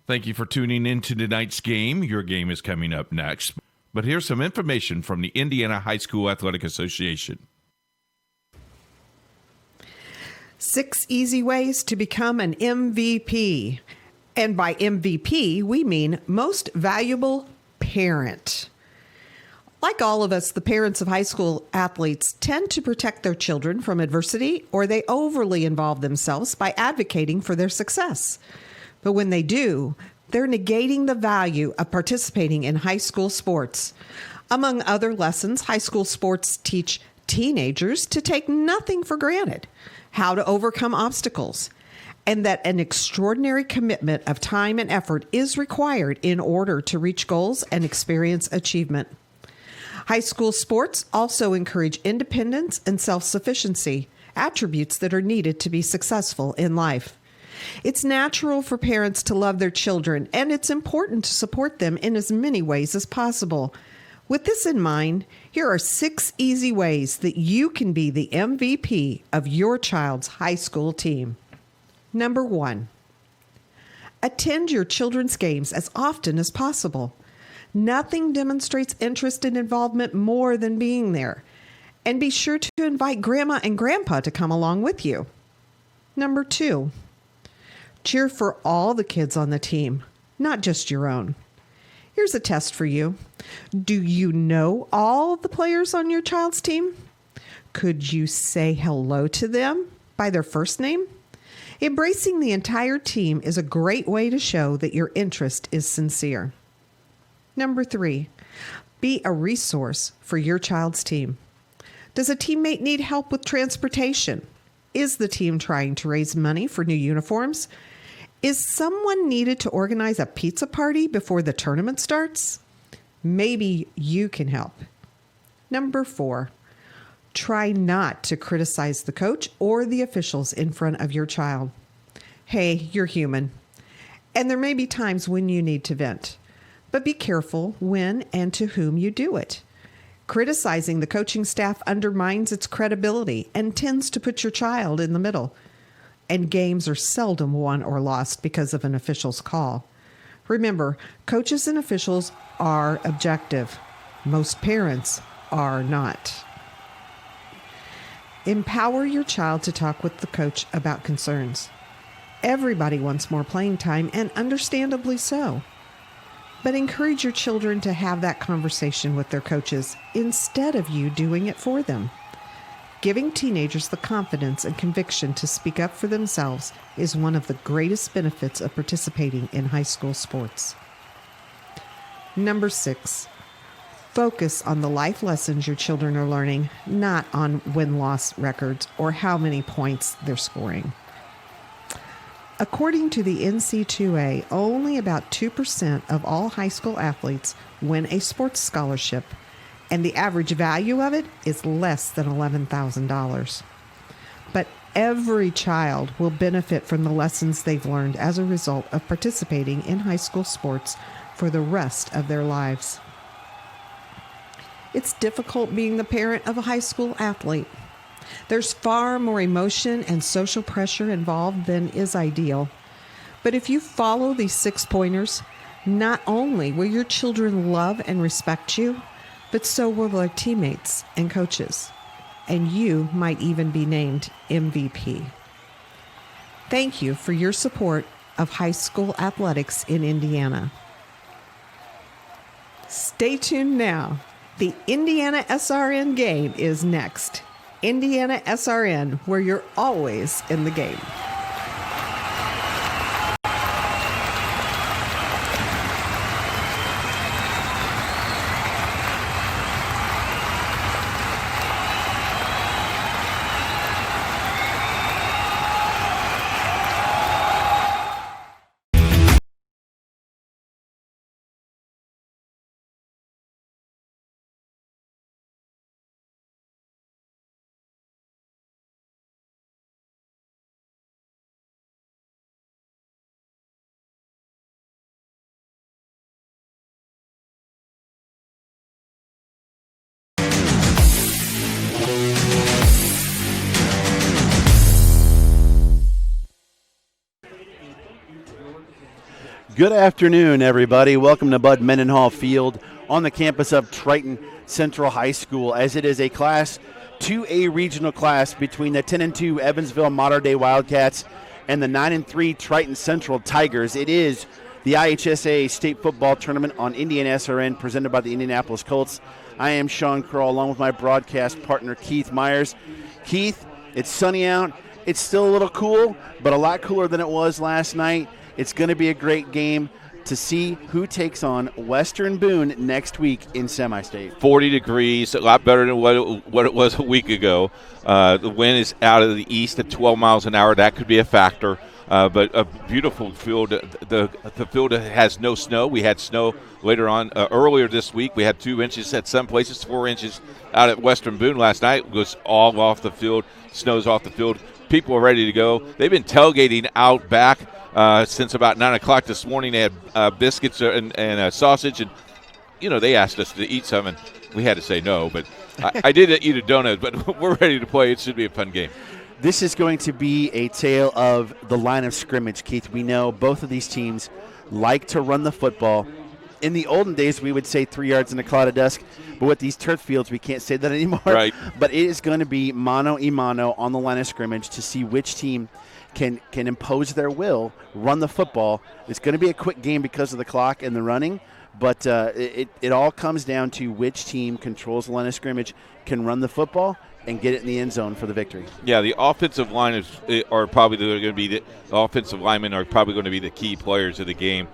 Thank you for tuning in to tonight's game. Your game is coming up next. But here's some information from the Indiana High School Athletic Association. 6 easy ways to become an MVP. And by MVP, we mean most valuable parent. Like all of us, the parents of high school athletes tend to protect their children from adversity, or they overly involve themselves by advocating for their success. But when they do, they're negating the value of participating in high school sports. Among other lessons, high school sports teach teenagers to take nothing for granted, how to overcome obstacles, and that an extraordinary commitment of time and effort is required in order to reach goals and experience achievement. High school sports also encourage independence and self-sufficiency, attributes that are needed to be successful in life. It's natural for parents to love their children, and it's important to support them in as many ways as possible. With this in mind, here are 6 easy ways that you can be the MVP of your child's high school team. Number 1, attend your children's games as often as possible. Nothing demonstrates interest and involvement more than being there. And be sure to invite Grandma and Grandpa to come along with you. Number 2, cheer for all the kids on the team, not just your own. Here's a test for you. Do you know all of the players on your child's team? Could you say hello to them by their first name? Embracing the entire team is a great way to show that your interest is sincere. Number 3, be a resource for your child's team. Does a teammate need help with transportation? Is the team trying to raise money for new uniforms? Is someone needed to organize a pizza party before the tournament starts? Maybe you can help. Number 4, try not to criticize the coach or the officials in front of your child. Hey, you're human, and there may be times when you need to vent. But be careful when and to whom you do it. Criticizing the coaching staff undermines its credibility and tends to put your child in the middle. And games are seldom won or lost because of an official's call. Remember, coaches and officials are objective. Most parents are not. Empower your child to talk with the coach about concerns. Everybody wants more playing time, and understandably so. But encourage your children to have that conversation with their coaches instead of you doing it for them. Giving teenagers the confidence and conviction to speak up for themselves is one of the greatest benefits of participating in high school sports. Number 6, focus on the life lessons your children are learning, not on win-loss records or how many points they're scoring. According to the NC2A, only about 2% of all high school athletes win a sports scholarship, and the average value of it is less than $11,000. But every child will benefit from the lessons they've learned as a result of participating in high school sports for the rest of their lives. It's difficult being the parent of a high school athlete. There's far more emotion and social pressure involved than is ideal. But if you follow these 6 pointers, not only will your children love and respect you, but so will their teammates and coaches. And you might even be named MVP. Thank you for your support of high school athletics in Indiana. Stay tuned now. The Indiana SRN game is next. Indiana SRN, where you're always in the game. Good afternoon, everybody. Welcome to Bud Mendenhall Field on the campus of Triton Central High School, as it is a Class 2A regional class between the 10-2 Evansville Mater Dei Wildcats and the 9-3 Triton Central Tigers. It is the IHSAA State Football Tournament on Indian SRN, presented by the Indianapolis Colts. I am Sean Kroll, along with my broadcast partner, Keith Myers. Keith, it's sunny out. It's still a little cool, but a lot cooler than it was last night. It's going to be a great game to see who takes on Western Boone next week in semi-state. 40 degrees, a lot better than what it was a week ago. The wind is out of the east at 12 miles an hour. That could be a factor. But a beautiful field. The field has no snow. We had snow later on earlier this week. We had 2 inches at some places, 4 inches out at Western Boone last night. It was all off the field. Snow's off the field. People are ready to go. They've been tailgating out back since about 9 o'clock this morning. They had biscuits and sausage, and they asked us to eat some, and we had to say no. But I did eat a donut. But we're ready to play. It should be a fun game. This is going to be a tale of the line of scrimmage, Keith. We know both of these teams like to run the football. In the olden days, we would say 3 yards in a cloud of dust, but with these turf fields, we can't say that anymore. Right. But it is going to be mano-a-mano on the line of scrimmage to see which team can impose their will, run the football. It's going to be a quick game because of the clock and the running, but it all comes down to which team controls the line of scrimmage, can run the football, and get it in the end zone for the victory. Yeah, the offensive line are probably going to be the offensive linemen are probably going to be the key players of the game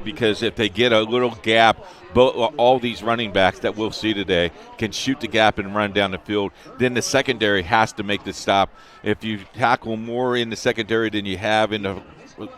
because if they get a little gap, all these running backs that we'll see today can shoot the gap and run down the field. Then the secondary has to make the stop. If you tackle more in the secondary than you have in the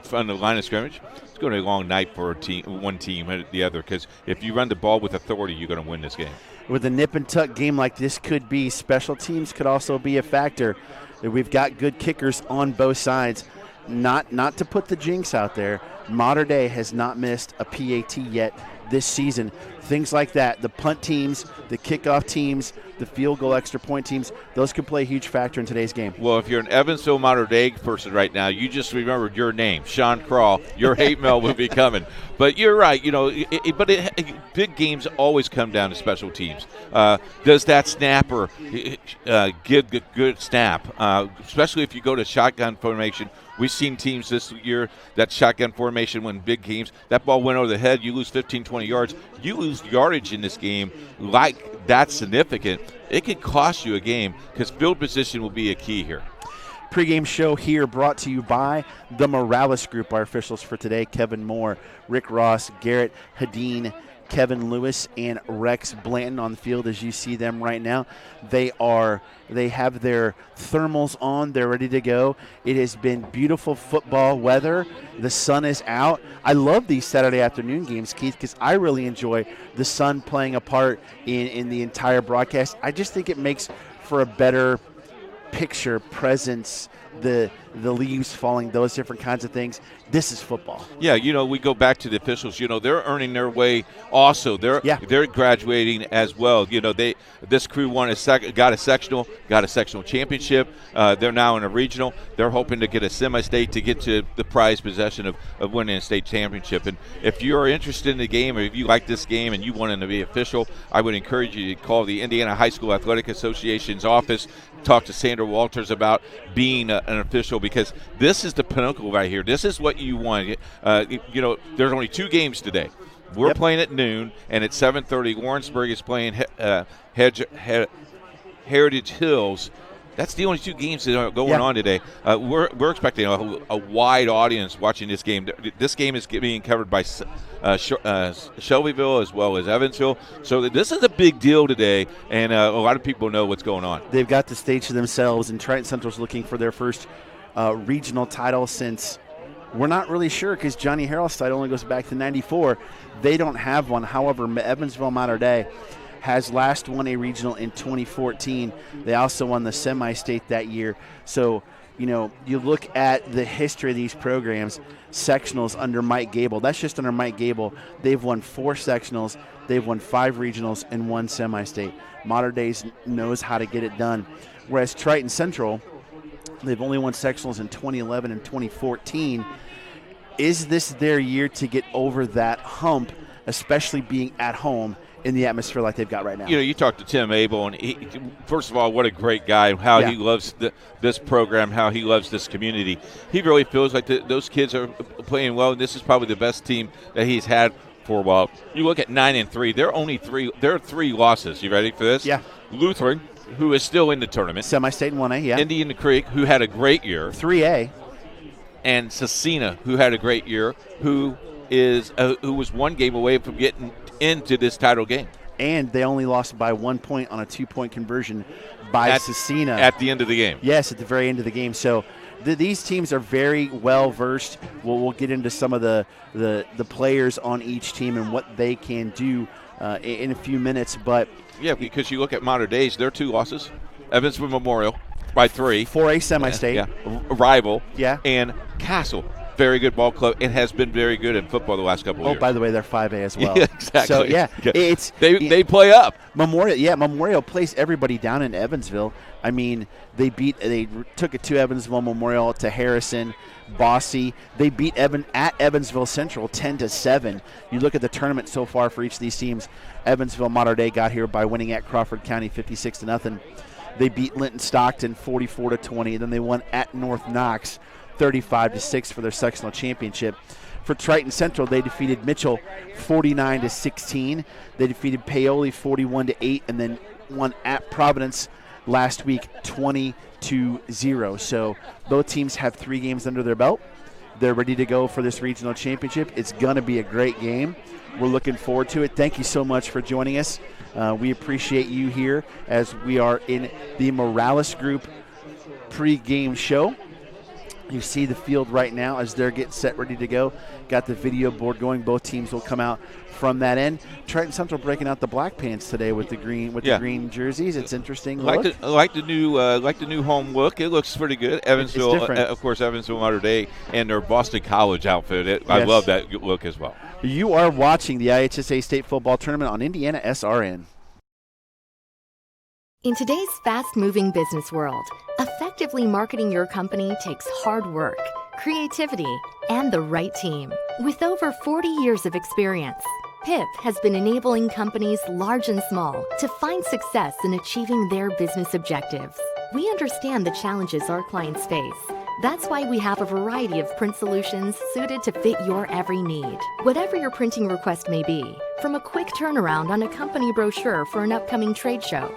front of the line of scrimmage, it's going to be a long night for one team and the other, because if you run the ball with authority, you're going to win this game. With a nip-and-tuck game like this could be, special teams could also be a factor. We've got good kickers on both sides. Not to put the jinx out there, Mater Dei has not missed a PAT yet this season. Things like that, the punt teams, the kickoff teams, the field goal extra point teams, those could play a huge factor in today's game. Well, if you're an Evansville Mater Dei person right now, you just remembered your name, Sean Kroll. Your hate mail will be coming. But you're right, big games always come down to special teams. Does that snapper give a good snap, especially if you go to shotgun formation? We've seen teams this year that shotgun formation win big games. That ball went over the head. You lose 15, 20 yards. You lose yardage in this game like that's significant. It could cost you a game because field position will be a key here. Pregame show here brought to you by the Morales Group. Our officials for today, Kevin Moore, Rick Ross, Garrett Hadeen, Kevin Lewis, and Rex Blanton on the field as you see them right now. They have their thermals on. They're ready to go. It has been beautiful football weather. The sun is out. I love these Saturday afternoon games, Keith, because I really enjoy the sun playing a part in the entire broadcast. I just think it makes for a better picture, presence, the leaves falling, those different kinds of things. This is football. Yeah, we go back to the officials. They're earning their way also. They're graduating as well. This crew got a sectional championship. They're now in a regional. They're hoping to get a semi-state to get to the prize possession of winning a state championship. And if you're interested in the game, or if you like this game and you want it to be official, I would encourage you to call the Indiana High School Athletic Association's office. Talk to Sandra Walters about being an official, because this is the pinnacle right here. This is what you want. There's only 2 games today. We're playing at noon, and at 7:30, Warrensburg is playing Heritage Hills. That's the only 2 games that are going on today. We're expecting a wide audience watching this game. This game is being covered by Shelbyville as well as Evansville. So this is a big deal today, and a lot of people know what's going on. They've got the stage to themselves, and Triton Central's looking for their first regional title since we're not really sure, because Johnny Harrell's title only goes back to 94. They don't have one. However, Evansville Mater Dei has last won a regional in 2014. They also won the semi-state that year. So, you look at the history of these programs, sectionals under Mike Gable. That's just under Mike Gable. They've won 4 sectionals. They've won 5 regionals and 1 semi-state. Mater Dei knows how to get it done. Whereas Triton Central, they've only won sectionals in 2011 and 2014. Is this their year to get over that hump, especially being at home in the atmosphere like they've got right now? You talked to Tim Abel, and first of all, what a great guy, how he loves this program, how he loves this community. He really feels like those kids are playing well, and this is probably the best team that he's had for a while. You look at 9-3, there are 3 losses. You ready for this? Yeah. Lutheran, who is still in the tournament. Semi-state in 1A, yeah. Indian Creek, who had a great year. 3A. And Cecina, who had a great year, who was 1 game away from getting into this title game. And they only lost by 1 point on a 2-point conversion by Cecina. At the end of the game. Yes, at the very end of the game. So these teams are very well versed. We'll get into some of the players on each team and what they can do in a few minutes. But yeah, because you look at Modern Days, their 2 losses, Evansville Memorial by 3. 4A semi-state. Rival. Yeah. And Castle, very good ball club, and has been very good in football the last couple of years. Oh, by the way, they're 5A as well. Yeah, exactly. So, yeah. They play up. Memorial plays everybody down in Evansville. I mean, they took it to Evansville Memorial, to Harrison, Bossy. They beat at Evansville Central 10-7. You look at the tournament so far for each of these teams. Evansville Mater Dei got here by winning at Crawford County 56-0. They beat Linton Stockton 44-20. Then they won at North Knox 35-6 for their sectional championship. For Triton Central, they defeated Mitchell 49-16. They defeated Paoli 41-8, and then won at Providence last week 20-0. So both teams have 3 games under their belt. They're ready to go for this regional championship. It's going to be a great game. We're looking forward to it. Thank you so much for joining us. We appreciate you here as we are in the Morales Group pregame show. You see the field right now as they're getting set, ready to go. Got the video board going. Both teams will come out from that end. Triton Central breaking out the black pants today with the green jerseys. It's interesting. Like the new home look. It looks pretty good. Evansville, of course, Evansville Mater Dei and their Boston College outfit. I love that look as well. You are watching the IHSAA State Football Tournament on Indiana SRN. In today's fast-moving business world, effectively marketing your company takes hard work, creativity, and the right team. With over 40 years of experience, PIP has been enabling companies large and small to find success in achieving their business objectives. We understand the challenges our clients face. That's why we have a variety of print solutions suited to fit your every need. Whatever your printing request may be, from a quick turnaround on a company brochure for an upcoming trade show,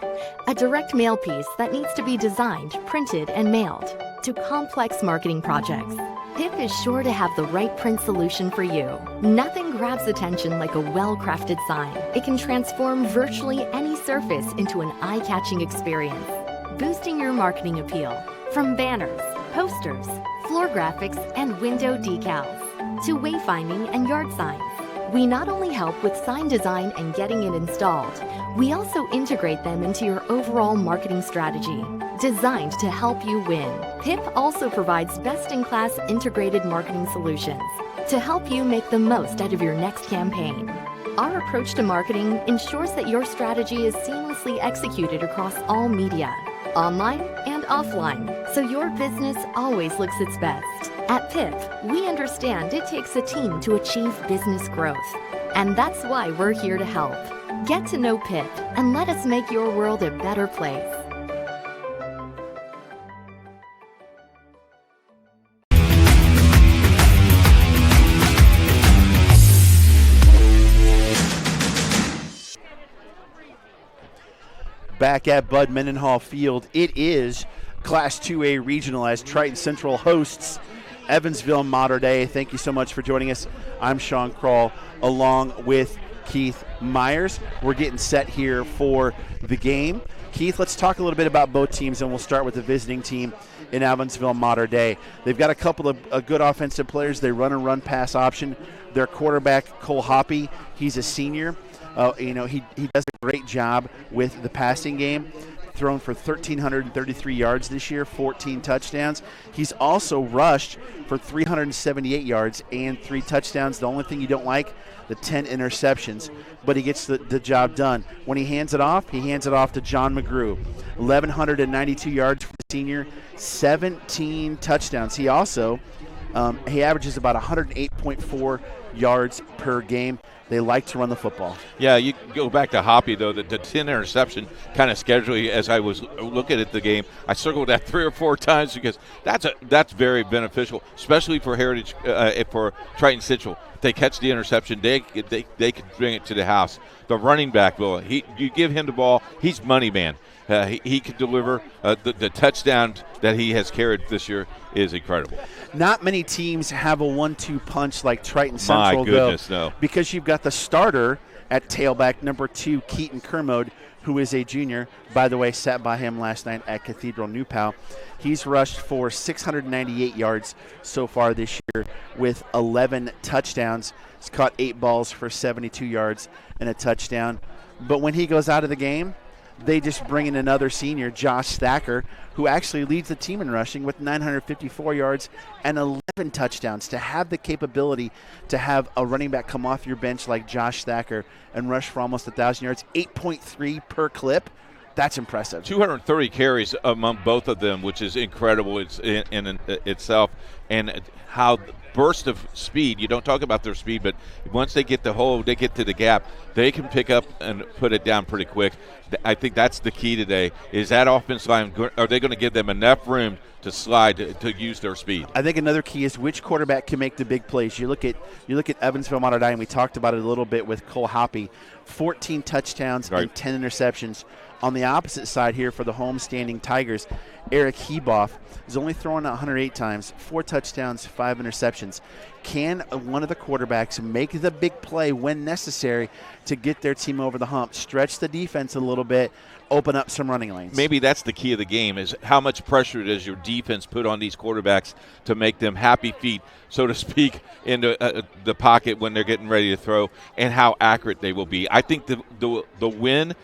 a direct mail piece that needs to be designed, printed, and mailed, to complex marketing projects, PIP is sure to have the right print solution for you. Nothing grabs attention like a well-crafted sign. It can transform virtually any surface into an eye-catching experience, boosting your marketing appeal. From banners, posters, floor graphics, and window decals, to wayfinding and yard signs. We not only help with sign design and getting it installed, we also integrate them into your overall marketing strategy, designed to help you win. PIP also provides best-in-class integrated marketing solutions to help you make the most out of your next campaign. Our approach to marketing ensures that your strategy is seamlessly executed across all media, online and offline, so your business always looks its best. At PIP, we understand it takes a team to achieve business growth, and that's why we're here to help. Get to know PIP and let us make your world a better place. Back at Bud Mendenhall Field, it is Class 2A Regional as Triton Central hosts Evansville Mater Dei. Thank you so much for joining us. I'm Sean Kroll along with Keith Myers. We're getting set here for the game. Keith, let's talk a little bit about both teams, and we'll start with the visiting team in Evansville Mater Dei. They've got a couple of good offensive players. They run and run-pass option. Their quarterback, Cole Hoppy, he's a senior. He does a great job with the passing game. Thrown for 1,333 yards this year, 14 touchdowns. He's also rushed for 378 yards and 3 touchdowns. The only thing you don't like, the 10 interceptions, but he gets the job done. When he hands it off to John McGrew. 1,192 yards for the senior, 17 touchdowns. He also He averages about 108.4 yards per game. They like to run the football. Yeah, you go back to Hoppy, though, the 10 interception kind of scheduling as I was looking at the game. I circled that 3 or 4 times because that's very beneficial, especially for Heritage, for Triton Central. If they catch the interception, they can bring it to the house. The running back, Will, you give him the ball, he's money man. He can deliver. The touchdown that he has carried this year is incredible. Not many teams have a 1-2 punch like Triton Central, My goodness, no. Because you've got the starter at tailback, number 2, Keaton Kermode, who is a junior. By the way, sat by him last night at Cathedral New Pal. He's rushed for 698 yards so far this year with 11 touchdowns. He's caught 8 balls for 72 yards and a touchdown. But when he goes out of the game, they just bring in another senior, Josh Thacker, who actually leads the team in rushing with 954 yards and 11 touchdowns. To have the capability to have a running back come off your bench like Josh Thacker and rush for almost 1,000 yards, 8.3 per clip, that's impressive. 230 carries among both of them, which is incredible in itself. And how burst of speed, you don't talk about their speed, but once they get the hole, they get to the gap, they can pick up and put it down pretty quick. I think that's the key today, is that offensive line, are they going to give them enough room to slide to use their speed? I think another key is which quarterback can make the big plays. You look at Evansville Mater Dei, and we talked about it a little bit with Cole Hoppy, 14 touchdowns and 10 interceptions. On the opposite side here for the home-standing Tigers, Eric Heboff is only throwing 108 times, 4 touchdowns, 5 interceptions. Can one of the quarterbacks make the big play when necessary to get their team over the hump, stretch the defense a little bit, open up some running lanes? Maybe that's the key of the game, is how much pressure does your defense put on these quarterbacks to make them happy feet, so to speak, into the pocket when they're getting ready to throw, and how accurate they will be. I think the win,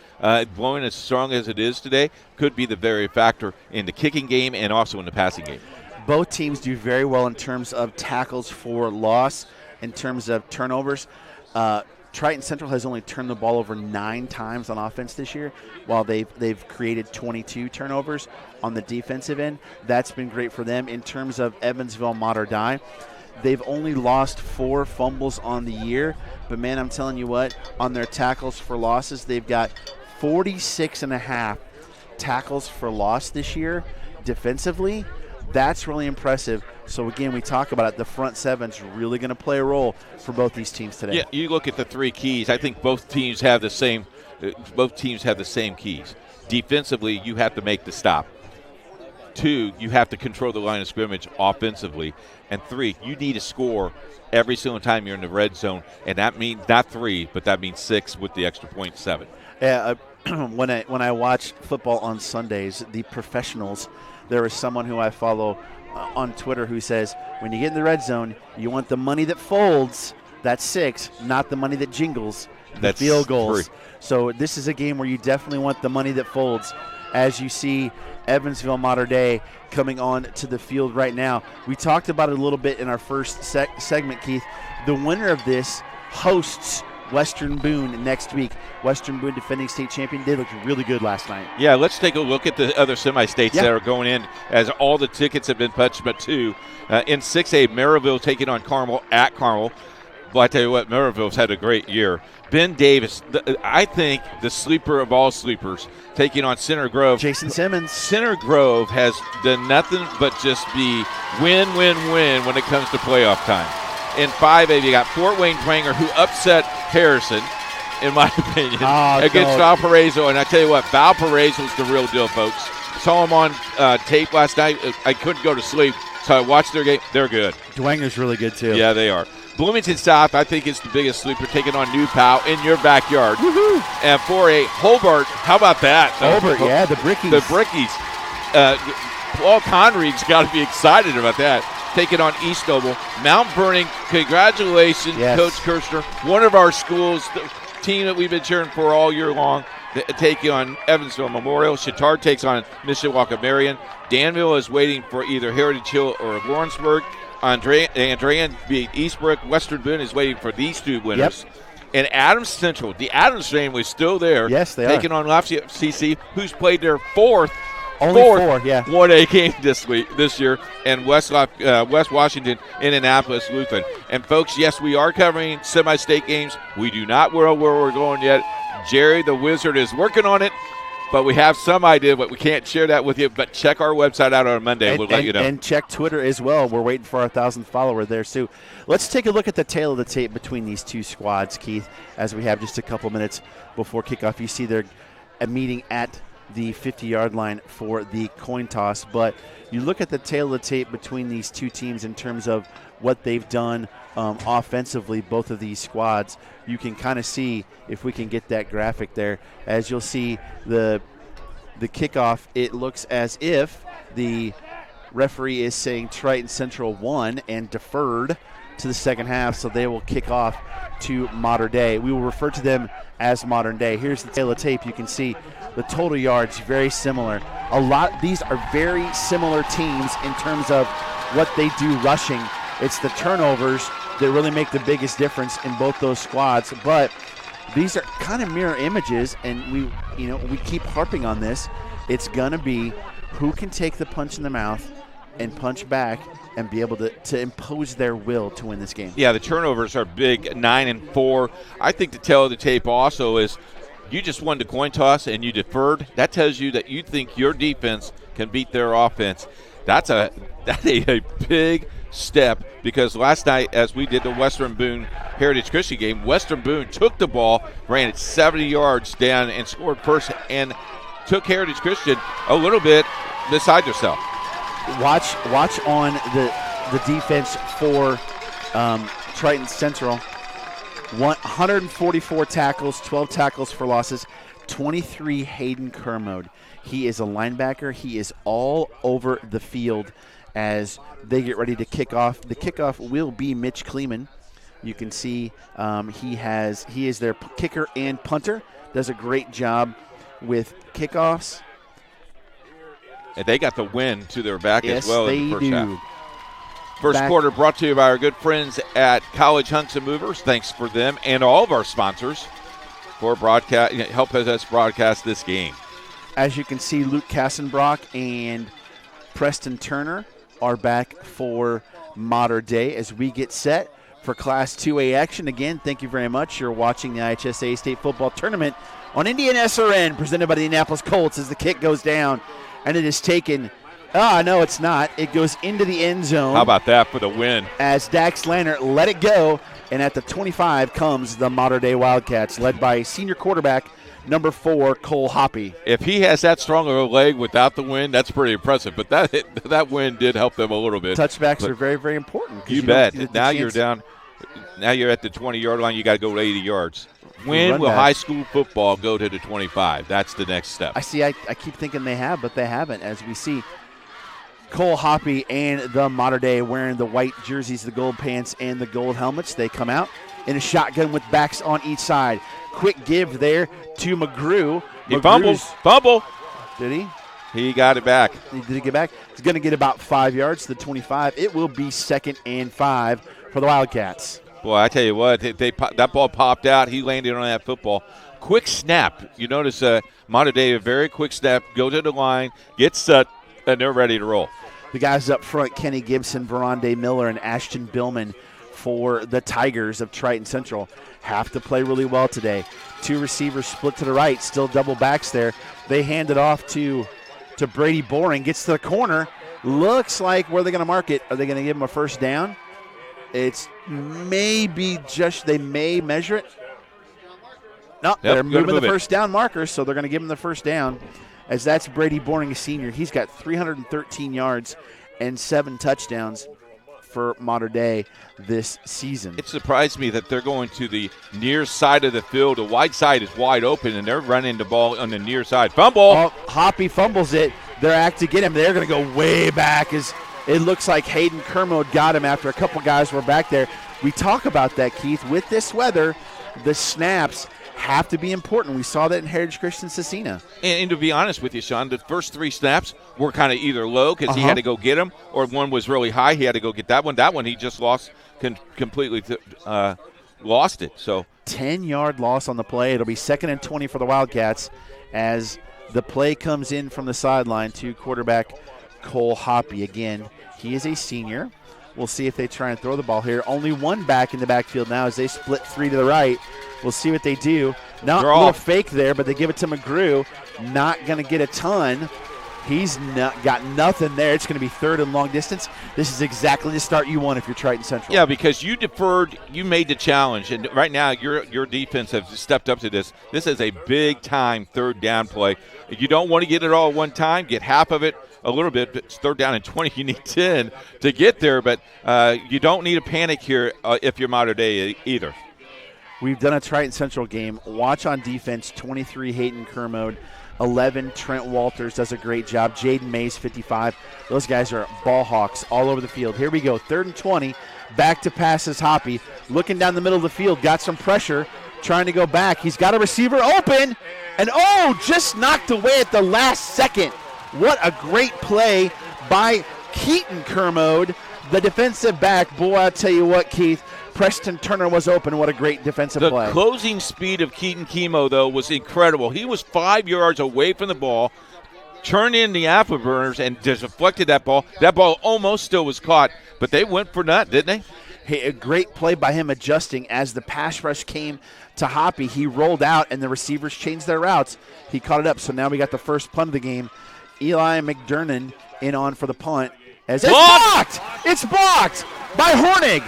blowing as strong as it is today, could be the very factor in the kicking game and also in the passing game. Both teams do very well in terms of tackles for loss, in terms of turnovers. Triton Central has only turned the ball over 9 times on offense this year, while they've created 22 turnovers on the defensive end. That's been great for them. In terms of Evansville Mater Dei, they've only lost 4 fumbles on the year, but man, I'm telling you what, on their tackles for losses, they've got 46.5 tackles for loss this year defensively. That's really impressive. So, again, we talk about it. The front seven's really going to play a role for both these teams today. Yeah, you look at the 3 keys. I think both teams have the same keys. Defensively, you have to make the stop. 2, you have to control the line of scrimmage offensively. And 3, you need to score every single time you're in the red zone. And that means not 3, but that means 6 with the extra point, 7. Yeah, when I watch football on Sundays, the professionals, there is someone who I follow on Twitter who says, when you get in the red zone, you want the money that folds, that's 6, not the money that jingles, the field goals. 3. So this is a game where you definitely want the money that folds. As you see Evansville Mater Dei coming on to the field right now. We talked about it a little bit in our first segment, Keith. The winner of this hosts Western Boone next week. Western Boone, defending state champion, they looked really good last night. Yeah, let's take a look at the other semi-states that are going in, as all the tickets have been punched but 2. In 6A, Maryville taking on Carmel at Carmel. Well, I tell you what, Maryville's had a great year. Ben Davis, I think the sleeper of all sleepers, taking on Center Grove. Jason Simmons. Center Grove has done nothing but just be win when it comes to playoff time. In 5A, you got Fort Wayne Dwanger, who upset Harrison, in my opinion, against Valparaiso. And I tell you what, Valparaiso's the real deal, folks. Saw them on tape last night. I couldn't go to sleep, so I watched their game. They're good. Dwanger's really good, too. Yeah, they are. Bloomington South, I think, is the biggest sleeper, taking on New Pal in your backyard. Woohoo! And 4A, Hobart, how about that? Hobart, yeah, the Brickies. The Brickies. Paul Conried's got to be excited about that. Taking on East Noble. Mount Vernon, congratulations, yes. Coach Kirshner. One of our schools, the team that we've been cheering for all year long, taking on Evansville Memorial. Chittard takes on Mishawaka Marion. Danville is waiting for either Heritage Hill or Lawrenceburg. Andrean beat Eastbrook. Western Boone is waiting for these 2 winners. Yep. And Adams Central, the Adams train was still there. Yes, they taking on Lafayette CC, who's played their 4th Only fourth 4, yeah. 1A game this year, and West Washington, Indianapolis, Lutheran. And folks, yes, we are covering semi-state games. We do not know where we're going yet. Jerry the Wizard is working on it, but we have some idea, but we can't share that with you. But check our website out on Monday. We'll let you know. And check Twitter as well. We're waiting for our 1,000th follower there, Sue. Let's take a look at the tail of the tape between these two squads, Keith, as we have just a couple minutes before kickoff. You see they're meeting at the 50-yard line for the coin toss. But you look at the tail of the tape between these two teams in terms of what they've done offensively, both of these squads. You can kind of see, if we can get that graphic there, as you'll see the kickoff, it looks as if the referee is saying Triton Central won and deferred to the second half, so they will kick off to Modern Day. We will refer to them as Modern Day. Here's the tail of tape. You can see the total yards very similar. These are very similar teams in terms of what they do rushing. It's the turnovers that really make the biggest difference in both those squads. But these are kind of mirror images, and we keep harping on this. It's gonna be who can take the punch in the mouth and punch back and be able to impose their will to win this game. Yeah, the turnovers are big, 9 and 4. I think the tail of the tape also is you just won the coin toss and you deferred. That tells you that you think your defense can beat their offense. That's a big step, because last night, as we did the Western Boone Heritage Christian game, Western Boone took the ball, ran it 70 yards down and scored first, and took Heritage Christian a little bit beside themselves. Watch on the defense for Triton Central. 144 tackles, 12 tackles for losses, 23 Hayden Kermode. He is a linebacker. He is all over the field as they get ready to kick off. The kickoff will be Mitch Kleeman. You can see he is their kicker and punter. Does a great job with kickoffs. And they got the win to their back as well in the first half. First quarter brought to you by our good friends at College Hunks and Movers. Thanks for them and all of our sponsors for helping us broadcast this game. As you can see, Luke Kassenbrock and Preston Turner are back for Modern Day as we get set for Class 2A action. Again, thank you very much. You're watching the IHSAA State Football Tournament on Indian SRN, presented by the Indianapolis Colts, as the kick goes down, and it is taken. No, it's not. It goes into the end zone. How about that for the win? As Dax Lannert let it go, and at the 25 comes the Modern Day Wildcats, led by senior quarterback number 4, Cole Hoppy. If he has that strong of a leg without the win, that's pretty impressive. But that win did help them a little bit. Touchbacks are very, very important. You bet. Now you're down. Now you're at the 20-yard line. You got to go 80 yards. When will high school football go to the 25? That's the next step. I keep thinking they have, but they haven't. As we see Cole Hoppy and the Modern Day wearing the white jerseys, the gold pants, and the gold helmets. They come out in a shotgun with backs on each side. Quick give there to McGrew. He fumble. Did he? He got it back. Did he get back? He's going to get about 5 yards to the 25. It will be 2nd and 5 for the Wildcats. Boy, I tell you what, that ball popped out. He landed on that football. Quick snap. You notice Modern Day, a very quick snap, go to the line, gets set, and they're ready to roll. The guys up front, Kenny Gibson, Veronde Miller, and Ashton Billman for the Tigers of Triton Central, have to play really well today. 2 receivers split to the right, still double backs there. They hand it off to Brady Boring, gets to the corner. Looks like where they're going to mark it. Are they going to give him a first down? It's maybe just they may measure it. No, they're moving the first down markers, so they're going to give him the first down. As that's Brady Boring, a senior. He's got 313 yards and 7 touchdowns for Modern Day this season. It surprised me that they're going to the near side of the field. The wide side is wide open, and they're running the ball on the near side. Fumble! Oh, Hoppy fumbles it. They're acting to get him. They're going to go way back as it looks like Hayden Kermode got him after a couple guys were back there. We talk about that, Keith. With this weather, the snaps have to be important. We saw that in Heritage Christian Cecina. And to be honest with you, Sean, the first 3 snaps were kind of either low because he had to go get them, or one was really high. He had to go get that one. That one he just completely lost it. So 10-yard loss on the play. It'll be 2nd and 20 for the Wildcats as The play comes in from the sideline to quarterback Cole Hoppy. Again, he is a senior. We'll see if they try and throw the ball here. Only one back in the backfield now as they split three to the right. We'll see what they do. Not a little fake there, but they give it to McGrew. Not going to get a ton. He's got nothing there. It's going to be third and long distance. This is exactly the start you want if you're Triton Central. Yeah, because you deferred, you made the challenge, and right now your defense has stepped up to this. This is a big-time third down play. You don't want to get it all at one time. Get half of it, a little bit. It's third down and 20. You need 10 to get there, but you don't need a panic here if you're Mater Dei either. We've done a Triton Central game. Watch on defense, 23 Hayden Kermode, 11 Trent Walters does a great job. Jaden Mays, 55. Those guys are ball hawks all over the field. Here we go, third and 20. Back to passes Hoppy. Looking down the middle of the field, got some pressure, trying to go back. He's got a receiver open, and just knocked away at the last second. What a great play by Keaton Kermode, the defensive back. Boy, I'll tell you what, Keith, Preston Turner was open. What a great defensive play. The closing speed of Keaton Kemo, though, was incredible. He was 5 yards away from the ball, turned in the afterburners, and just deflected that ball. That ball almost still was caught, but they went for that, didn't they? Hey, a great play by him adjusting as the pass rush came to Hoppy. He rolled out, and the receivers changed their routes. He caught it up, so now we got the first punt of the game. Eli McDernan in on for the punt. As it's blocked! It's blocked by Hornig.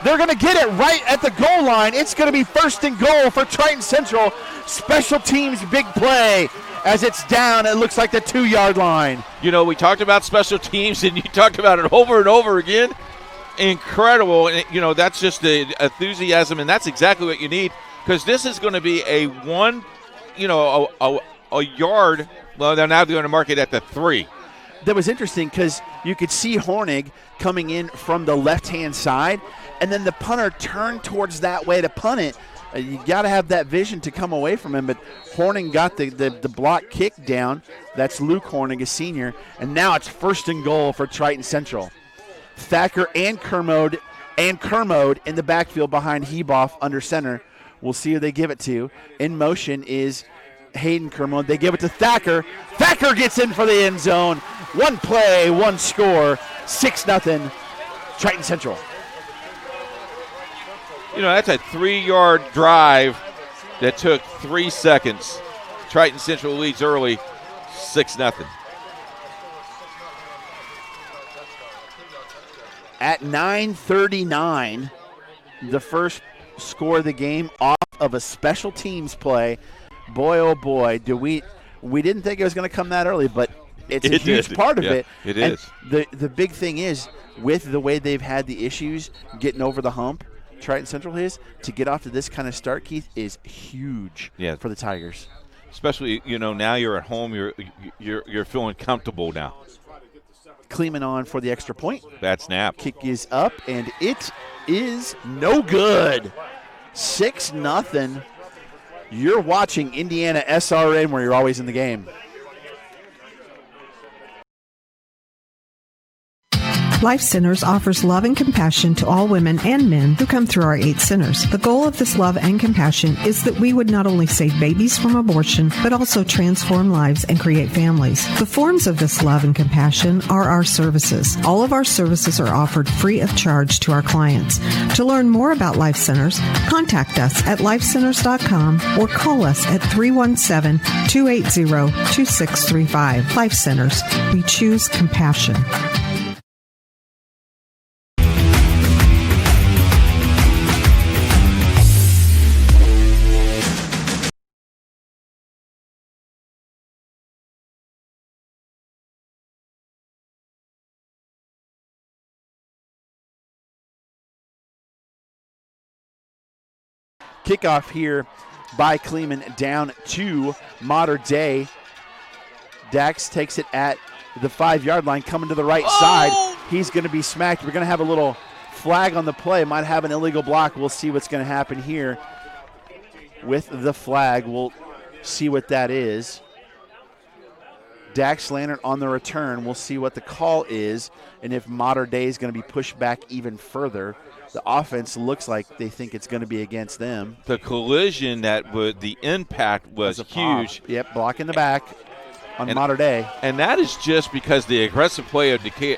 They're going to get it right at the goal line. It's going to be first and goal for Triton Central. Special teams big play as it's down. It looks like the 2-yard line. You know, we talked about special teams, and you talked about it over and over again. Incredible. And, that's just the enthusiasm, and that's exactly what you need, because this is going to be a yard. Well, they're now going to mark it at the 3. That was interesting because you could see Hornig coming in from the left-hand side, and then the punter turned towards that way to punt it. You got to have that vision to come away from him, but Hornig got the block kick down. That's Luke Hornig, a senior, and now it's first and goal for Triton Central. Thacker and Kermode in the backfield behind Heboff under center. We'll see who they give it to. In motion is Hayden Kermode. They give it to Thacker. Thacker gets in for the end zone. One play, one score, 6-0, Triton Central. That's a 3-yard drive that took 3 seconds. Triton Central leads early, 6-0. At 9:39, the first score of the game off of a special teams play. Boy, oh boy, we didn't think it was going to come that early, but it's a huge part of it. It is. The big thing is, with the way they've had the issues getting over the hump, Triton Central to get off to this kind of start, Keith, is huge for the Tigers. Especially, now you're at home, you're feeling comfortable now. Kleeman on for the extra point. Bad snap. Kick is up, and it is no good. 6-0. You're watching Indiana SRN, where you're always in the game. Life Centers offers love and compassion to all women and men who come through our 8 centers. The goal of this love and compassion is that we would not only save babies from abortion, but also transform lives and create families. The forms of this love and compassion are our services. All of our services are offered free of charge to our clients. To learn more about Life Centers, contact us at lifecenters.com or call us at 317-280-2635. Life Centers. We choose compassion. Kickoff here by Kleeman down to Mater Dei. Dax takes it at the 5-yard line, coming to the right side. He's going to be smacked. We're going to have a little flag on the play. Might have an illegal block. We'll see what's going to happen here with the flag. We'll see what that is. Dax Lannert on the return. We'll see what the call is and if Mater Dei is going to be pushed back even further. The offense looks like they think it's going to be against them. The collision the impact was huge. Yep, block in the back. on Mater Dei. And that is just because the aggressive play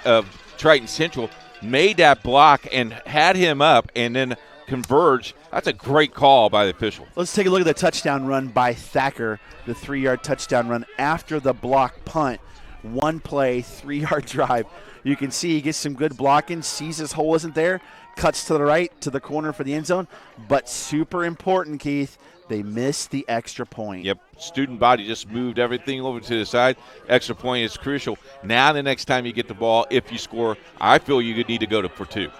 of Triton Central made that block and had him up and then converge. That's a great call by the official. Let's take a look at the touchdown run by Thacker, the 3-yard touchdown run after the block punt. 1 play, 3-yard drive. You can see he gets some good blocking, sees his hole isn't there, cuts to the right, to the corner for the end zone. But super important, Keith, they missed the extra point. Yep, student body just moved everything over to the side. Extra point is crucial. Now the next time you get the ball, if you score, I feel you need to go for 2.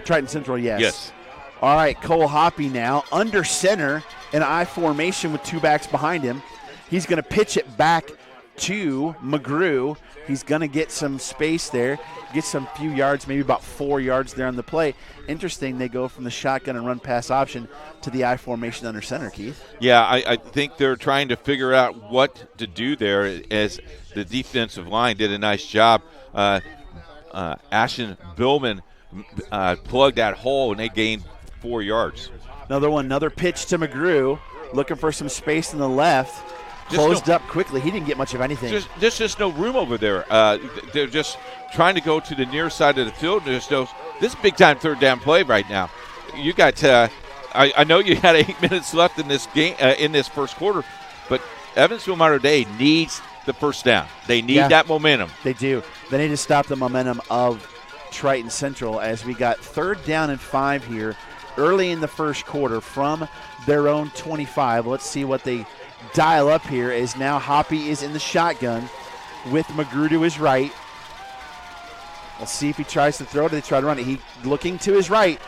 Triton Central, yes. Yes. All right, Cole Hoppy now under center in I formation with 2 backs behind him. He's going to pitch it back to McGrew. He's going to get some space there, get some few yards, maybe about 4 yards there on the play. Interesting, they go from the shotgun and run pass option to the I formation under center, Keith. Yeah, I think they're trying to figure out what to do there as the defensive line did a nice job. Ashton Billman plugged that hole, and they gained 4 yards. Another pitch to McGrew, looking for some space in the left. Closed up quickly. He didn't get much of anything. There's just no room over there. They're just trying to go to the near side of the field. This is big-time third-down play right now. You got I know you had 8 minutes left in this game, in this first quarter, but Evansville Mater Dei needs the first down. They need that momentum. They do. They need to stop the momentum of Triton Central as we got 3rd down and 5 here early in the first quarter from their own 25. Let's see what they dial up here as now Hoppy is in the shotgun with McGrew to his right. We'll see if he tries to throw it or they try to run it. He looking to his right.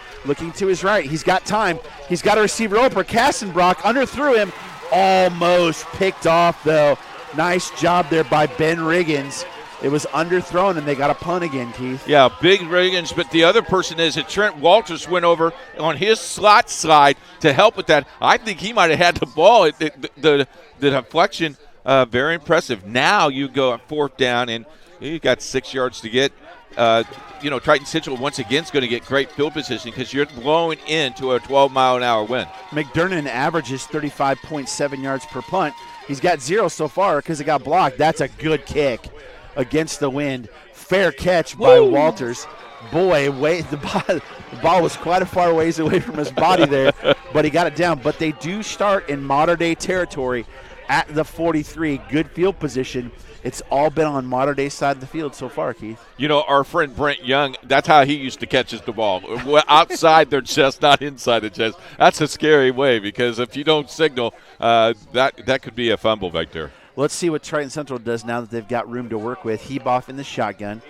He's got time. He's got a receiver open. Kassenbrock underthrew him. Almost picked off, though. Nice job there by Ben Riggins. It was underthrown, and they got a punt again, Keith. Yeah, big Riggins, but the other person is that Trent Walters went over on his slot side to help with that. I think he might have had the ball. The deflection, very impressive. Now you go at 4th down, and you got 6 yards to get. Triton Central once again is going to get great field position because you're blowing into a 12-mile-an-hour wind. McDermott averages 35.7 yards per punt. He's got 0 so far because it got blocked. That's a good kick against the wind. Fair catch by Walters. Boy, the ball was quite a far ways away from his body there, but he got it down. But they do start in Mater Dei territory at the 43. Good field position. It's all been on Mater Dei side of the field so far, Keith. Our friend Brent Young, that's how he used to catch the ball. Outside their chest, not inside the chest. That's a scary way because if you don't signal, that could be a fumble back there. Let's see what Triton Central does now that they've got room to work with. Heboff in the shotgun.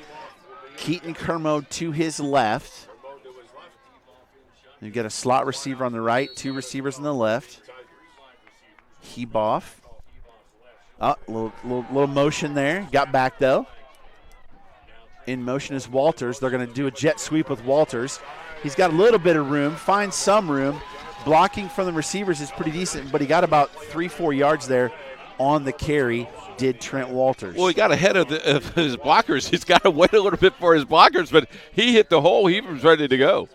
Keaton Kermode to his left. You've got a slot receiver on the right, 2 receivers on the left. Heboff. Oh, little motion there. Got back, though. In motion is Walters. They're going to do a jet sweep with Walters. He's got a little bit of room, finds some room. Blocking from the receivers is pretty decent, but he got about 3-4 yards there on the carry, did Trent Walters. Well, he got ahead of his blockers. He's got to wait a little bit for his blockers, but he hit the hole. He was ready to go.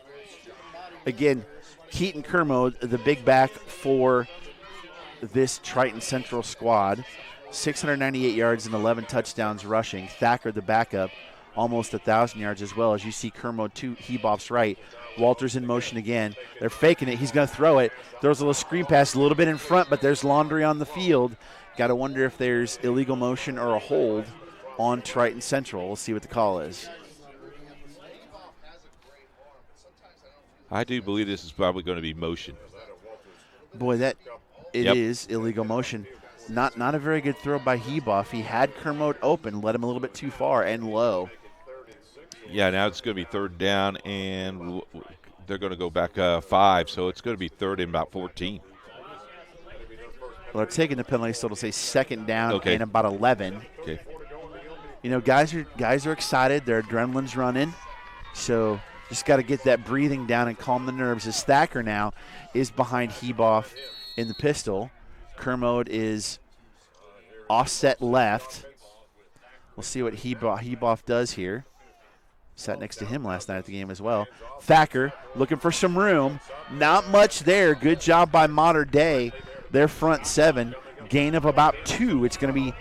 Again, Keaton Kermode, the big back for this Triton Central squad. 698 yards and 11 touchdowns rushing. Thacker, the backup, almost 1,000 yards as well. As you see Kermode to Heboff's right. Walters in motion again. They're faking it. He's going to throw it. Throws a little screen pass a little bit in front, but there's laundry on the field. Got to wonder if there's illegal motion or a hold on Triton Central. We'll see what the call is. I do believe this is probably going to be motion. Boy, it is illegal motion. Not a very good throw by Heboff. He had Kermode open, led him a little bit too far and low. Yeah, now it's going to be 3rd down, and they're going to go back 5, so it's going to be 3rd and about 14. Well, they're taking the penalty, so it'll say 2nd down and about 11. Okay. Guys are excited. Their adrenaline's running, so just got to get that breathing down and calm the nerves. As Thacker now is behind Heboff in the pistol. Kermode is offset left. We'll see what Heboff does here. Sat next to him last night at the game as well. Thacker looking for some room. Not much there. Good job by Mater Dei. Their front 7. Gain of about 2. It's going to be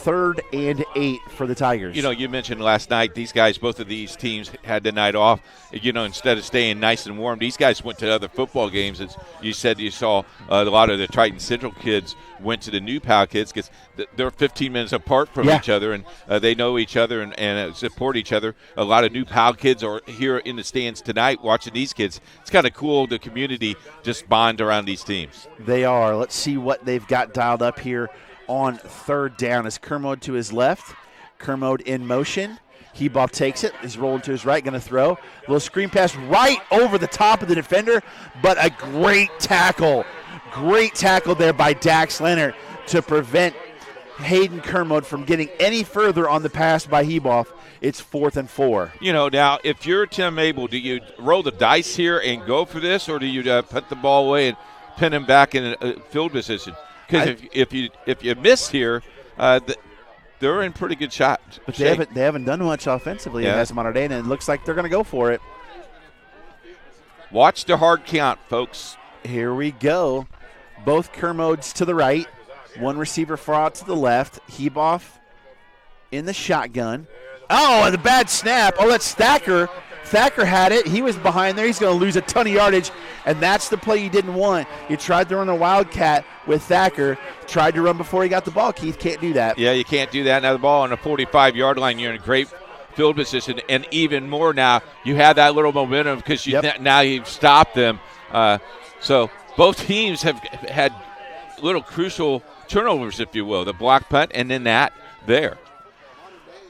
3rd and 8 for the Tigers. You know, you mentioned last night these guys, both of these teams had the night off. You know, instead of staying nice and warm, these guys went to other football games. As you said, you saw a lot of the Triton Central kids went to the New Pal kids because they're 15 minutes apart from each other, and they know each other and support each other. A lot of New Pal kids are here in the stands tonight watching these kids. It's kind of cool, the community just bond around these teams. They are. Let's see what they've got dialed up here on 3rd down. Is Kermode to his left. Kermode in motion. Heboff takes it. He's rolling to his right, going to throw. A little screen pass right over the top of the defender, but a great tackle. Great tackle there by Dax Leonard to prevent Hayden Kermode from getting any further on the pass by Heboff. It's 4th and 4. You know, now, if you're Tim Mabel, do you roll the dice here and go for this, or do you put the ball away and pin him back in a field position? Because if you miss here, they're in pretty good shot. But they haven't done much offensively as Mater Dei, and it looks like they're going to go for it. Watch the hard count, folks. Here we go. Both Kermodes to the right. One receiver far out to the left. Heboff in the shotgun. Oh, and a bad snap. Oh, that's Thacker. Thacker had it. He was behind there. He's going to lose a ton of yardage, and that's the play you didn't want. You tried to run a Wildcat with Thacker. Tried to run before he got the ball. Keith can't do that. Yeah, you can't do that. Now the ball on the 45-yard line, you're in a great field position, and even more now, you have that little momentum because now you've stopped them. So both teams have had little crucial turnovers, if you will, the block punt and then that there.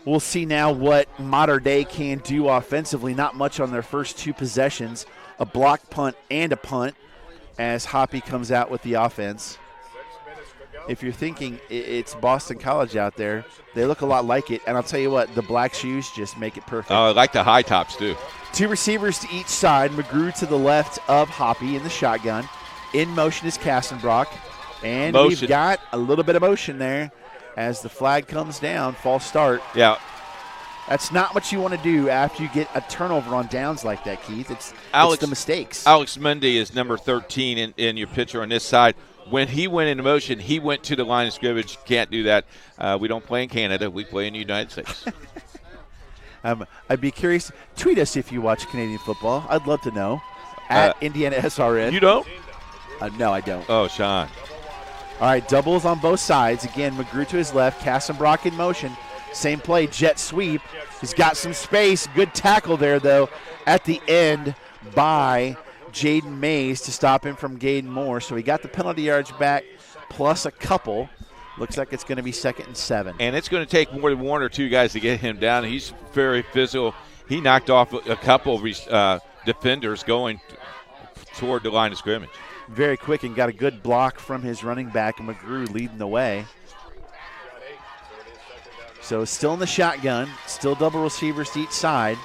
We'll see now what Mater Dei can do offensively. Not much on their first 2 possessions. A block punt and a punt as Hoppy comes out with the offense. If you're thinking it's Boston College out there, they look a lot like it. And I'll tell you what, the black shoes just make it perfect. I like the high tops, too. 2 receivers to each side. McGrew to the left of Hoppy in the shotgun. In motion is Kassenbrock. And we've got a little bit of motion there as the flag comes down. False start. Yeah. That's not what you want to do after you get a turnover on downs like that, Keith. It's the mistakes. Alex Mendy is number 13 in your pitcher on this side. When he went into motion, he went to the line of scrimmage. Can't do that. We don't play in Canada. We play in the United States. I'd be curious. Tweet us if you watch Canadian football. I'd love to know. At Indiana SRN. You don't? No, I don't. Oh, Sean. All right, doubles on both sides. Again, McGrew to his left. Kassenbrock in motion. Same play, jet sweep. He's got some space. Good tackle there, though, at the end by Jaden Mays to stop him from Gaden Moore. So he got the penalty yards back plus a couple. Looks like it's going to be 2nd and 7. And it's going to take more than 1 or 2 guys to get him down. He's very physical. He knocked off a couple of defenders going toward the line of scrimmage. Very quick and got a good block from his running back, McGrew leading the way. So still in the shotgun, still double receivers to each side.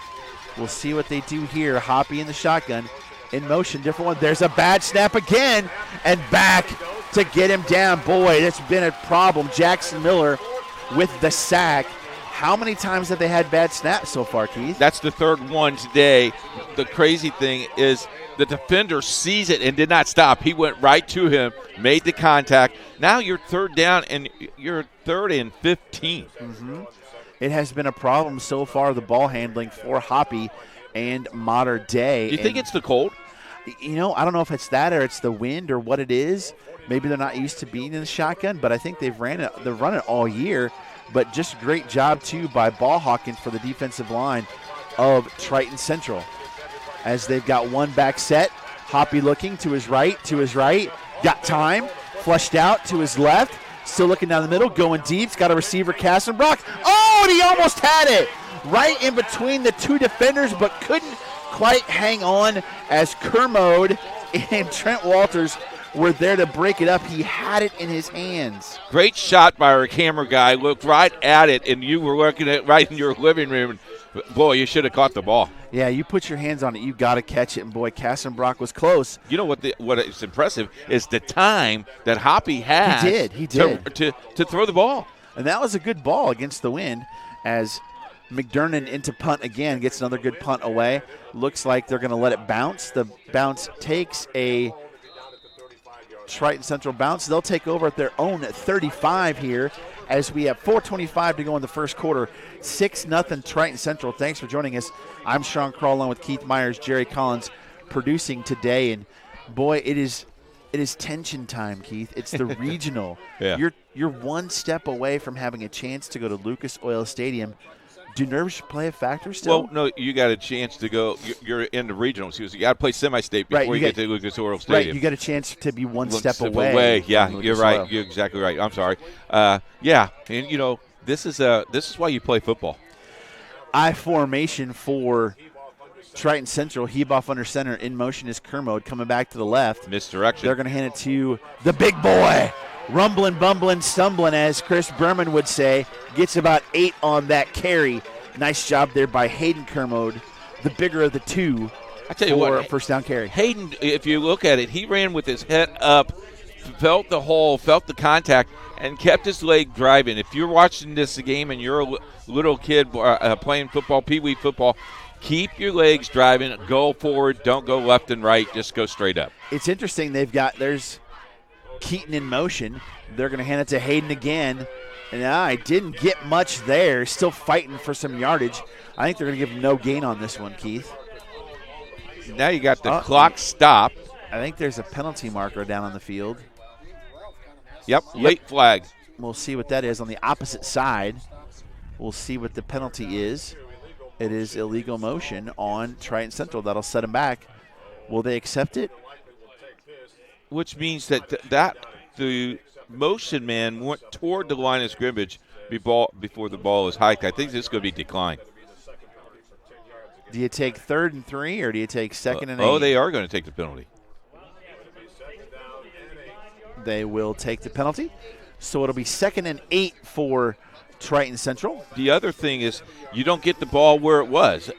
We'll see what they do here. Hoppy in the shotgun, in motion, different one. There's a bad snap again, and back to get him down. Boy, that's been a problem. Jackson Miller with the sack. How many times have they had bad snaps so far, Keith? That's the 3rd one today. The crazy thing is the defender sees it and did not stop. He went right to him, made the contact. Now you're 3rd down, and you're 3rd and 15. Mm-hmm. It has been a problem so far, the ball handling for Hoppy and Mater Dei. Do you think it's the cold? You know, I don't know if it's that or it's the wind or what it is. Maybe they're not used to being in the shotgun, but I think they've run it all year. But just great job, too, by ball hawking for the defensive line of Triton Central. As they've got one back set, Hoppy looking to his right, got time, flushed out to his left, still looking down the middle, going deep, he's got a receiver, Kassenbrock. Oh, and he almost had it! Right in between the 2 defenders, but couldn't quite hang on as Kermode and Trent Walters were there to break it up. He had it in his hands. Great shot by our camera guy. Looked right at it, and you were looking at it right in your living room. Boy, you should have caught the ball. Yeah, you put your hands on it, you got to catch it. And, boy, Kassenbrock was close. You know what is impressive is the time that Hoppy had. He did. To throw the ball. And that was a good ball against the wind as McDermott into punt again, gets another good punt away. Looks like they're going to let it bounce. The bounce takes a Triton Central bounce. They'll take over at their own 35 here as we have 4:25 to go in the first quarter. 6-0 Triton Central. Thanks for joining us. I'm Sean Kroll along with Keith Myers, Jerry Collins producing today. And, boy, it is tension time, Keith. It's the regional. Yeah. You're one step away from having a chance to go to Lucas Oil Stadium. Do nerves play a factor still? Well, no, you got a chance to go. You're in the regionals. You got to play semi-state before you get to Lucas Oil Stadium. Right, you got a chance to be one step away. Yeah, you're right. You're exactly right. I'm sorry. Yeah, and this is why you play football. I formation for Triton Central. Heboff under center. In motion is Kermode coming back to the left. Misdirection. They're going to hand it to the big boy. Rumbling, bumbling, stumbling, as Chris Berman would say. Gets about 8 on that carry. Nice job there by Hayden Kermode, the bigger of the two. I tell you what, first down carry. Hayden, if you look at it, he ran with his head up, felt the hole, felt the contact, and kept his leg driving. If you're watching this game and you're a little kid playing football, pee-wee football, keep your legs driving. Go forward. Don't go left and right. Just go straight up. It's interesting. There's Keaton in motion. They're going to hand it to Hayden again. And I didn't get much there. Still fighting for some yardage. I think they're going to give him no gain on this one, Keith. Now you got the clock stopped. I think there's a penalty marker down on the field. Yep, late flag. We'll see what that is on the opposite side. We'll see what the penalty is. It is illegal motion on Triton Central. That'll set him back. Will they accept it? Which means that the motion man went toward the line of scrimmage before the ball is hiked. I think this is going to be declined. Do you take 3rd and 3 or do you take 2nd and 8? Oh, they are going to take the penalty. They will take the penalty. So it'll be 2nd and 8 for Triton Central. The other thing is you don't get the ball where it was.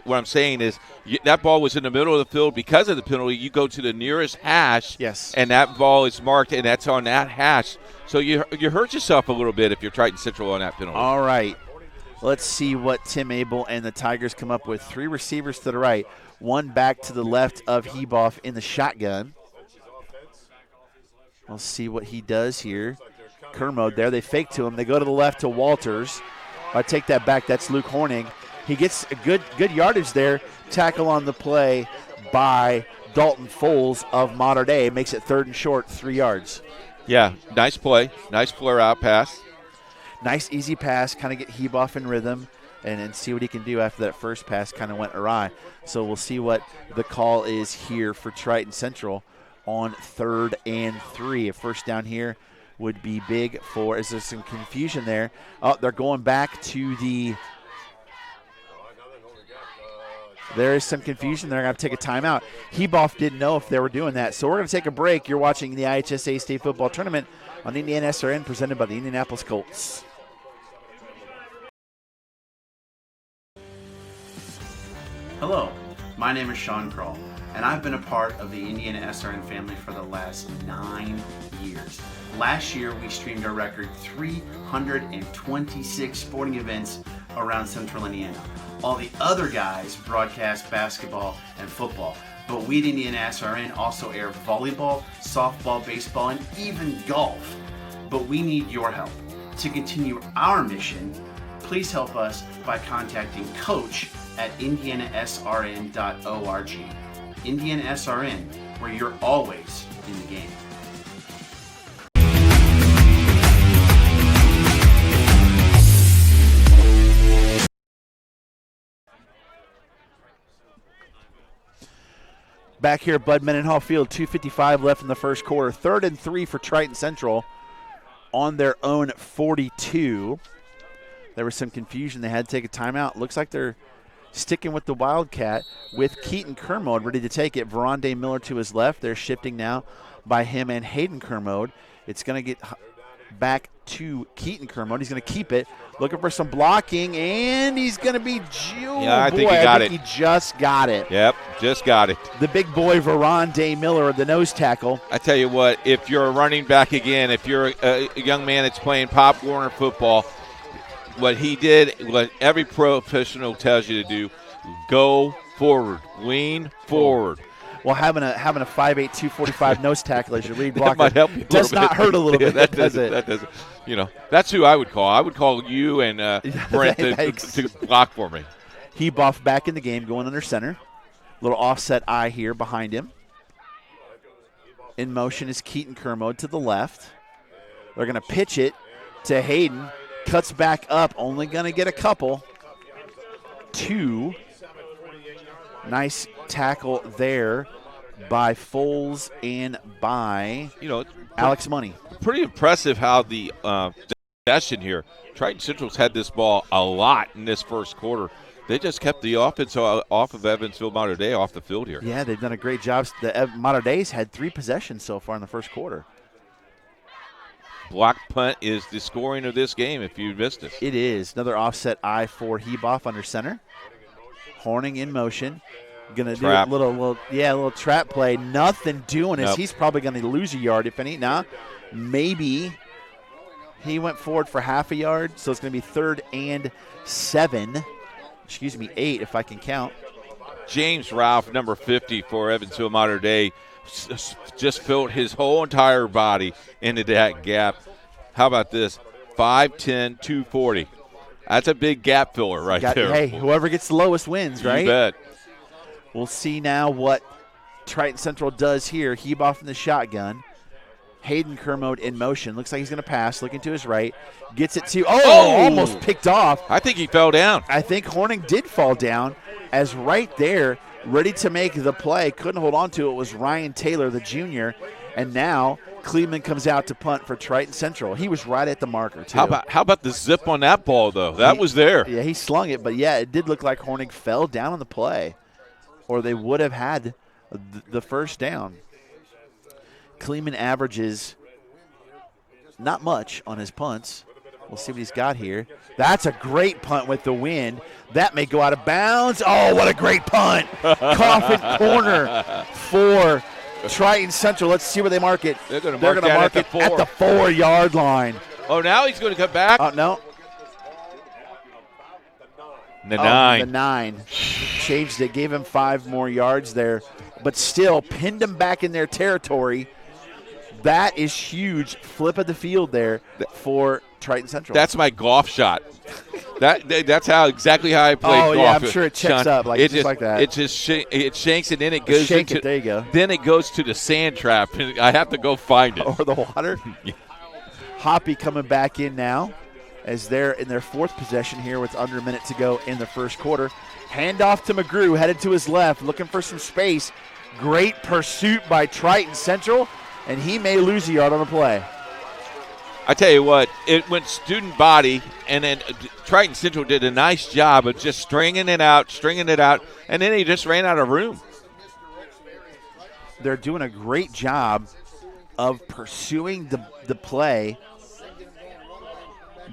What I'm saying is that ball was in the middle of the field. Because of the penalty, you go to the nearest hash, yes, and that ball is marked, and that's on that hash. So you hurt yourself a little bit if you're Triton Central on that penalty. All right. Let's see what Tim Abel and the Tigers come up with. 3 receivers to the right, 1 back to the left of Heboff in the shotgun. We'll see what he does here. Kermode there. They fake to him. They go to the left to Walters. I take that back. That's Luke Horning. He gets a good yardage there. Tackle on the play by Dalton Foles of Mater Dei. Makes it 3rd and short, 3 yards. Yeah, nice play. Nice flare out pass. Nice easy pass. Kind of get Heboff in rhythm and see what he can do after that first pass kind of went awry. So we'll see what the call is here for Triton Central on 3rd and 3. A first down here would be big for, is there some confusion there? Oh, they're going back to there is some confusion. They're going to take a timeout. Heboff didn't know if they were doing that. So we're going to take a break. You're watching the IHSAA State Football Tournament on Indiana SRN presented by the Indianapolis Colts. Hello, my name is Sean Kroll, and I've been a part of the Indiana SRN family for the last 9 years. Last year, we streamed a record 326 sporting events around Central Indiana. All the other guys broadcast basketball and football, but we at Indiana SRN also air volleyball, softball, baseball, and even golf. But we need your help. To continue our mission, please help us by contacting Coach at indianasrn.org. Indiana SRN, where you're always in the game. Back here at Bud Mendenhall Field, 2:55 left in the first quarter. 3rd and 3 for Triton Central on their own 42. There was some confusion. They had to take a timeout. Looks like they're sticking with the Wildcat with Keaton Kermode ready to take it. Veronde Miller to his left. They're shifting now by him and Hayden Kermode. It's going to get back to Keaton Kermode. He's going to keep it. Looking for some blocking, and he's going to be I think he got it. He just got it. Yep, just got it. The big boy, Veronde Miller, the nose tackle. I tell you what, if you're a running back again, if you're a young man that's playing Pop Warner football, what he did, what every professional tells you to do, go forward, lean forward. Well, having a 5'8", 245 nose tackle as your lead blocker might help you does not hurt a little bit. That does doesn't. it? That doesn't. That's who I would call. I would call you and Brent to block for me. Heboff back in the game, going under center. Little offset eye here behind him. In motion is Keaton Kermode to the left. They're going to pitch it to Hayden. Cuts back up, only going to get a couple. 2. Nice tackle there by Foles and by Alex Money. Pretty impressive how the possession here. Triton Central's had this ball a lot in this first quarter. They just kept the offense off of Evansville Mater Dei off the field here. Yeah, they've done a great job. The Mater Dei's had 3 possessions so far in the first quarter. Block punt is the scoring of this game if you missed it. It is. Another offset eye for Heboff under center. Horning in motion. Going to do a little trap play. Nothing doing as he's probably going to lose a yard, if any. Now, maybe he went forward for half a yard, so it's going to be 3rd and 7. 8 if I can count. James Ralph, number 50 for Evansville Mater Dei, just filled his whole entire body into that gap. How about this? 5'10", 240. That's a big gap filler right there. Hey, whoever gets the lowest wins, right? You bet. We'll see now what Triton Central does here. Heboff in the shotgun. Hayden Kermode in motion. Looks like he's going to pass. Looking to his right. Gets it to – almost picked off. I think he fell down. I think Horning did fall down as right there, ready to make the play. Couldn't hold on to it. Was Ryan Taylor, the junior. And now Cleveland comes out to punt for Triton Central. He was right at the marker, too. How about the zip on that ball, though? That was there. Yeah, he slung it. But, yeah, it did look like Horning fell down on the play, or they would have had the first down. Kleeman averages not much on his punts. We'll see what he's got here. That's a great punt with the wind. That may go out of bounds. Oh, what a great punt. Coffin corner for Triton Central. Let's see where they mark it. They're going to mark it at the 4-yard line. Oh, now he's going to come back? Oh, no. The 9. The 9. Changed it, gave him 5 more yards there, but still pinned him back in their territory. That is huge. Flip of the field there for Triton Central. That's my golf shot. That's exactly how I play golf. Oh, yeah, I'm sure it checks Sean, up just like that. It shanks and then it goes into. There you go. Then it goes to the sand trap, and I have to go find it. Or the water. Yeah. Hoppy coming back in now as they're in their 4th possession here with under a minute to go in the first quarter. Handoff to McGrew, headed to his left, looking for some space. Great pursuit by Triton Central, and he may lose a yard on the play. I tell you what, it went student body, and then Triton Central did a nice job of just stringing it out, and then he just ran out of room. They're doing a great job of pursuing the play,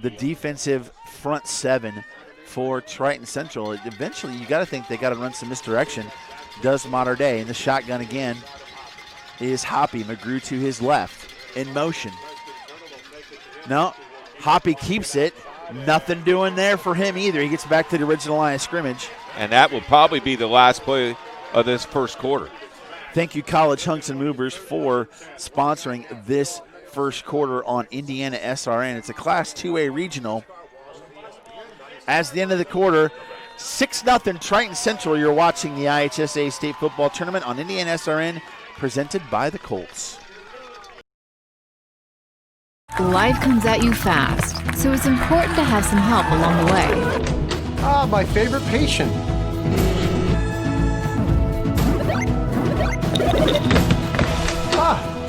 the defensive front 7 for Triton Central. Eventually, you got to think they got to run some misdirection. Does Mater Dei. In the shotgun again is Hoppy. McGrew to his left in motion. No, Hoppy keeps it. Nothing doing there for him either. He gets back to the original line of scrimmage. And that will probably be the last play of this first quarter. Thank you, College Hunks and Movers, for sponsoring this first quarter on Indiana SRN. It's a Class 2A regional. As the end of the quarter, 6-0 Triton Central. You're watching the IHSAA State Football Tournament on Indiana SRN, presented by the Colts. Life comes at you fast, so it's important to have some help along the way. My favorite patient.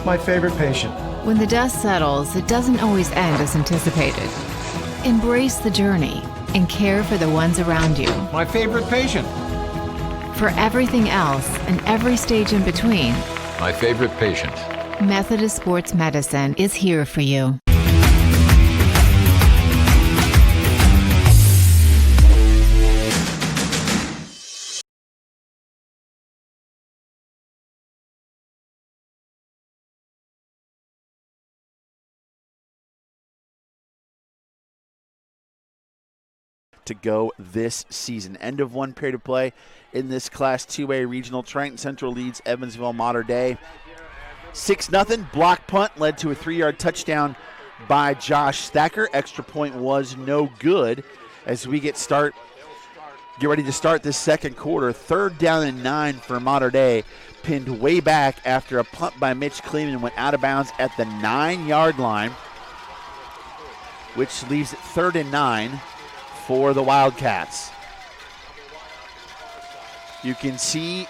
My favorite patient. When the dust settles, it doesn't always end as anticipated. Embrace the journey and care for the ones around you. My favorite patient. For everything else and every stage in between, My favorite patient. Methodist Sports Medicine is here for you. to go this season. End of one period of play in this Class 2A regional. Triton Central leads Evansville Mater Dei 6-0. Block punt led to a 3-yard touchdown by Josh Thacker. Extra point was no good as we get ready to start this second quarter. 3rd down and 9 for Mater Dei, pinned way back after a punt by Mitch Kleeman went out of bounds at the 9-yard line, which leaves it 3rd and 9 for the Wildcats. You can see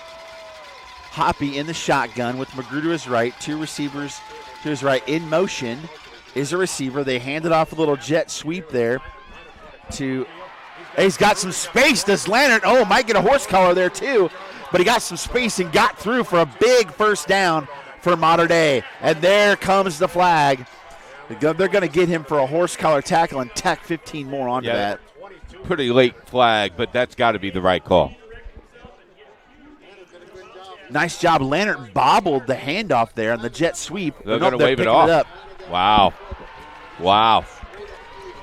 Hoppy in the shotgun with McGrew to his right, 2 receivers to his right. In motion is a receiver. They handed off a little jet sweep there to, he's got some space, does Lannert. Oh, might get a horse collar there too, but he got some space and got through for a big first down for Mater Dei. And there comes the flag. They're going to get him for a horse collar tackle and tack 15 more onto that. Pretty late flag, but that's got to be the right call. Nice job. Lannert bobbled the handoff there on the jet sweep. They're going to wave it off. Wow.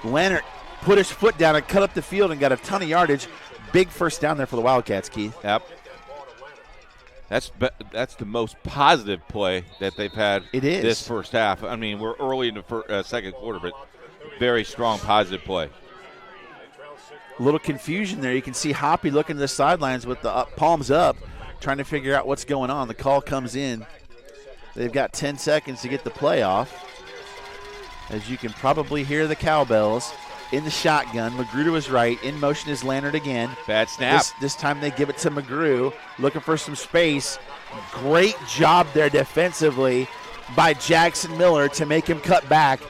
Lannert put his foot down and cut up the field and got a ton of yardage. Big first down there for the Wildcats, Keith. Yep. That's the most positive play that they've had this first half. I mean, we're early in the second quarter, but very strong positive play. A little confusion there. You can see Hoppy looking to the sidelines with the palms up, trying to figure out what's going on. The call comes in. They've got 10 seconds to get the play off. As you can probably hear the cowbells. In the shotgun, McGrew to his right. In motion is Lannert again. Bad snap. This time they give it to McGrew, looking for some space. Great job there defensively by Jackson Miller to make him cut back.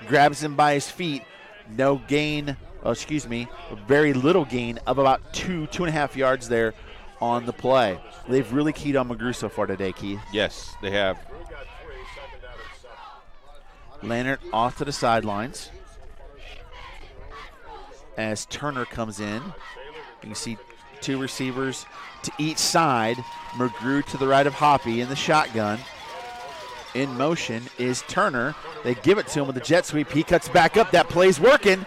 Grabs him by his feet. No gain, very little gain of about 2.5 yards there on the play. They've really keyed on McGrew so far today, Keith. Yes, they have. Lannert off to the sidelines as Turner comes in. You can see 2 receivers to each side. McGrew to the right of Hoppy in the shotgun. In motion is Turner. They give it to him with the jet sweep. He cuts back up. That play's working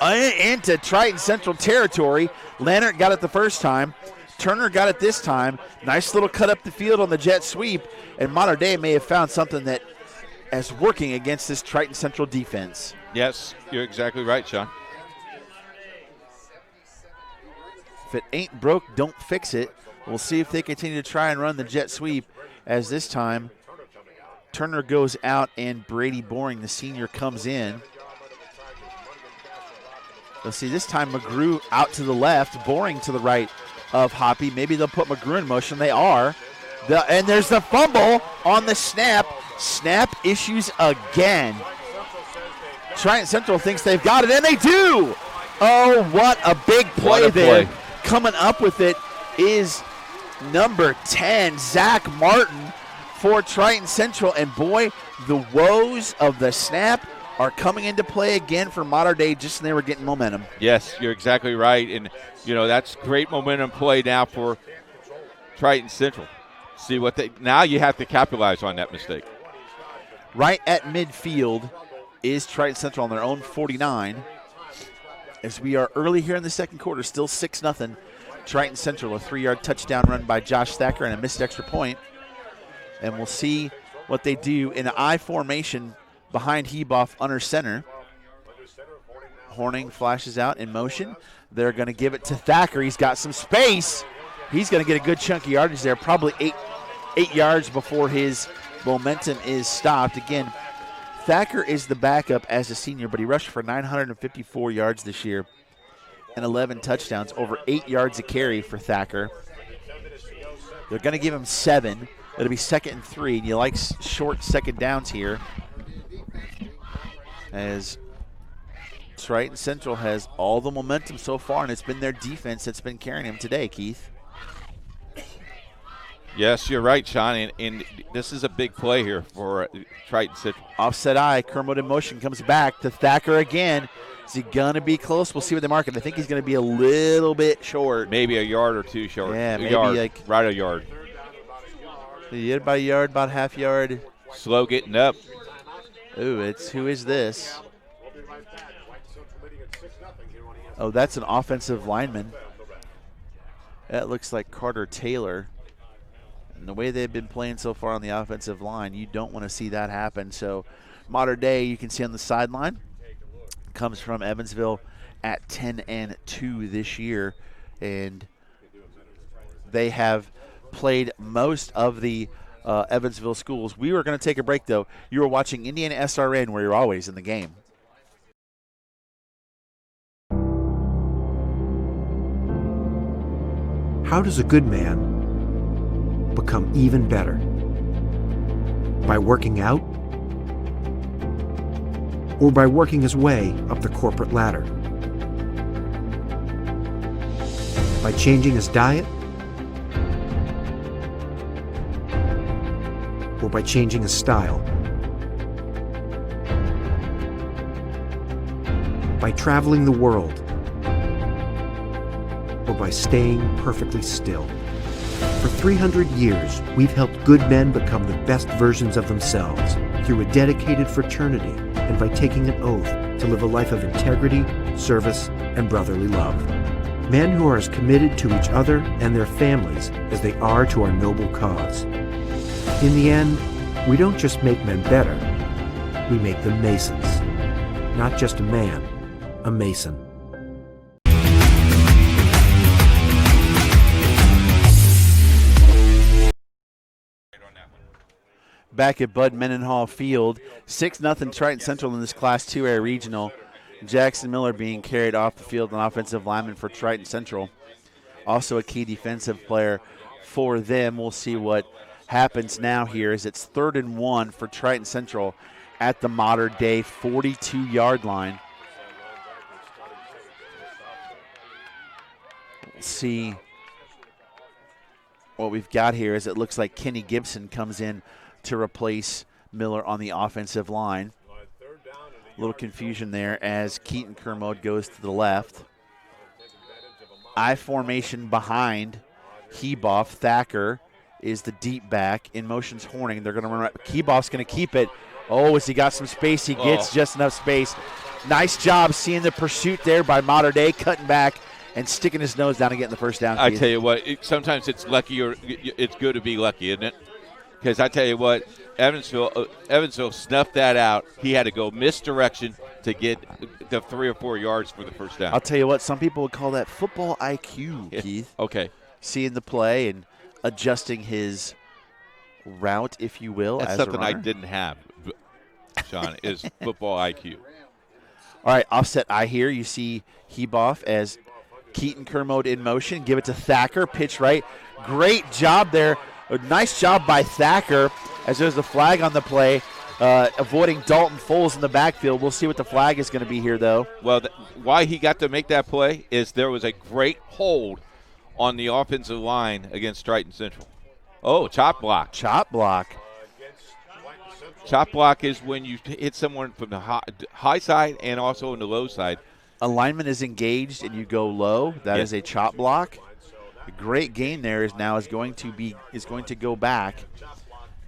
into Triton Central territory. Lannert got it the first time. Turner got it this time. Nice little cut up the field on the jet sweep. And Mater Dei may have found something that is working against this Triton Central defense. Yes, you're exactly right, Sean. If it ain't broke, don't fix it. We'll see if they continue to try and run the jet sweep, as this time Turner goes out and Brady Boring, the senior, comes in. Let's see, this time McGrew out to the left, Boring to the right of Hoppy. Maybe they'll put McGrew in motion. They are. And there's the fumble on the snap. Snap issues again. Triton Central thinks they've got it, and they do. Oh, what a big play there. Coming up with it is number 10, Zach Martin for Triton Central. And boy, the woes of the snap are coming into play again for Mater Dei just when they were getting momentum. Yes, you're exactly right. And, that's great momentum play now for Triton Central. See what now you have to capitalize on that mistake. Right at midfield is Triton Central on their own 49. As we are early here in the second quarter, still 6-0. Triton Central, a 3-yard touchdown run by Josh Thacker and a missed extra point. And we'll see what they do in an I formation behind Heboff under center. Horning flashes out in motion. They're going to give it to Thacker. He's got some space. He's going to get a good chunk of yardage there, probably eight yards before his momentum is stopped. Again, Thacker is the backup as a senior, but he rushed for 954 yards this year and 11 touchdowns, over 8 yards a carry for Thacker. They're going to give him 7. It'll be 2nd and 3, and you like short second downs here, as Triton Central has all the momentum so far, and it's been their defense that's been carrying him today, Keith. Yes, you're right, Sean, and this is a big play here for Triton Central. Offset eye, Kermode in motion, comes back to Thacker again. Is he going to be close? We'll see what they mark it. I think he's going to be a little bit short. Maybe a yard or 2 short. Yeah, maybe right a yard. About a yard, about half yard. Slow getting up. Ooh, who is this? Oh, that's an offensive lineman. That looks like Carter Taylor. And the way they've been playing so far on the offensive line, you don't want to see that happen. So Mater Dei, you can see on the sideline, comes from Evansville at 10-2 this year. And they have played most of the Evansville schools. We were going to take a break, though. You were watching Indiana SRN, where you're always in the game. How does a good man become even better? By working out? Or by working his way up the corporate ladder? By changing his diet? Or by changing his style? By traveling the world? Or by staying perfectly still? For 300 years, we've helped good men become the best versions of themselves through a dedicated fraternity and by taking an oath to live a life of integrity, service, and brotherly love. Men who are as committed to each other and their families as they are to our noble cause. In the end, we don't just make men better, we make them Masons. Not just a man, a Mason. Back at Bud Mendenhall Field, 6-0 Triton Central in this Class 2A regional. Jackson Miller being carried off the field, an offensive lineman for Triton Central. Also a key defensive player for them. We'll see what happens now here as it's 3rd and 1 for Triton Central at the Mater Dei 42-yard line. We'll see what we've got here as it looks like Kenny Gibson comes in to replace Miller on the offensive line. A little confusion there as Keaton Kermode goes to the left. I formation behind Heboff. Thacker is the deep back. In motion's Horning. They're going to run right. Heboff's going to keep it. Oh, has he got some space? He gets just enough space. Nice job seeing the pursuit there by Mater Dei, cutting back and sticking his nose down and getting the first down. I tell you what, sometimes it's lucky, or it's good to be lucky, isn't it? Because I tell you what, Evansville snuffed that out. He had to go misdirection to get the 3 or 4 yards for the first down. I'll tell you what, some people would call that football IQ, Keith. Okay. Seeing the play and adjusting his route, if you will. That's as something a I runner. didn't have, Sean, is football IQ. All right, offset I here. You see Heboff as Keaton Kermode in motion. Give it to Thacker. Pitch right. Great job there. A nice job by Thacker as there's a flag on the play, avoiding Dalton Foles in the backfield. We'll see what the flag is going to be here, though. Well, why he got to make that play is there was a great hold on the offensive line against Triton Central. Oh, chop block. Chop block. Chop block is when you hit someone from the high side and also on the low side. A lineman is engaged and you go low. That is a chop block. A great gain there is going to go back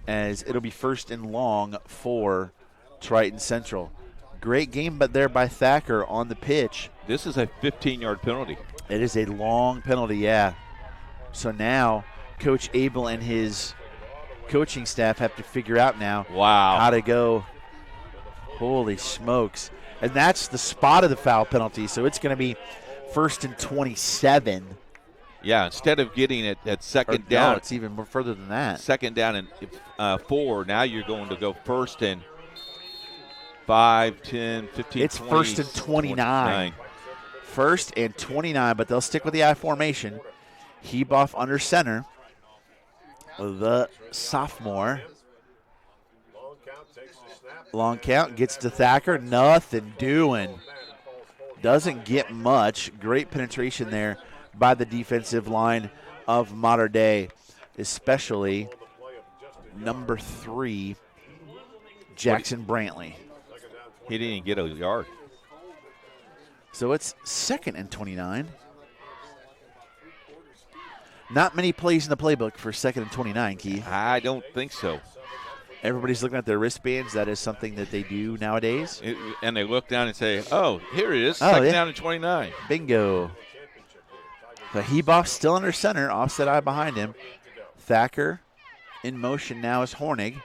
as it'll be 1st and long for Triton Central. Great game, but there by Thacker on the pitch. This is a 15-yard penalty. It is a long penalty, yeah. So now Coach Abel and his coaching staff have to figure out now how to go. Holy smokes. And that's the spot of the foul penalty, so it's going to be 1st and 27. Yeah, instead of getting it at second down. No, it's even more further than that. 2nd down and 4. Now you're going to go 1st and 5, 10, 15, it's 20. 1st and 29. 1st and 29, but they'll stick with the I formation. Heboff under center. The sophomore. Long count, gets to Thacker. Nothing doing. Doesn't get much. Great penetration there by the defensive line of Mater Dei, especially number 3, Jackson Brantley. He didn't even get a yard. So it's 2nd and 29. Not many plays in the playbook for 2nd and 29, Keith. I don't think so. Everybody's looking at their wristbands. That is something that they do nowadays. And they look down and say, oh, here it is, Oh, second yeah. down and 29. Bingo. So Heboff still under center, offset eye behind him. Thacker in motion now is Hornig.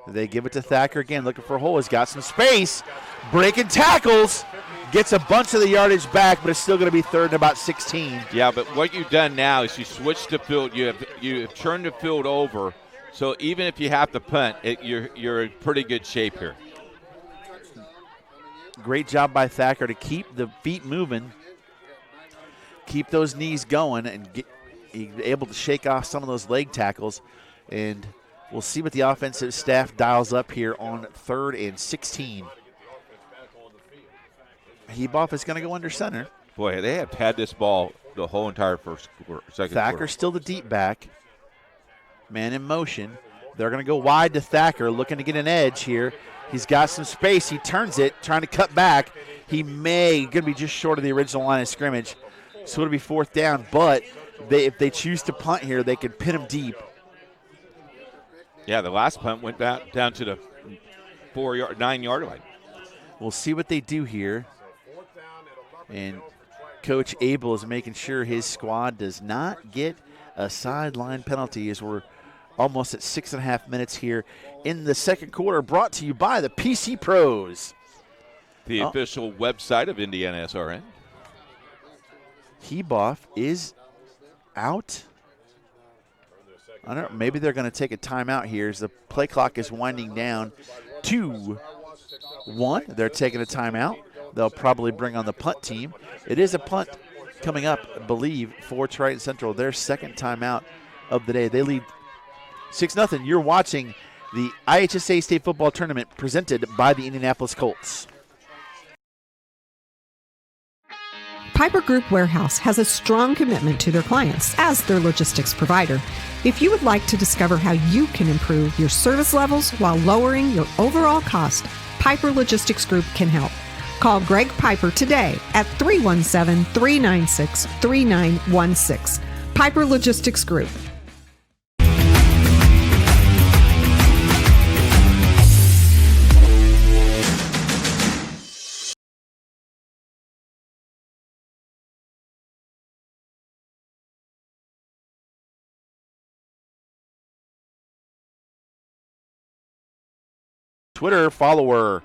They give it to Thacker again, looking for a hole. He's got some space. Breaking tackles. Gets a bunch of the yardage back, but it's still going to be third and about 16. Yeah, but what you've done now is you switched the field. You have turned the field over. So even if you have to punt, you're in pretty good shape here. Great job by Thacker to keep the feet moving, keep those knees going, and he's able to shake off some of those leg tackles. And we'll see what the offensive staff dials up here on 3rd and 16. Heboff is going to go under center. Boy, they have had this ball the whole entire second Thacker quarter. still the deep back. Man in motion. They're going to go wide to Thacker, looking to get an edge here. He's got some space. He turns it, trying to cut back. He going to be just short of the original line of scrimmage. So it'll be 4th down, but if they choose to punt here, they can pin him deep. Yeah, the last punt went down to the 9-yard line. We'll see what they do here. And Coach Abel is making sure his squad does not get a sideline penalty as we're almost at 6.5 minutes here in the second quarter, brought to you by the PC Pros. The official website of Indiana SRN. Heboff is out. I don't know, maybe they're going to take a timeout here as the play clock is winding down to 1. They're taking a timeout. They'll probably bring on the punt team. It is a punt coming up, I believe, for Triton Central. Their second timeout of the day. They lead 6-0. You're watching the IHSAA State Football Tournament presented by the Indianapolis Colts. Piper Group Warehouse has a strong commitment to their clients as their logistics provider. If you would like to discover how you can improve your service levels while lowering your overall cost, Piper Logistics Group can help. Call Greg Piper today at 317-396-3916. Piper Logistics Group. Twitter follower.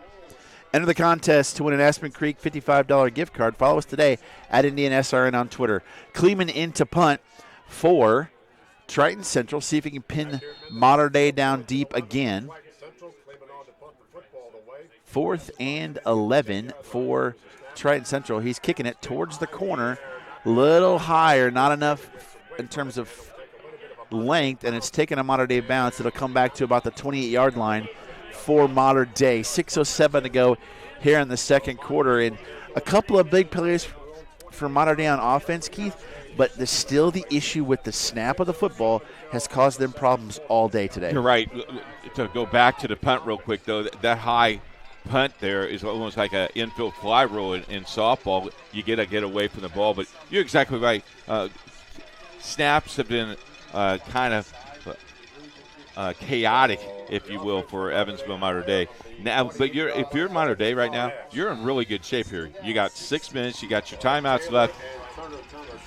Enter the contest to win an Aspen Creek $55 gift card. Follow us today at IndianSRN on Twitter. Kleeman into punt for Triton Central. See if he can pin Mater Dei down deep again. 4th and 11 for Triton Central. He's kicking it towards the corner. Little higher, not enough in terms of length, and it's taking a Mater Dei bounce. It'll come back to about the 28-yard line for Mater Dei. 6:07 to go here in the second quarter, and a couple of big plays for Mater Dei on offense, Keith, but there's still the issue with the snap of the football has caused them problems all day today. You're right. To go back to the punt real quick, though, that high punt there is almost like an infield fly rule in softball. You get to get away from the ball, but you're exactly right. Snaps have been kind of chaotic, if you will, for Evansville Mater Dei. Now, but if you're Mater Dei right now, you're in really good shape here. You got 6 minutes. You got your timeouts left.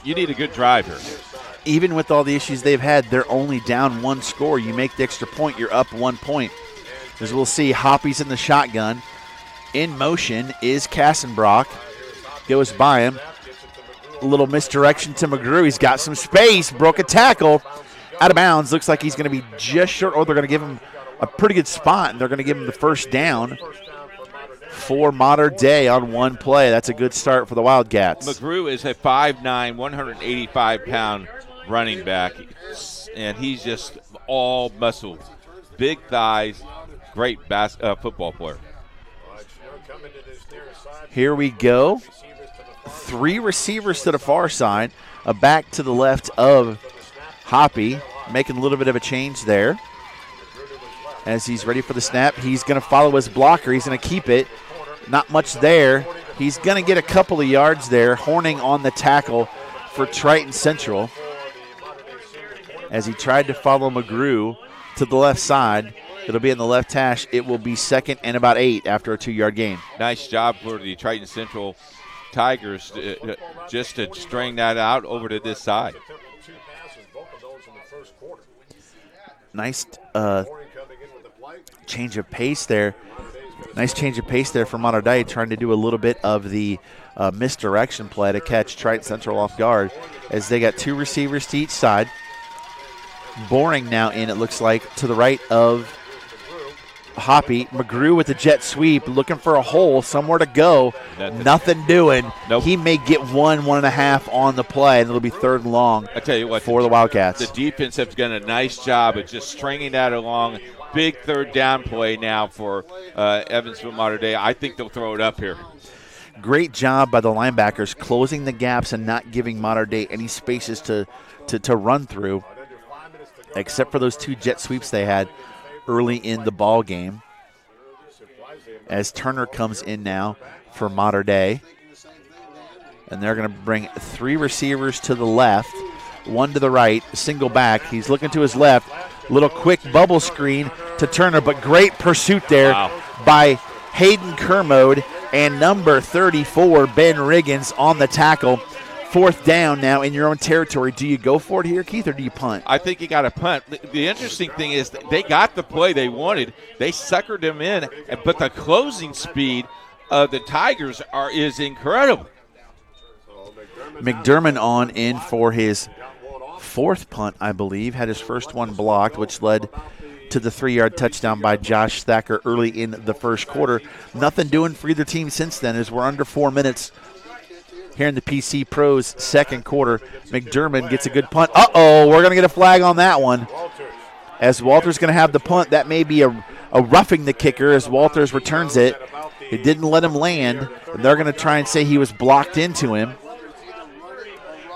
You need a good drive here. Even with all the issues they've had, they're only down 1 score. You make the extra point, you're up 1 point. As we'll see, Hoppy's in the shotgun. In motion is Kassenbrock. Goes by him. A little misdirection to McGrew. He's got some space. Broke a tackle. Out of bounds. Looks like he's going to be just short. Or they're going to give him a pretty good spot, and they're going to give him the first down for Mater Dei on 1 play. That's a good start for the Wildcats. McGrew is a 5'9", 185-pound running back, and he's just all muscle. Big thighs, great football player. Here we go. 3 receivers to the far side, a back to the left of Hoppy, making a little bit of a change there. As he's ready for the snap, he's going to follow his blocker. He's going to keep it. Not much there. He's going to get a couple of yards there. Horning on the tackle for Triton Central as he tried to follow McGrew to the left side. It'll be in the left hash. It will be 2nd and about 8 after a 2-yard gain. Nice job for the Triton Central Tigers just to string that out over to this side. Nice change of pace there. Nice change of pace there for Mater Dei, trying to do a little bit of the misdirection play to catch Triton Central off guard as they got 2 receivers to each side. Boring now in, it looks like, to the right of Hoppy. McGrew with the jet sweep, looking for a hole, somewhere to go. Nothing doing. Nope. He may get 1.5 on the play, and it'll be 3rd and long I tell you what, for the Wildcats. The defense has done a nice job of just stringing that along. Big 3rd down play now for Evansville Mater Dei. I think they'll throw it up here. Great job by the linebackers closing the gaps and not giving Mater Dei any spaces to run through, except for those 2 jet sweeps they had early in the ball game. As Turner comes in now for Mater Dei. And they're going to bring 3 receivers to the left, 1 to the right, single back. He's looking to his left. Little quick bubble screen to Turner, but great pursuit there by Hayden Kermode and number 34, Ben Riggins, on the tackle. 4th down now in your own territory. Do you go for it here, Keith, or do you punt? I think you got to punt. The interesting thing is they got the play they wanted. They suckered them in, but the closing speed of the Tigers is incredible. McDermott on in for his 4th punt, I believe. Had his first one blocked, which led to the 3-yard touchdown by Josh Thacker early in the first quarter. Nothing doing for either team since then, as we're under 4 minutes here in the PC Pros second quarter. McDermott gets a good punt. Uh-oh, we're going to get a flag on that one. As Walters going to have the punt, that may be a roughing the kicker as Walters returns it. It didn't let him land, and they're going to try and say he was blocked into him.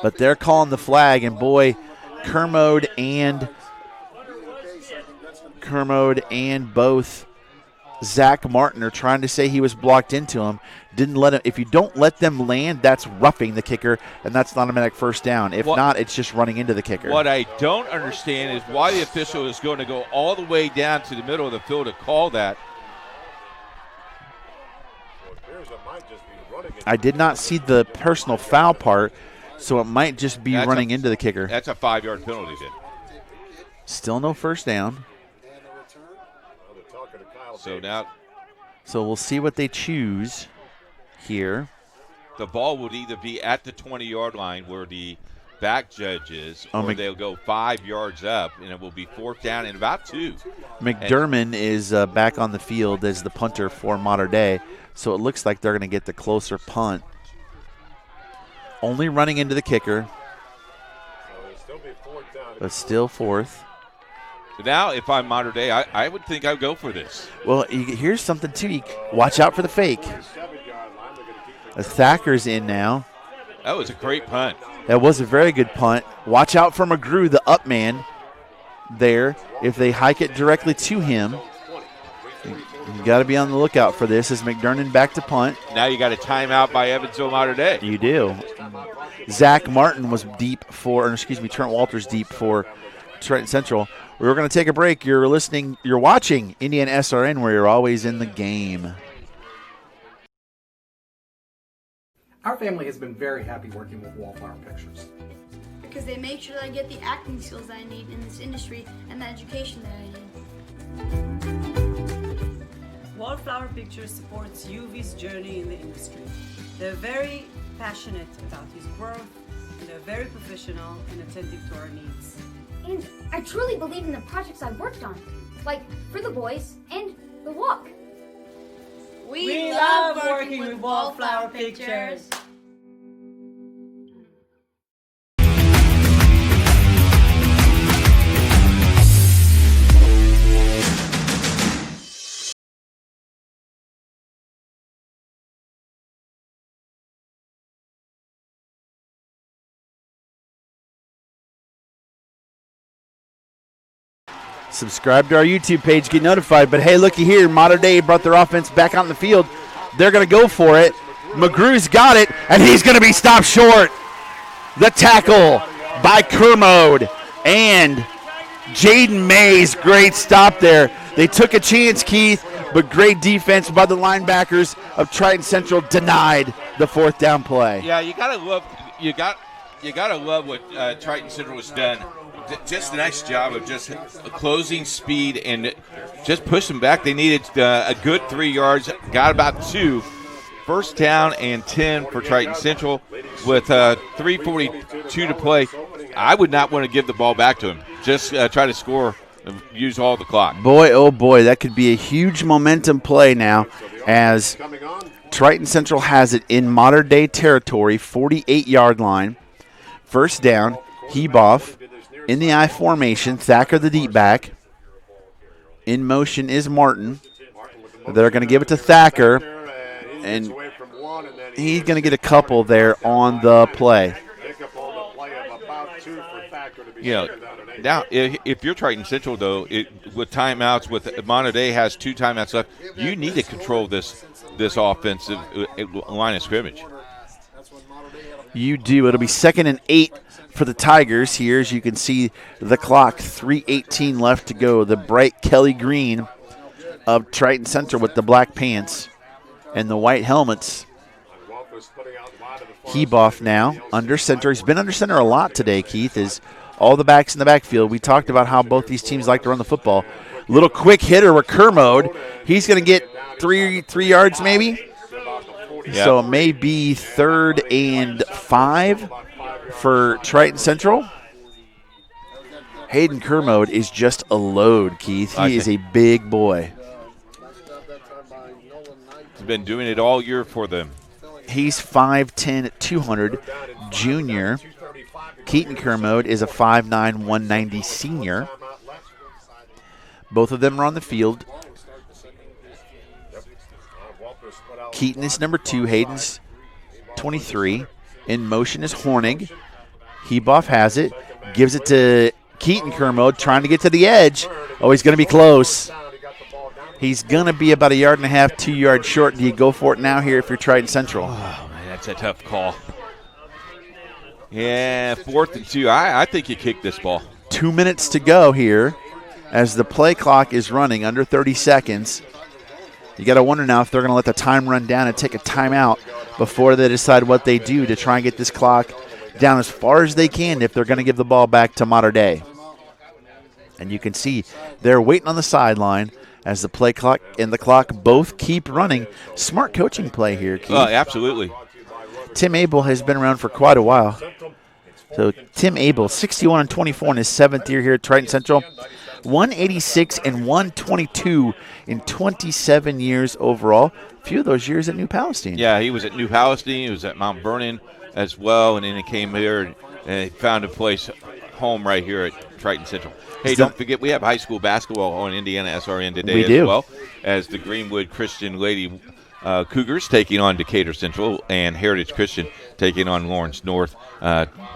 But they're calling the flag, and boy, Kermode and both Zach Martin are trying to say he was blocked into him. Didn't let him. If you don't let them land, that's roughing the kicker, and that's an automatic 1st down. If not, it's just running into the kicker. What I don't understand is why the official is going to go all the way down to the middle of the field to call that. I did not see the personal foul part, so it might just be running into the kicker. That's a 5-yard penalty then. Still no 1st down. So we'll see what they choose here. The ball would either be at the 20-yard line where the back judge is, or they'll go 5 yards up, and it will be 4th down and about 2. McDermott is back on the field as the punter for Mater Dei, so it looks like they're going to get the closer punt. Only running into the kicker, but still 4th. Now, if I'm Mater Dei, I would think I'd go for this. Well, here's something, too. Watch out for the fake. Thacker's in now. That was a great punt. That was a very good punt. Watch out for McGrew, the up man there. If they hike it directly to him, you got to be on the lookout for this as McDermott back to punt. Now you got a timeout by Evansville Mater Dei. You do. Zach Martin was deep Trent Walters deep for Triton Central. We're going to take a break. You're watching Indiana SRN, where you're always in the game. Our family has been very happy working with Wallflower Pictures, because they make sure that I get the acting skills that I need in this industry and the education that I need. Wallflower Pictures supports UV's journey in the industry. They're very passionate about his growth, and they're very professional and attentive to our needs. And I truly believe in the projects I've worked on, like For the Boys and The Walk. We love working with Wallflower Pictures. Subscribe to our YouTube page, get notified. But hey, looky here, Mater Dei brought their offense back on the field. They're going to go for it. McGrew's got it, and he's going to be stopped short. The tackle by Kermode and Jaden Mays. Great stop there. They took a chance, Keith, but great defense by the linebackers of Triton Central denied the 4th down play. Yeah, you gotta love what Triton Central has done. Just a nice job of just closing speed and just pushing back. They needed a good 3 yards, got about 2. 1st down and 10 for Triton Central with 3:42 to play. I would not want to give the ball back to him. Just try to score and use all the clock. Boy, oh boy, that could be a huge momentum play now as Triton Central has it in modern-day territory, 48-yard line. 1st down, Heboff in the I formation, Thacker the deep back. In motion is Martin. They're going to give it to Thacker, and he's going to get a couple there on the play. Yeah. Now, if you're Triton Central, though, with timeouts, with Monterey has 2 timeouts left, you need to control this offensive line of scrimmage. You do. It'll be 2nd and 8 for the Tigers here. As you can see the clock, 3:18 left to go. The bright Kelly green of Triton Central with the black pants and the white helmets. Heboff now under center. He's been under center a lot today, Keith, is all the backs in the backfield. We talked about how both these teams like to run the football. Little quick hitter with Kermode. He's going to get three yards maybe. Yep. So it may be 3rd and 5 for Triton Central. Hayden Kermode is just a load, Keith. He is a big boy. He's been doing it all year for them. He's 5'10", 200 junior. Keaton Kermode is a 5'9", 190 senior. Both of them are on the field. Keaton is number 2. Hayden's 23. In motion is Hornig. Heboff has it. Gives it to Keaton Kermode, trying to get to the edge. Oh, he's going to be close. He's going to be about 1.5 yards, 2 yards short. Do you go for it now here if you're Triton Central? Oh, man, that's a tough call. Yeah, 4th and 2. I think you kick this ball. 2 minutes to go here as the play clock is running under 30 seconds. You got to wonder now if they're going to let the time run down and take a timeout before they decide what they do to try and get this clock down as far as they can if they're going to give the ball back to Mater Dei. And you can see they're waiting on the sideline as the play clock and the clock both keep running. Smart coaching play here, Keith. Absolutely. Tim Abel has been around for quite a while. So Tim Abel, 61-24 in his 7th year here at Triton Central. 186 and 122 in 27 years overall. A few of those years at New Palestine. Yeah, he was at New Palestine. He was at Mount Vernon as well, and then he came here and he found a place home right here at Triton Central. Hey, don't forget, we have high school basketball on Indiana SRN today as well, as the Greenwood Christian Lady Cougars taking on Decatur Central and Heritage Christian taking on Lawrence North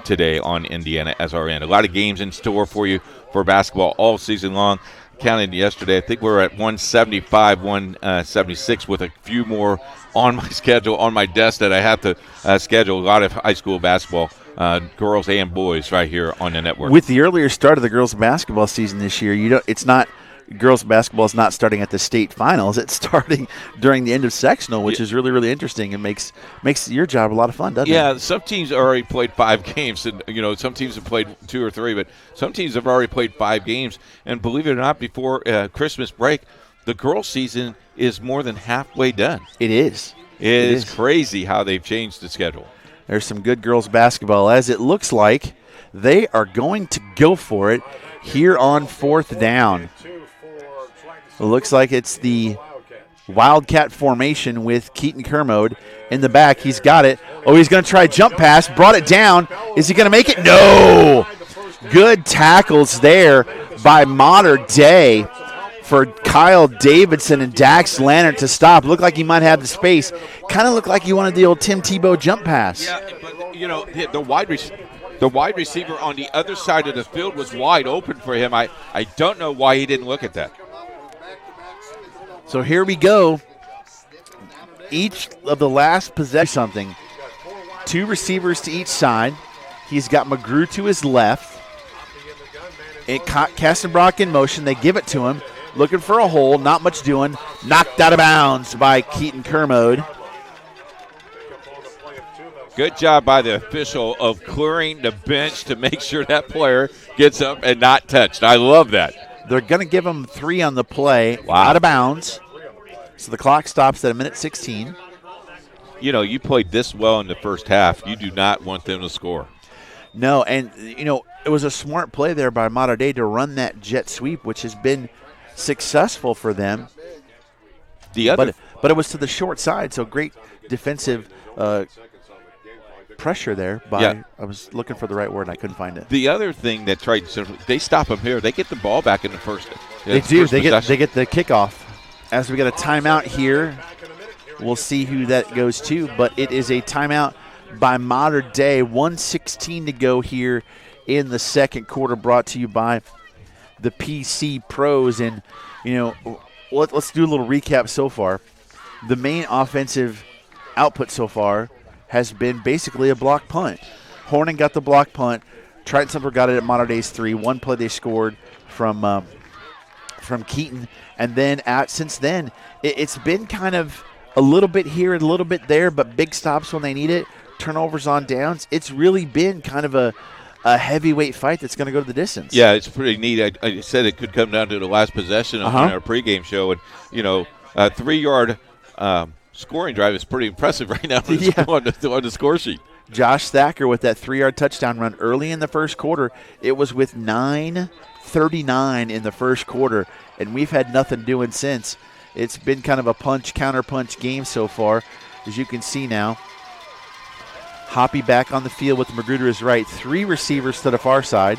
today on Indiana SRN. A lot of games in store for you for basketball all season long. Counted yesterday, I think we're at 175, 176 with a few more on my schedule, on my desk that I have to schedule. A lot of high school basketball, girls and boys right here on the network. With the earlier start of the girls basketball season this year, it's not girls basketball is not starting at the state finals. It's starting during the end of sectional, which is really, really interesting and makes your job a lot of fun, doesn't it? Yeah, some teams already played 5 games, and some teams have played 2 or 3, but some teams have already played 5 games. And believe it or not, before Christmas break, the girls' season is more than halfway done. It is. It is crazy how they've changed the schedule. There's some good girls basketball, as it looks like they are going to go for it here on 4th down. It looks like it's the Wildcat formation with Keaton Kermode in the back. He's got it. Oh, he's going to try a jump pass. Brought it down. Is he going to make it? No. Good tackles there by Mater Dei for Kyle Davidson and Dax Lannert to stop. Looked like he might have the space. Kind of looked like he wanted the old Tim Tebow jump pass. Yeah, but, the wide receiver on the other side of the field was wide open for him. I don't know why he didn't look at that. So here we go. Each of the last possession, something. 2 receivers to each side. He's got McGrew to his left. And Kastenbrock in motion. They give it to him. looking for a hole, not much doing. Knocked out of bounds by Keaton Kermode. Good job by the official of clearing the bench to make sure that player gets up and not touched. I love that. They're going to give him 3 on the play. Wow. Out of bounds. So the clock stops at 1:16. You know, you played this well in the first half. You do not want them to score. No, and, it was a smart play there by Mater Dei to run that jet sweep, which has been successful for them. But it was to the short side, so great defensive pressure there. I was looking for the right word, and I couldn't find it. The other thing that Triton Central, they stop them here. They get the ball back in the first. They do. They get the kickoff. As we get a timeout here, we'll see who that goes to, but it is a timeout by Mater Dei. 1:16 to go here in the second quarter, brought to you by the PC Pros. And, let's do a little recap so far. The main offensive output so far has been basically a block punt. Horning got the block punt. Triton Central got it at Mater Dei's 3. One play they scored from Keaton. And then since then, it's been kind of a little bit here and a little bit there, but big stops when they need it, turnovers on downs. It's really been kind of a heavyweight fight that's going to go to the distance. Yeah, it's pretty neat. I said it could come down to the last possession on our pregame show. And, a 3-yard scoring drive is pretty impressive right now on the score sheet. Josh Thacker with that 3-yard touchdown run early in the first quarter. It was with 9:39 in the first quarter, and we've had nothing doing since. It's been kind of a counter-punch game so far, as you can see now. Hoppy back on the field with Magruder to his right. 3 receivers to the far side.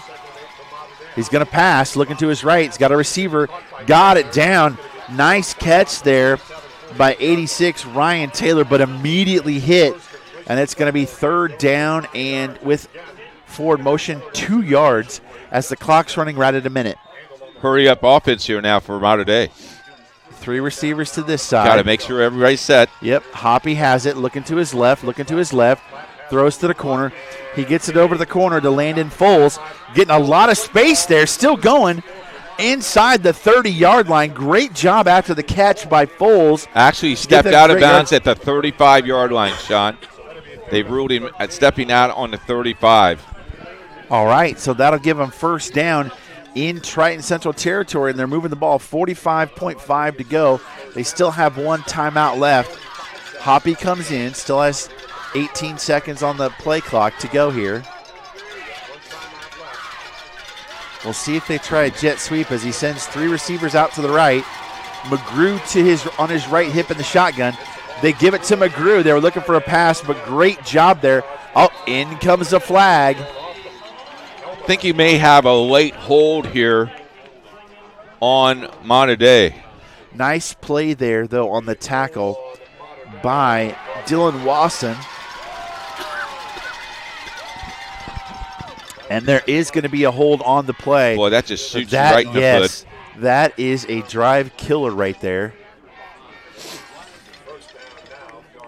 He's going to pass, looking to his right. He's got a receiver, got it down. Nice catch there by 86 Ryan Taylor, but immediately hit. And it's going to be 3rd down and with forward motion 2 yards as the clock's running right at a minute. Hurry up offense here now for Mater Dei. 3 receivers to this side. Got to make sure everybody's set. Yep, Hoppy has it, looking to his left, throws to the corner. He gets it over to the corner to Landon Foles, getting a lot of space there, still going inside the 30-yard line. Great job after the catch by Foles. Actually stepped out of bounds at the 35-yard line, Sean. They ruled him at stepping out on the 35. All right, so that'll give him 1st down in Triton Central territory, and they're moving the ball. 45.5 to go. They still have 1 timeout left. Hoppy comes in, still has 18 seconds on the play clock to go here. We'll see if they try a jet sweep as he sends 3 receivers out to the right. McGrew on his right hip in the shotgun. They give it to McGrew. They were looking for a pass, but great job there. Oh, in comes the flag. I think you may have a late hold here on Mater Dei. Nice play there, though, on the tackle by Dylan Wasson. And there is going to be a hold on the play. Boy, that just shoots you right in the foot. That is a drive killer right there.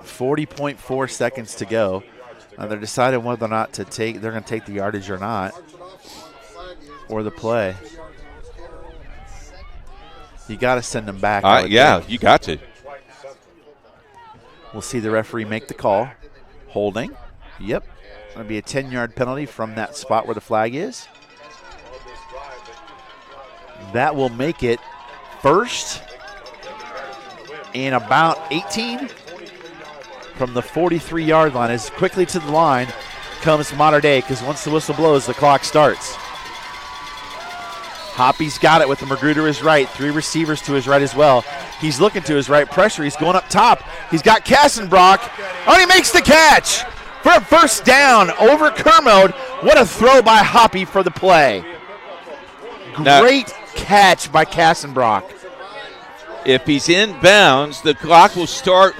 40.4 seconds to go. They're deciding whether or not they're going to take the yardage or not, or the play. You got to send them back. Yeah, you got to. We'll see the referee make the call. Holding. Yep. Going to be a 10-yard penalty from that spot where the flag is. That will make it 1st and about 18 from the 43-yard line. As quickly to the line comes Mater Dei, because once the whistle blows, the clock starts. Hoppy's got it with the McGrew to his right. 3 receivers to his right as well. He's looking to his right. Pressure. He's going up top. He's got Kassenbrock. Oh, he makes the catch for a 1st down over Kermode. What a throw by Hoppy for the play. Great catch by Kassenbrock. If he's in bounds, the clock will start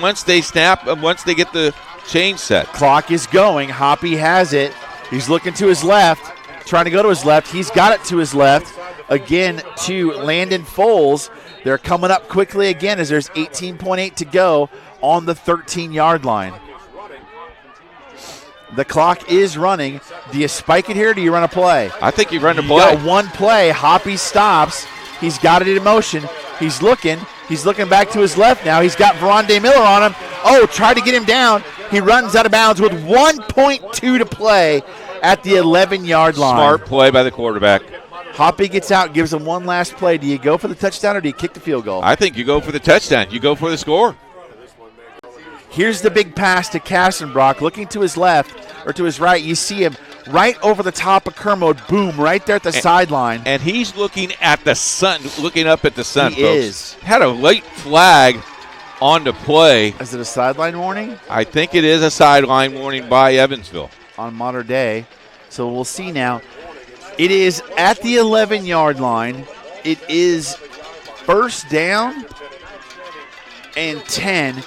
once they get the change set. Clock is going. Hoppy has it. He's looking to his left, trying to go to his left. He's got it to his left. Again to Landon Foles. They're coming up quickly again as there's 18.8 to go on the 13-yard line. The clock is running. Do you spike it here or do you run a play? I think you run a play. You got 1 play. Hoppy stops. He's got it in motion. He's looking back to his left now. He's got Verande Miller on him. Oh, tried to get him down. He runs out of bounds with 1.2 to play at the 11-yard line. Smart play by the quarterback. Hoppy gets out, gives him one last play. Do you go for the touchdown or do you kick the field goal? I think you go for the touchdown. You go for the score. Here's the big pass to Kassenbrock. Looking to his left or to his right, you see him right over the top of Kermode. Boom, right there at the sideline. And he's looking at the sun, looking up at the sun, He folks. is. Had a late flag on the play. Is it a sideline warning? I think it is a sideline warning by Evansville. On Mater Dei. So we'll see now. It is at the 11-yard line. It is first down and 10.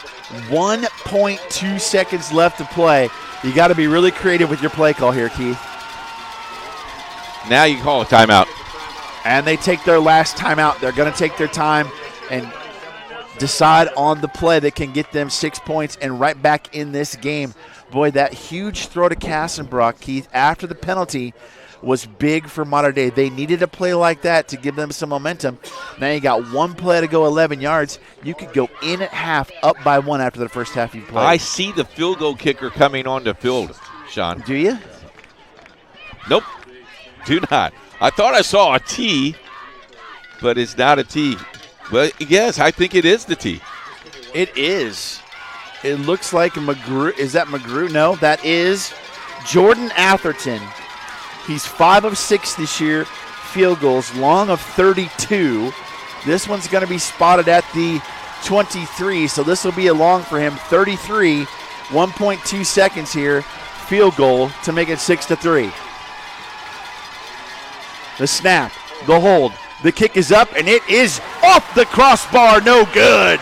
1.2 seconds left to play. You got to be really creative with your play call here, Keith. Now you call a timeout. And they take their last timeout. They're going to take their time and decide on the play that can get them 6 points and right back in this game. Boy, that huge throw to Kassenbrock, Keith, after the penalty was big for Mater Dei. They needed a play like that to give them some momentum. Now you got one play to go 11 yards. You could go in at half, up by 1 after the first half you played. I see the field goal kicker coming on the field, Sean. Do you? Nope, do not. I thought I saw a T, but it's not a T. But yes, I think it is the T. It is. It looks like McGrew. Is that McGrew? No, that is Jordan Atherton. He's 5 of 6 this year, field goals, long of 32. This one's going to be spotted at the 23, so this will be a long for him. 33, 1.2 seconds here, field goal to make it 6-3. The snap, the hold, the kick is up, and it is off the crossbar, no good.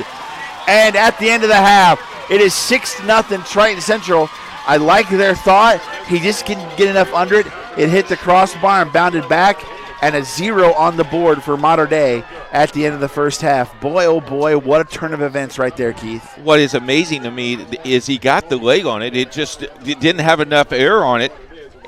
And at the end of the half, it is 6-0 Triton Central. I like their thought. He just couldn't get enough under it. It hit the crossbar and bounded back, and a 0 on the board for Mater Dei at the end of the first half. Boy, oh boy, what a turn of events right there, Keith. What is amazing to me is he got the leg on it. It didn't have enough air on it,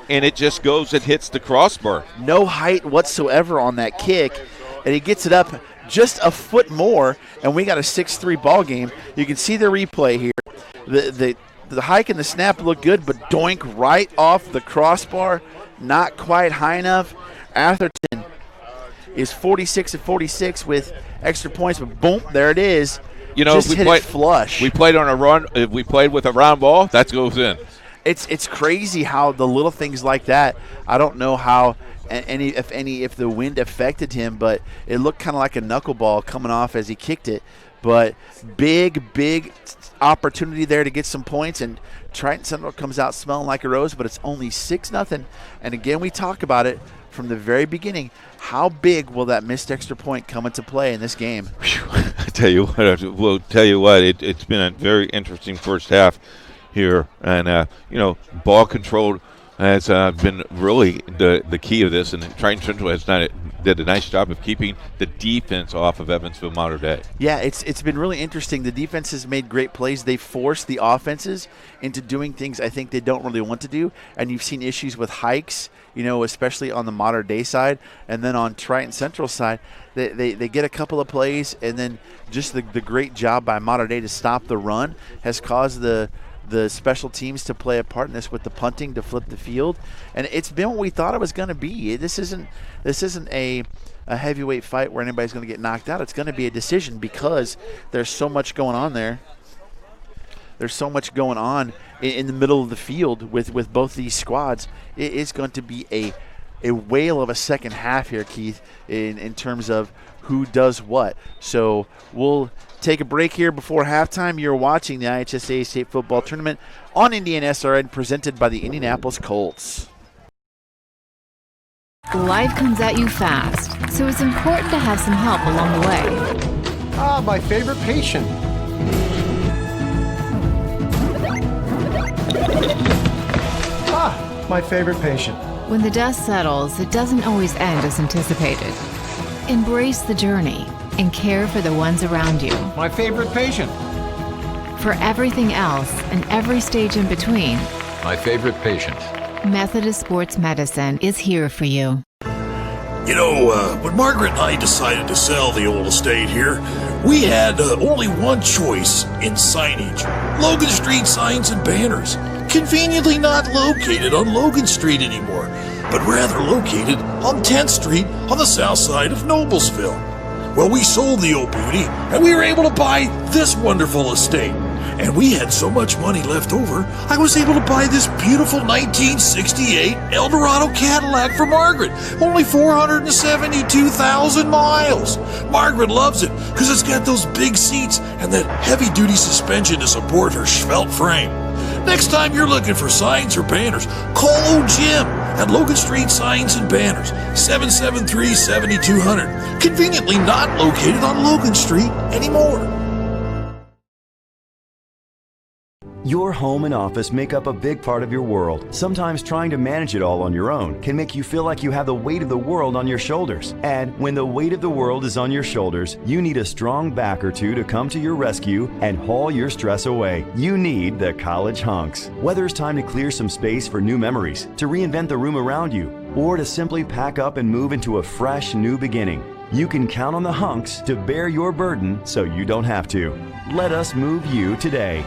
and it just goes and hits the crossbar. No height whatsoever on that kick, and he gets it up just a foot more, and we got a 6-3 ball game. You can see the replay here. The hike and the snap look good, but doink right off the crossbar, not quite high enough. Atherton is 46 of 46 with extra points, but boom, there it is. You know, just if we hit played it flush. We played on a run. If we played with a round ball, that goes in. It's crazy how the little things like that. I don't know how if the wind affected him, but it looked kind of like a knuckleball coming off as he kicked it. But big opportunity there to get some points, and Triton Central comes out smelling like a rose, but it's only 6-0. And again, we talk about it from the very beginning. How big will that missed extra point come into play in this game? I tell you what, it's been a very interesting first half here, and ball control has been really the key of this, and Triton Central did a nice job of keeping the defense off of Evansville Mater Dei. Yeah, it's been really interesting. The defense has made great plays. They force the offenses into doing things I think they don't really want to do, and you've seen issues with hikes, especially on the Mater Dei side, and then on Triton Central side, they get a couple of plays, and then just the great job by Mater Dei to stop the run has caused the special teams to play a part in this with the punting to flip the field, and it's been what we thought it was going to be. This isn't a heavyweight fight where anybody's going to get knocked out. It's going to be a decision because there's so much going on there. There's so much going on in the middle of the field with both these squads. It is going to be a whale of a second half here, Keith, in terms of who does what. So we'll take a break here before halftime. You're watching the IHSAA State Football Tournament on Indiana SRN, presented by the Indianapolis Colts. Life comes at you fast, so it's important to have some help along the way. My favorite patient. My favorite patient. When the dust settles, it doesn't always end as anticipated. Embrace the journey and care for the ones around you. My favorite patient. For everything else and every stage in between, my favorite patient. Methodist Sports Medicine is here for you. You know, when Margaret and I decided to sell the old estate here, we had only one choice in signage. Logan Street Signs and Banners. Conveniently not located on Logan Street anymore, but rather located on 10th Street on the south side of Noblesville. Well, we sold the old beauty, and we were able to buy this wonderful estate. And we had so much money left over, I was able to buy this beautiful 1968 Eldorado Cadillac for Margaret. Only 472,000 miles. Margaret loves it because it's got those big seats and that heavy-duty suspension to support her svelte frame. Next time you're looking for signs or banners, call old Jim at Logan Street Signs and Banners, 773-7200. Conveniently not located on Logan Street anymore. Your home and office make up a big part of your world. Sometimes trying to manage it all on your own can make you feel like you have the weight of the world on your shoulders. And when the weight of the world is on your shoulders, you need a strong back or two to come to your rescue and haul your stress away. You need the College Hunks. Whether it's time to clear some space for new memories, to reinvent the room around you, or to simply pack up and move into a fresh new beginning, you can count on the Hunks to bear your burden so you don't have to. Let us move you today.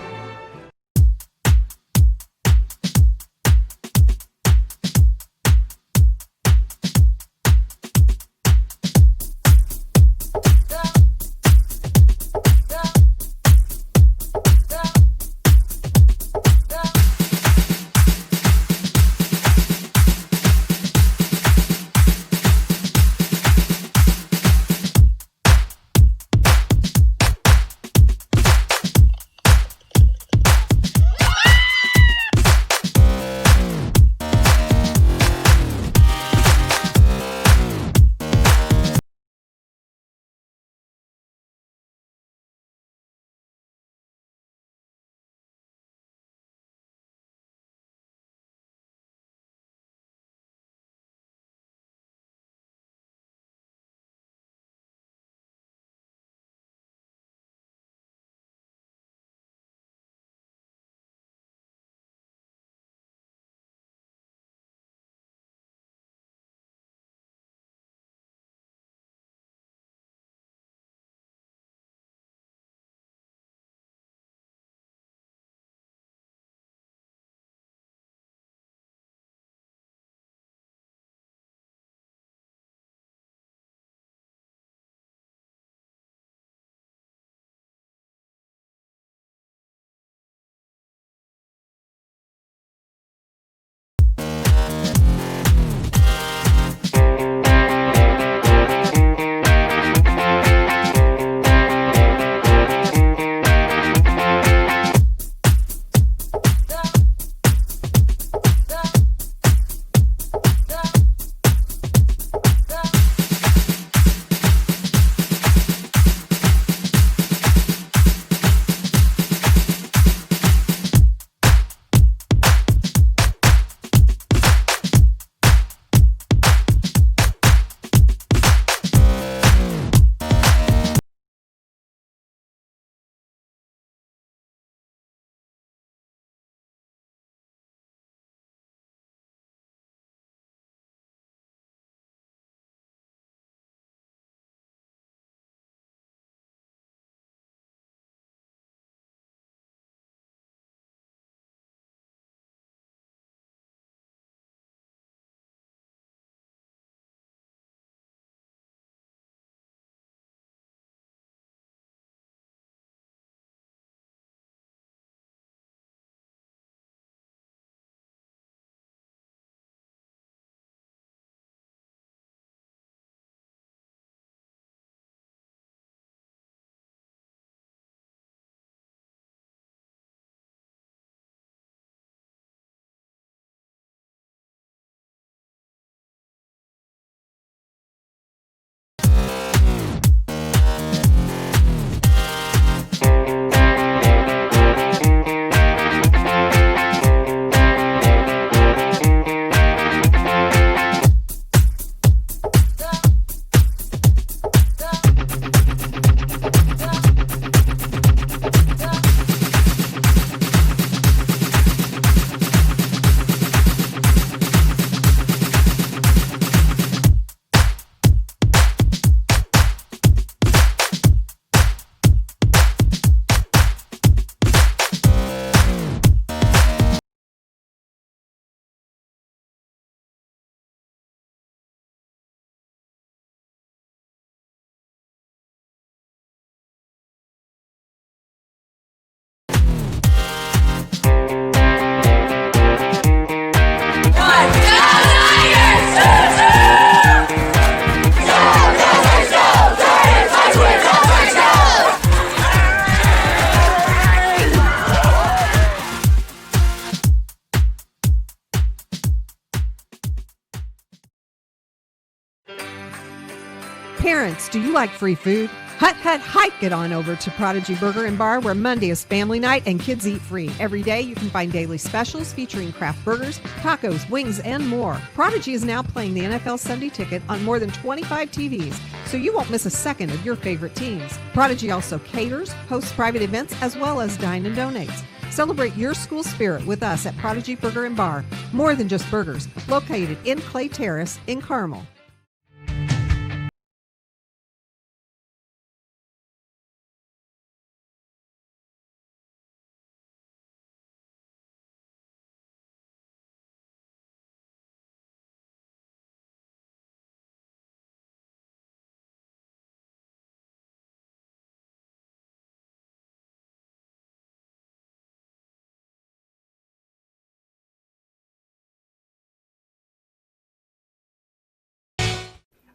Parents, do you like free food? Hike it on over to Prodigy Burger and Bar, where Monday is family night and kids eat free. Every day you can find daily specials featuring craft burgers, tacos, wings, and more. Prodigy is now playing the NFL Sunday Ticket on more than 25 TVs, so you won't miss a second of your favorite teams. Prodigy also caters, hosts private events, as well as dine and donates. Celebrate your school spirit with us at Prodigy Burger and Bar. More than just burgers, located in Clay Terrace in Carmel.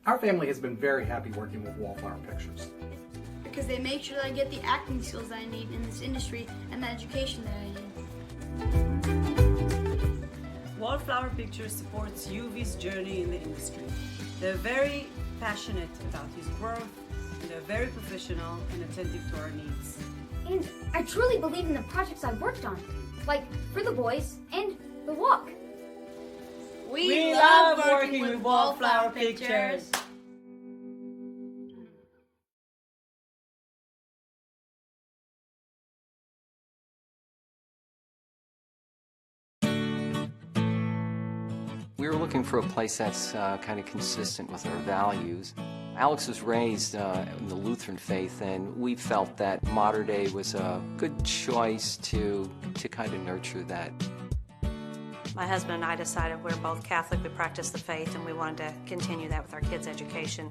Our family has been very happy working with Wallflower Pictures. Because they make sure that I get the acting skills that I need in this industry and the education that I need. Wallflower Pictures supports UV's journey in the industry. They're very passionate about his growth, and they're very professional and attentive to our needs. And I truly believe in the projects I've worked on, like For the Boys and The Walk. We love working with Wallflower Pictures. We were looking for a place that's kind of consistent with our values. Alex was raised in the Lutheran faith, and we felt that Mater Dei was a good choice to kind of nurture that. My husband and I decided we're both Catholic, we practice the faith, and we wanted to continue that with our kids' education.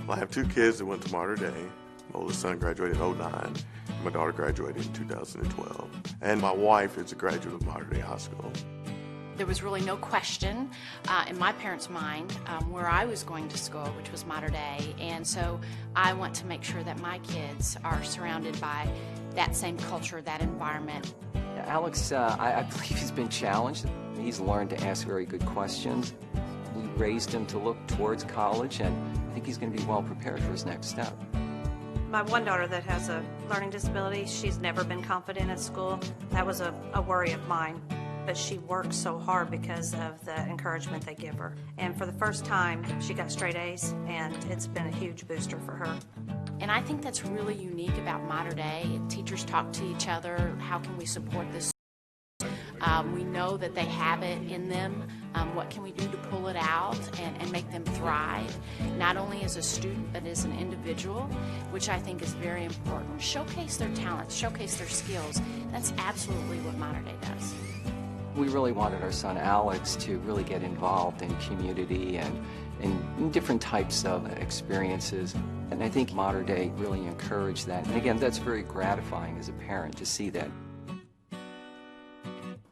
Well, I have two kids that went to Mater Dei. My oldest son graduated in 2009. My daughter graduated in 2012. And my wife is a graduate of Mater Dei High School. There was really no question in my parents' mind where I was going to school, which was Mater Dei, and so I want to make sure that my kids are surrounded by that same culture, that environment. Alex, I believe he's been challenged. He's learned to ask very good questions. We raised him to look towards college, and I think he's going to be well prepared for his next step. My one daughter that has a learning disability, she's never been confident at school. That was a worry of mine. But she works so hard because of the encouragement they give her. And for the first time, she got straight A's, and it's been a huge booster for her. And I think that's really unique about Mater Dei. Teachers talk to each other. How can we support this? We know that they have it in them. What can we do to pull it out and make them thrive, not only as a student, but as an individual, which I think is very important. Showcase their talents, showcase their skills. That's absolutely what Mater Dei does. We really wanted our son Alex to really get involved in community and in different types of experiences. And I think Mater Dei really encouraged that. And again, that's very gratifying as a parent to see that.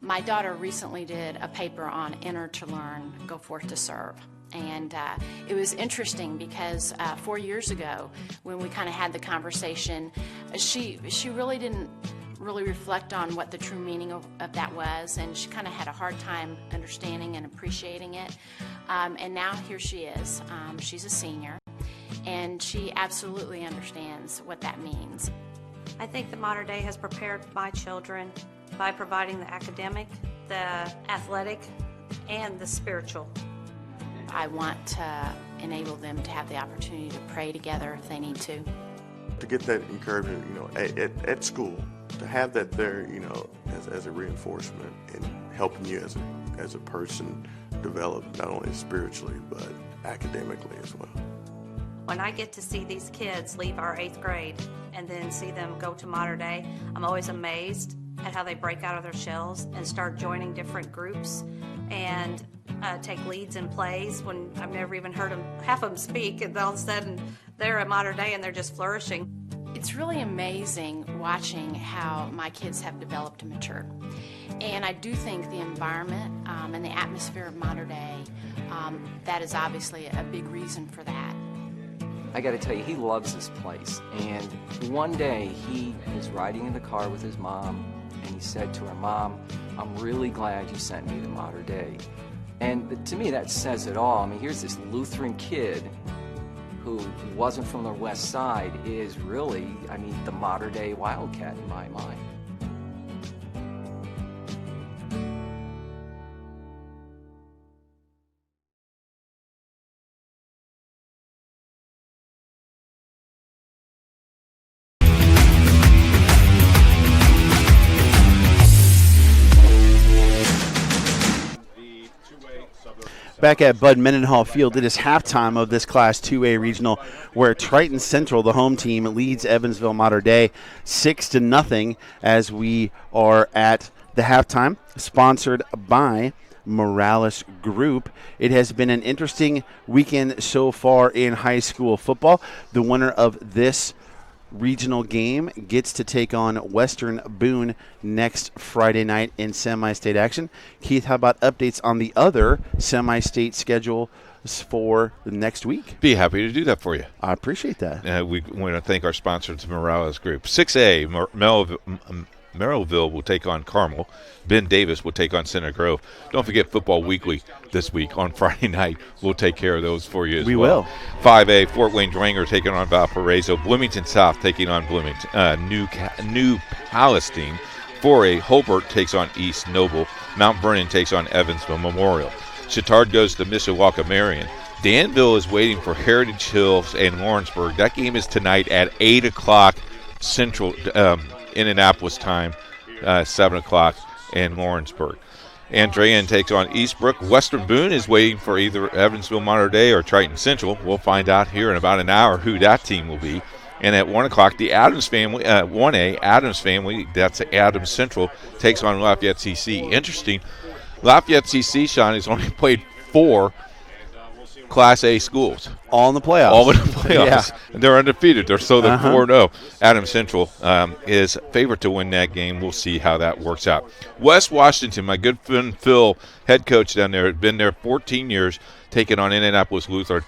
My daughter recently did a paper on Enter to Learn, Go Forth to Serve. And it was interesting because 4 years ago, when we kind of had the conversation, she really didn't reflect on what the true meaning of that was, and she kind of had a hard time understanding and appreciating it. And now here she is. She's a senior, and she absolutely understands what that means. I think that Mater Dei has prepared my children by providing the academic, the athletic, and the spiritual. I want to enable them to have the opportunity to pray together if they need to. To get that encouragement, at school, to have that there, as a reinforcement and helping you as a person develop not only spiritually but academically as well. When I get to see these kids leave our 8th grade and then see them go to Mater Dei, I'm always amazed at how they break out of their shells and start joining different groups and take leads in plays when I've never even heard half of them speak, and all of a sudden they're at Mater Dei and they're just flourishing. It's really amazing watching how my kids have developed and matured. And I do think the environment and the atmosphere of Mater Dei, that is obviously a big reason for that. I got to tell you, he loves this place. And one day he was riding in the car with his mom, and he said to her, "Mom, I'm really glad you sent me to Mater Dei." And to me, that says it all. I mean, here's this Lutheran kid who wasn't from the West Side is really, I mean, the modern-day Wildcat in my mind. Back at Bud Mendenhall Field, it is halftime of this Class 2A regional where Triton Central, the home team, leads Evansville Mater Dei 6-0 as we are at the halftime, sponsored by Morales Group. It has been an interesting weekend so far in high school football. The winner of this regional game gets to take on Western Boone next Friday night in semi-state action. Keith, how about updates on the other semi-state schedule for the next week? Be happy to do that for you. I appreciate that. We want to thank our sponsors, Morales Group. 6A, Merrillville will take on Carmel. Ben Davis will take on Center Grove. Don't forget Football Weekly this week on Friday night. We'll take care of those for you as well. We will. 5A, Fort Wayne Dwenger taking on Valparaiso. Bloomington South taking on New Palestine. 4A, Hobart takes on East Noble. Mount Vernon takes on Evansville Memorial. Chittard goes to Mishawaka Marion. Danville is waiting for Heritage Hills and Lawrenceburg. That game is tonight at 8 o'clock Central Indianapolis time, 7 o'clock in Lawrenceburg. Andrean takes on Eastbrook. Western Boone is waiting for either Evansville Mater Dei or Triton Central. We'll find out here in about an hour who that team will be. And at 1 o'clock, the Adams family, 1A, Adams family, that's Adams Central, takes on Lafayette CC. Interesting, Lafayette CC, Sean, has only played 4 Class A schools. All in the playoffs. All in the playoffs. Yeah. And they're undefeated. They're 4-0. Adams Central is favored to win that game. We'll see how that works out. West Washington, my good friend Phil, head coach down there, had been there 14 years, taking on Indianapolis Lutheran.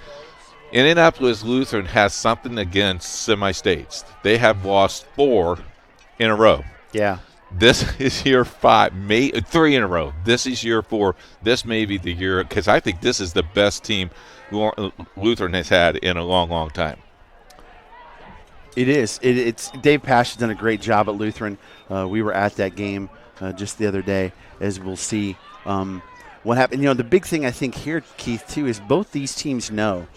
Indianapolis Lutheran has something against semi-states. They have lost 4 in a row. Yeah. This is year 5, 3 in a row. This is year 4. This may be the year, because I think this is the best team Lutheran has had in a long, long time. It is. It's Dave Pash has done a great job at Lutheran. We were at that game just the other day, as we'll see what happened. You know, the big thing I think here, Keith, too, is both these teams know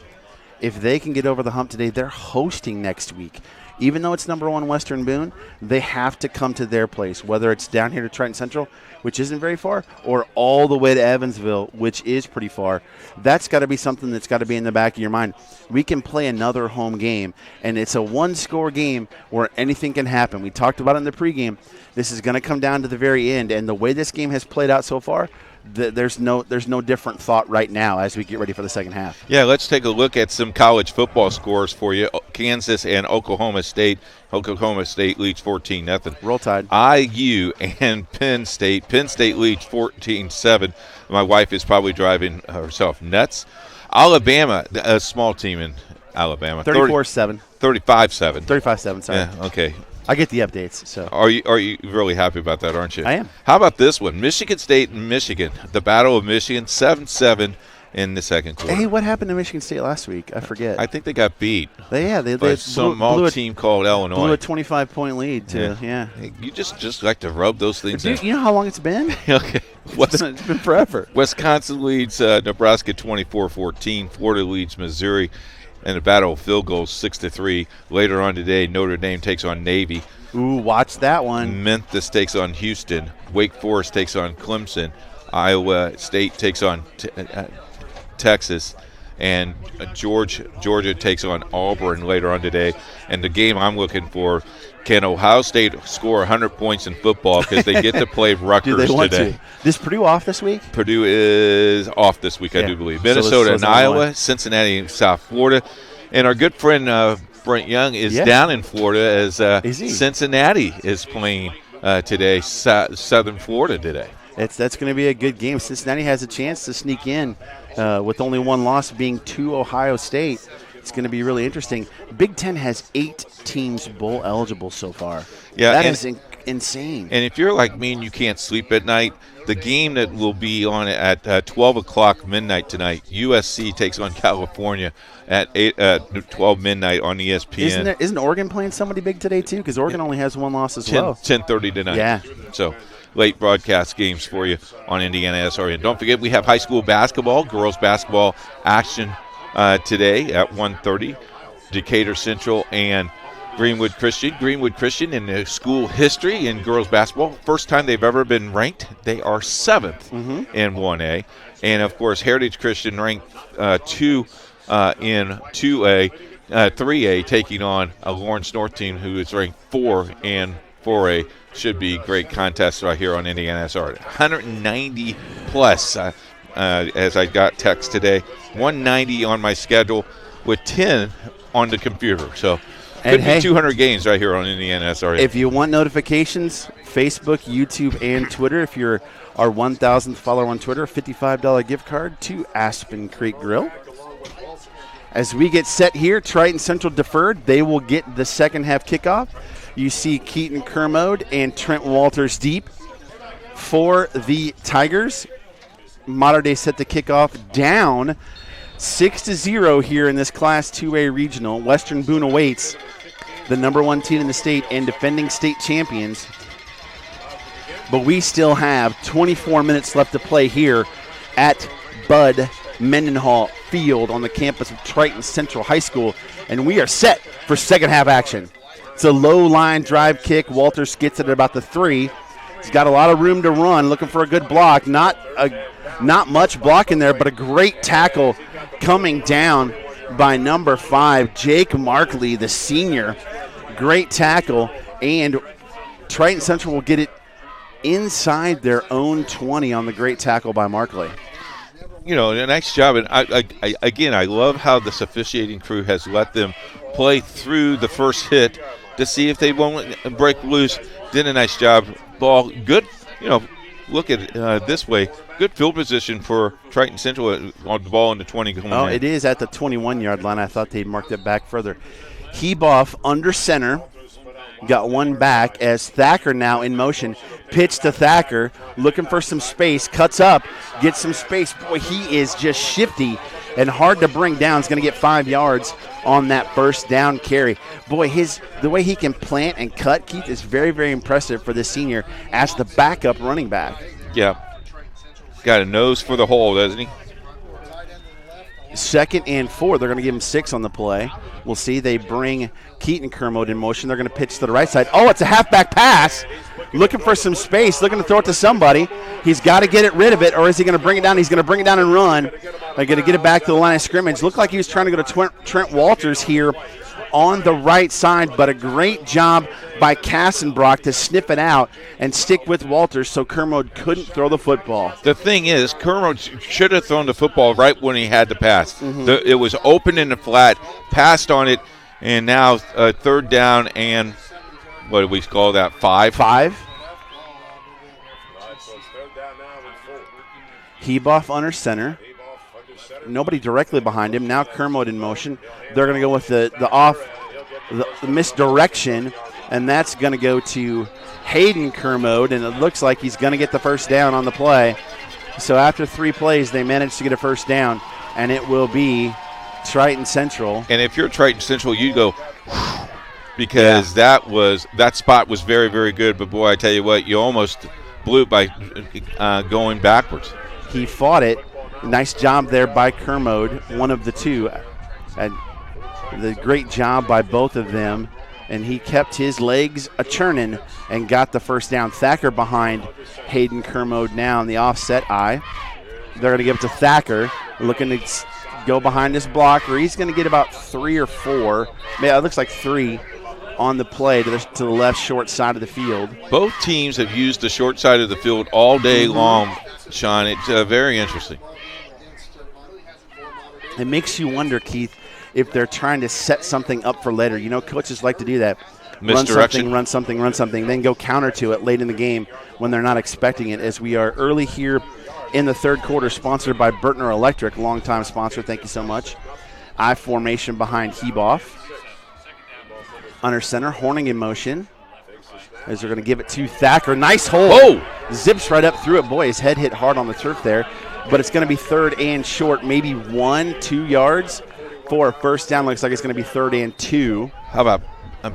if they can get over the hump today, they're hosting next week. Even though it's number 1 Western Boone, they have to come to their place, whether it's down here to Triton Central, which isn't very far, or all the way to Evansville, which is pretty far. That's got to be something that's got to be in the back of your mind. We can play another home game, and it's a one-score game where anything can happen. We talked about it in the pregame. This is going to come down to the very end, and the way this game has played out so far, there's no different thought right now as we get ready for the second half. Yeah, let's take a look at some college football scores for you. Kansas and Oklahoma State. Oklahoma State leads 14-0. Roll Tide. IU and Penn State. Penn State leads 14-7. My wife is probably driving herself nuts. Alabama, a small team in Alabama. 34-7. 35-7. 35-7, sorry. Yeah, okay. I get the updates. So Are you really happy about that, aren't you? I am. How about this one? Michigan State and Michigan. The Battle of Michigan, 7-7 in the second quarter. Hey, what happened to Michigan State last week? I forget. I think they got beat. They by some small team called Illinois. Blew a 25-point lead to Hey, you just like to rub those things in. You know how long it's been? Okay. It's been forever. Wisconsin leads Nebraska 24-14. Florida leads Missouri. And the battle of field goals 6-3. Later on today, Notre Dame takes on Navy. Ooh, watch that one. Memphis takes on Houston. Wake Forest takes on Clemson. Iowa State takes on Texas. And Georgia takes on Auburn later on today. And the game I'm looking for, can Ohio State score 100 points in football because they get to play Rutgers do they want today? To? Is Purdue off this week? Purdue is off this week, I do believe. Minnesota and Iowa, Cincinnati and South Florida. And our good friend Brent Young is down in Florida as Cincinnati is playing today, Southern Florida today. That's going to be a good game. Cincinnati has a chance to sneak in with only one loss being to Ohio State. It's going to be really interesting. Big Ten has 8 teams bowl eligible so far. Yeah, that is insane. And if you're like me and you can't sleep at night, the game that will be on at 12 o'clock midnight tonight, USC takes on California at 12 midnight on ESPN. Isn't Oregon playing somebody big today too? Because Oregon only has one loss as well. 10:30 tonight. Yeah. So late broadcast games for you on Indiana SRN. Don't forget we have high school basketball, girls basketball action today at 1:30. Decatur Central and Greenwood Christian. Greenwood Christian in the school history in girls basketball. First time they've ever been ranked. They are 7th in 1A. And, of course, Heritage Christian ranked 2 in 2A, 3A, taking on a Lawrence North team who is ranked 4 in 4A. Should be great contest right here on Indiana SR. 190 plus, as I got text today. 190 on my schedule with 10 on the computer. So could be 200 games right here on Indiana SRN. If you want notifications, Facebook, YouTube, and Twitter. If you're our 1,000th follower on Twitter, $55 gift card to Aspen Creek Grill. As we get set here, Triton Central deferred. They will get the second half kickoff. You see Keaton Kermode and Trent Walters deep for the Tigers. Mater Dei set the kickoff down 6-0 here in this Class 2A regional. Western Boone awaits the number 1 team in the state and defending state champions. But we still have 24 minutes left to play here at Bud Mendenhall Field on the campus of Triton Central High School. And we are set for second half action. It's a low line drive kick. Walters gets it at about the 3. He's got a lot of room to run, looking for a good block. Not much block in there, but a great tackle coming down by number 5, Jake Markley, the senior. Great tackle, and Triton Central will get it inside their own 20 on the great tackle by Markley. You know, a nice job. And I love how the officiating crew has let them play through the first hit to see if they won't break loose. Did a nice job. Ball good. You know, look at it this way. Good field position for Triton Central on the ball in the 20. It is at the 21-yard line. I thought they'd marked it back further. Heboff under center. Got one back as Thacker now in motion. Pitch to Thacker, looking for some space. Cuts up, gets some space. Boy, he is just shifty and hard to bring down. He's going to get 5 yards on that first down carry. Boy, the way he can plant and cut, Keith, is very, very impressive for this senior as the backup running back. Yeah. Got a nose for the hole, doesn't he? 2nd and 4. They're going to give him 6 on the play. We'll see. They bring Keaton Kermode in motion. They're going to pitch to the right side. Oh, it's a halfback pass. Looking for some space. Looking to throw it to somebody. He's got to get rid of it, or is he going to bring it down? He's going to bring it down and run. They're going to get it back to the line of scrimmage. Looked like he was trying to go to Trent Walters here on the right side, but a great job by Kassenbrock to sniff it out and stick with Walters so Kermode couldn't throw the football. The thing is, Kermode should have thrown the football right when he had the pass. It was open in the flat, passed on it, and now 3rd down and what do we call that, 5? 5. Heboff under center. Nobody directly behind him. Now Kermode in motion. They're going to go with the misdirection, and that's going to go to Hayden Kermode, and it looks like he's going to get the first down on the play. So after 3 plays, they managed to get a first down, and it will be Triton Central. And if you're Triton Central, you go because that spot was very, very good. But, boy, I tell you what, you almost blew it by going backwards. He fought it. Nice job there by Kermode, one of the two. And the great job by both of them. And he kept his legs a-churning and got the first down. Thacker behind Hayden Kermode now in the offset eye. They're going to give it to Thacker, looking to go behind this blocker. He's going to get about 3 or 4. Yeah, it looks like 3 on the play to the left short side of the field. Both teams have used the short side of the field all day long, Sean. It's very interesting. It makes you wonder, Keith, if they're trying to set something up for later. You know, coaches like to do that. Misdirection. Run something, then go counter to it late in the game when they're not expecting it. As we are early here in the 3rd quarter, sponsored by Burtner Electric, longtime sponsor. Thank you so much. I formation behind Heboff. Under center, Horning in motion. as they're going to give it to Thacker. Nice hold. Oh! Zips right up through it. Boy, his head hit hard on the turf there. But it's going to be 3rd and short, maybe 1-2 yards for a first down. Looks like it's going to be 3rd and 2. How about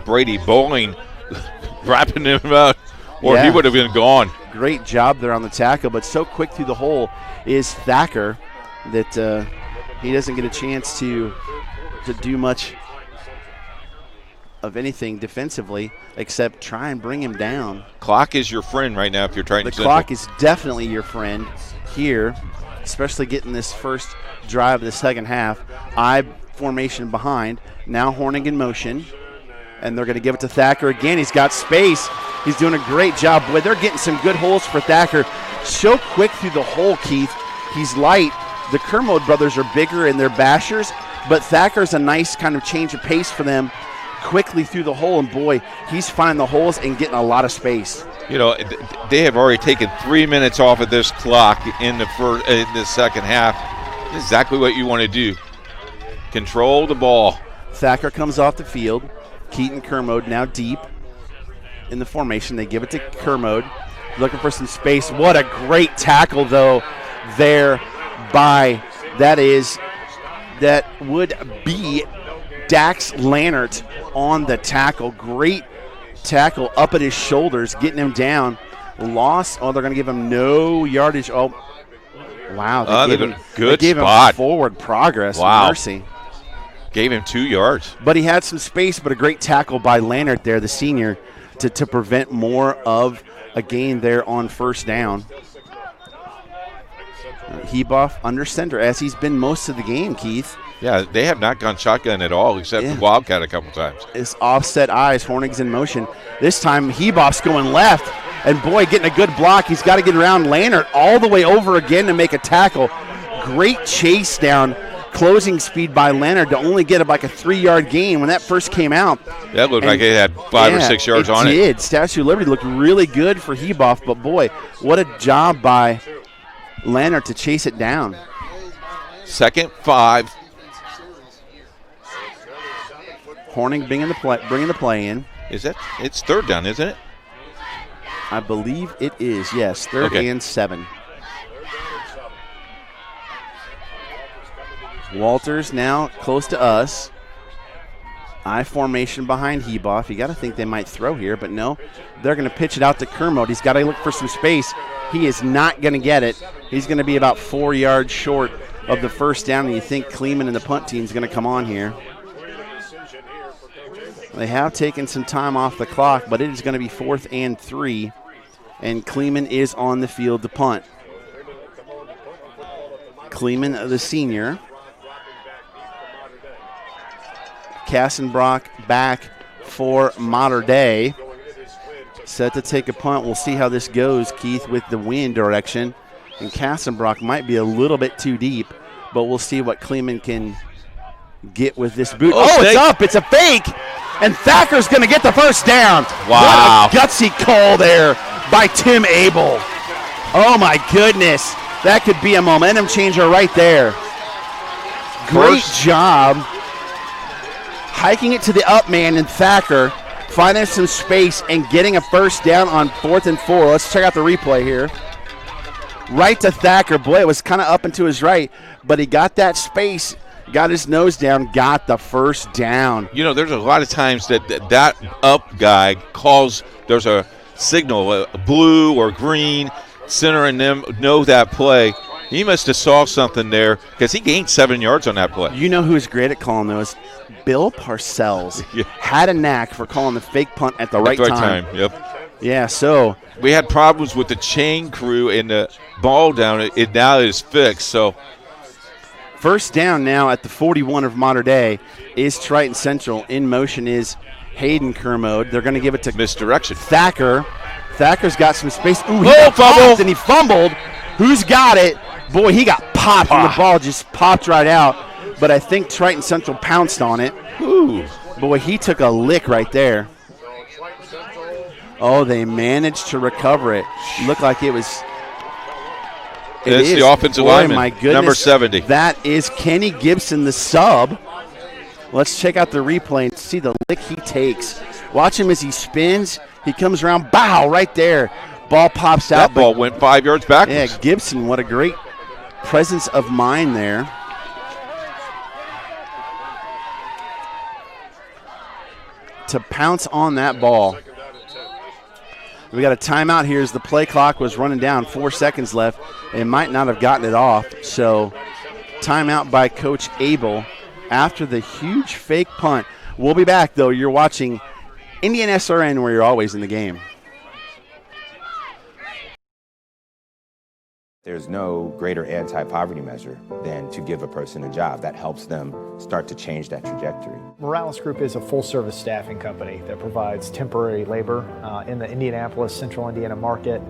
Brady Bowling wrapping him up, or he would have been gone. Great job there on the tackle, but so quick through the hole is Thacker that he doesn't get a chance to do much of anything defensively except try and bring him down. Clock is your friend right now if you're trying to. The clock is definitely your friend here, especially getting this first drive of the second half. I formation behind. Now Hornig in motion, and they're going to give it to Thacker again. He's got space. He's doing a great job. Boy, they're getting some good holes for Thacker. So quick through the hole, Keith. He's light. The Kermode brothers are bigger and they're bashers, but Thacker's a nice kind of change of pace for them. Quickly through the hole, and boy, he's finding the holes and getting a lot of space. You know, they have already taken 3 minutes off of this clock in the second half. Exactly what you want to do. Control the ball. Thacker comes off the field. Keaton Kermode now deep in the formation. They give it to Kermode, looking for some space. What a great tackle, though, there by that would be Dax Lannert on the tackle. Great tackle up at his shoulders, getting him down. Loss. Oh, they're going to give him no yardage. Oh, wow. They gave him forward progress. Wow. Mercy. Gave him 2 yards. But he had some space, but a great tackle by Lannert there, the senior, to prevent more of a gain there on first down. Heboff under center, as he's been most of the game, Keith. Yeah, they have not gone shotgun at all, except the Wildcat a couple times. It's offset eyes. Hornig's in motion. This time, Heboff's going left. And, boy, getting a good block. He's got to get around Lannert all the way over again to make a tackle. Great chase down, closing speed by Lannert to only get like a 3-yard gain. When that first came out, that looked like it had 5 or 6 yards on it. It did. Statue of Liberty looked really good for Heboff, but, boy, what a job by Lannert to chase it down. 2nd 5. Hornig bringing the play in. It's 3rd down, isn't it? I believe it is, yes. 3rd and 7. Walters now close to us. I formation behind Heboff. You got to think they might throw here, but no. They're going to pitch it out to Kermode. He's got to look for some space. He is not going to get it. He's going to be about 4 yards short of the first down, and you think Kleeman and the punt team is going to come on here. They have taken some time off the clock, but it is going to be 4th and 3, and Kleeman is on the field to punt. Kleeman, the senior. Kassenbrock back for Mater Dei. Set to take a punt. We'll see how this goes, Keith, with the wind direction. And Kassenbrock might be a little bit too deep, but we'll see what Kleeman can get with this boot. Oh, it's up. It's a fake. And Thacker's going to get the first down. Wow. What a gutsy call there by Tim Abel. Oh, my goodness. That could be a momentum changer right there. Great job hiking it to the up man and Thacker, finding some space and getting a first down on 4th and 4. Let's check out the replay here. Right to Thacker. Boy, it was kind of up and to his right, but he got that space, got his nose down, got the first down. You know, there's a lot of times that up guy calls, there's a signal, blue or green, center and them know that play. He must have saw something there because he gained 7 yards on that play. You know who's great at calling those? Bill Parcells had a knack for calling the fake punt at the right time. Yep. Yeah, so we had problems with the chain crew and the ball down. It now is fixed. So first down now at the 41 of Mater Dei is Triton Central. In motion is Hayden Kermode. They're going to give it to misdirection. Thacker. Thacker's got some space. Ooh, fumble! And he fumbled. Who's got it? Boy, he got popped, and the ball just popped right out. But I think Triton Central pounced on it. Ooh. Boy, he took a lick right there. Oh, they managed to recover it. Looked like it was. It's the offensive lineman, my goodness. number 70. That is Kenny Gibson, the sub. Let's check out the replay and see the lick he takes. Watch him as he spins. He comes around, bow, right there. Ball pops out. That ball went 5 yards backwards. Yeah, Gibson, what a great presence of mind there. To pounce on that ball. We got a timeout here as the play clock was running down. 4 seconds left. They might not have gotten it off. So timeout by Coach Abel after the huge fake punt. We'll be back, though. You're watching Indian SRN, where you're always in the game. There's no greater anti-poverty measure than to give a person a job. That helps them start to change that trajectory. Morales Group is a full-service staffing company that provides temporary labor in the Indianapolis, Central Indiana market.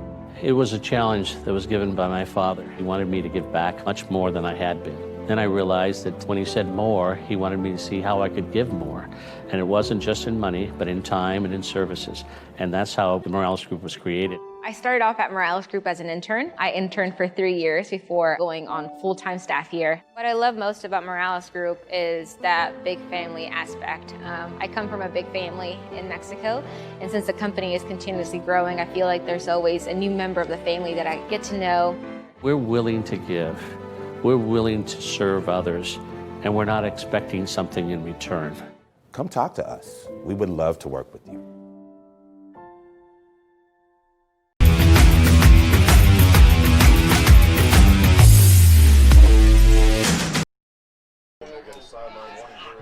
It was a challenge that was given by my father. He wanted me to give back much more than I had been. Then I realized that when he said more, he wanted me to see how I could give more. And it wasn't just in money, but in time and in services. And that's how the Morales Group was created. I started off at Morales Group as an intern. I interned for 3 years before going on full-time staff here. What I love most about Morales Group is that big family aspect. I come from a big family in Mexico, and since the company is continuously growing, I feel like there's always a new member of the family that I get to know. We're willing to give. We're willing to serve others, and we're not expecting something in return. Come talk to us. We would love to work with you.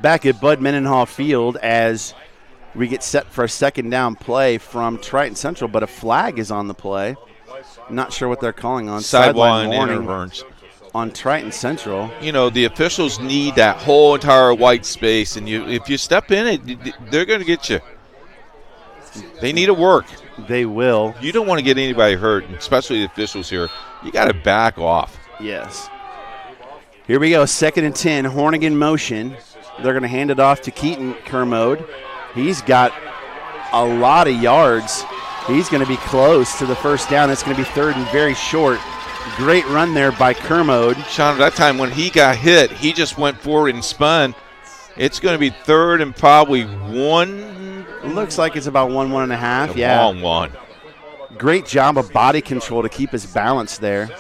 Back at Bud Mendenhall Field as we get set for a second down play from Triton Central, but a flag is on the play. Not sure what they're calling on. Sideline interference on Triton Central. You know, the officials need that whole entire white space, and if you step in it, they're going to get you. They need to work. They will. You don't want to get anybody hurt, especially the officials here. You got to back off. Yes. Here we go, 2nd and 10, Hornig in motion. They're going to hand it off to Keaton Kermode. He's got a lot of yards. He's going to be close to the first down. It's going to be 3rd and very short. Great run there by Kermode. Sean, at that time when he got hit, he just went forward and spun. It's going to be 3rd and probably 1. Looks like it's about 1.5. A Yeah. long one. Great job of body control to keep his balance there.